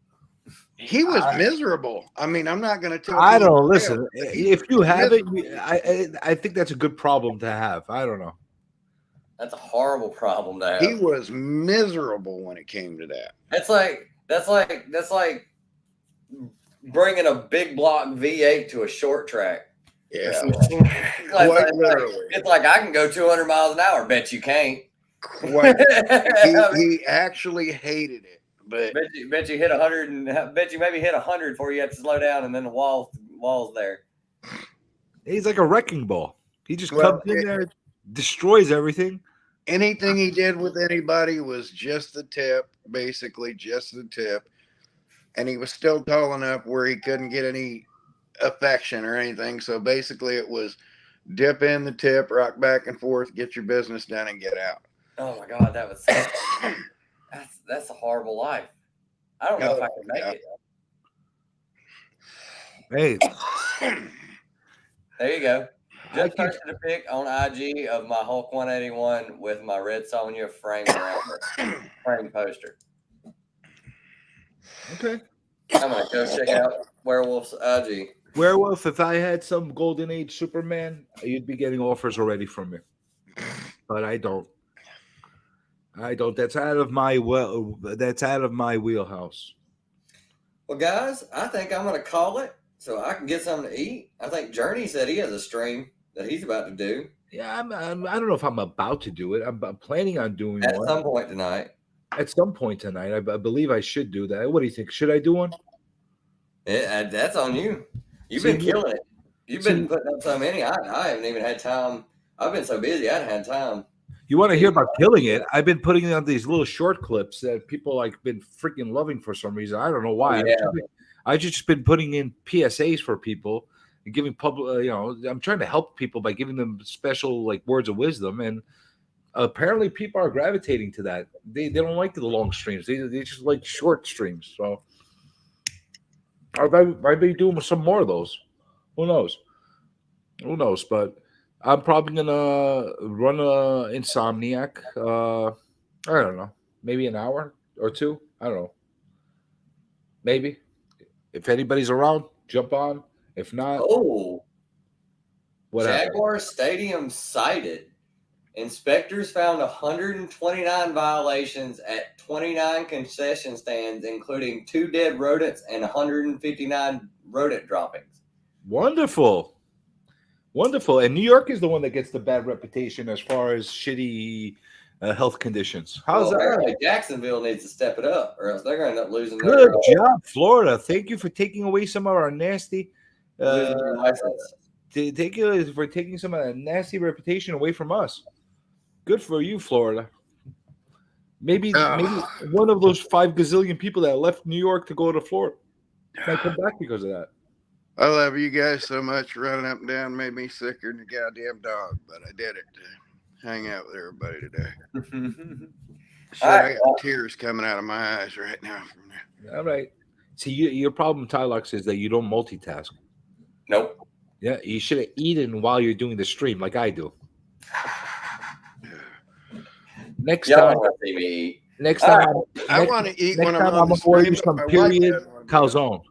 He was miserable. I mean, I'm not going to tell you.
I don't know. Listen, if you have it, I think that's a good problem to have. I don't know.
That's a horrible problem to have.
He was miserable when it came to that.
That's like bringing a big block V8 to a short track.
Yeah.
It's like I can go 200 miles an hour. Bet you can't.
Quite. He actually hated it. But
bet you hit 100 and bet you maybe hit 100 before you have to slow down, and then the wall's there.
He's like a wrecking ball. He just comes in there, destroys everything.
Anything he did with anybody was just the tip, basically just the tip. And he was still tall enough where he couldn't get any affection or anything. So basically it was dip in the tip, rock back and forth, get your business done, and get out.
Oh my God, that's a horrible life. I don't know if I can make it.
Hey,
there you go. Just posted a pic on IG of my Hulk 181 with my Red Sonja frame poster.
okay.
I'm gonna go check out Werewolf's IG.
Werewolf, if I had some Golden Age Superman, you'd be getting offers already from me. But I don't. That's out of my wheelhouse.
Well, guys, I think I'm gonna call it so I can get something to eat. I think Journey said he has a stream that he's about to do.
Yeah, I don't know if I'm about to do it. I'm planning on doing
at
one
some point tonight.
At some point tonight, I believe I should do that. What do you think? Should I do one?
That's on you. You've been killing it. You've been putting up so many. I haven't even had time. I've been so busy. I haven't had time.
You want to hear about killing it? I've been putting out these little short clips that people like been freaking loving for some reason. I don't know why.
Yeah.
I've just been putting in PSAs for people and giving public. I'm trying to help people by giving them special like words of wisdom, and apparently people are gravitating to that. They don't like the long streams. They just like short streams. So I might be doing some more of those. Who knows? But I'm probably gonna run a Insomniac. I don't know, maybe an hour or two. I don't know. Maybe if anybody's around, jump on. If not,
what Jaguar Stadium cited. Inspectors found 129 violations at 29 concession stands, including 2 dead rodents and 159 rodent droppings.
Wonderful. And New York is the one that gets the bad reputation as far as shitty health conditions. How's that?
Jacksonville needs to step it up, or else they're going to end up losing.
Good job, Florida. Thank you for taking away some of our nasty
license.
Thank you for taking some of that nasty reputation away from us. Good for you, Florida. Maybe one of those 5 gazillion people that left New York to go to Florida might come back because of that.
I love you guys so much. Running up and down made me sicker than a goddamn dog, but I did it to hang out with everybody today. Shit, I got tears coming out of my eyes right now from there.
All right. See, your problem, Tylux, is that you don't multitask.
Nope.
Yeah, you should have eaten while you're doing the stream, like I do. Next time,
see me eat.
Next time,
I want to eat when I'm
gonna order you some period calzone.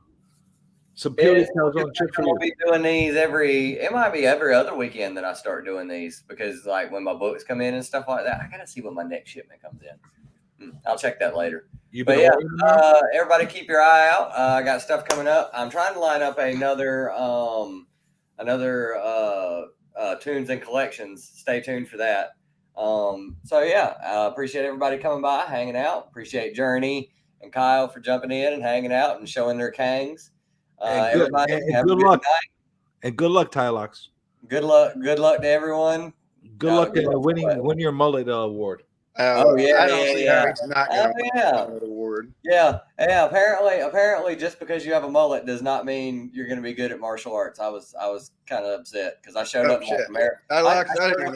Some period calzone chick for you.
I'll be doing these it might be every other weekend that I start doing these, because like when my books come in and stuff like that, I gotta see when my next shipment comes in. I'll check that later. But yeah, everybody keep your eye out. I got stuff coming up. I'm trying to line up another tunes and collections. Stay tuned for that. So yeah, I appreciate everybody coming by, hanging out. Appreciate Journey and Kyle for jumping in and hanging out and showing their Kangs. Everybody have
good
a good
luck.
night.
And good luck, Tylox.
Good luck to everyone.
Good luck in winning your mullet award.
Oh yeah, I don't see how he's not going to win that award.
Yeah. Apparently, just because you have a mullet does not mean you're going to be good at martial arts. I was kind of upset because I showed up in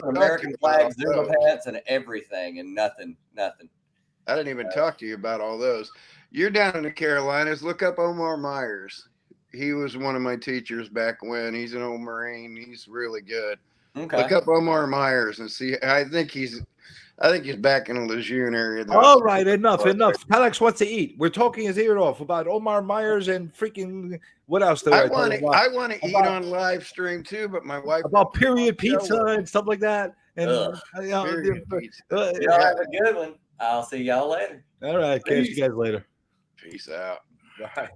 American flag Zumba pants and everything, and nothing.
I didn't even talk to you about all those. You're down in the Carolinas. Look up Omar Myers. He was one of my teachers back when. He's an old Marine. He's really good.
Okay.
Look up Omar Myers and see. I think he's back in the Lejeune area.
All right, enough. Alex wants to eat. We're talking his ear off about Omar Myers and freaking what else?
I want to eat on live stream too, but my wife
about period pizza and stuff like that. And
y'all have a good one. I'll see y'all later.
All right, catch you guys later.
Peace out.
Bye.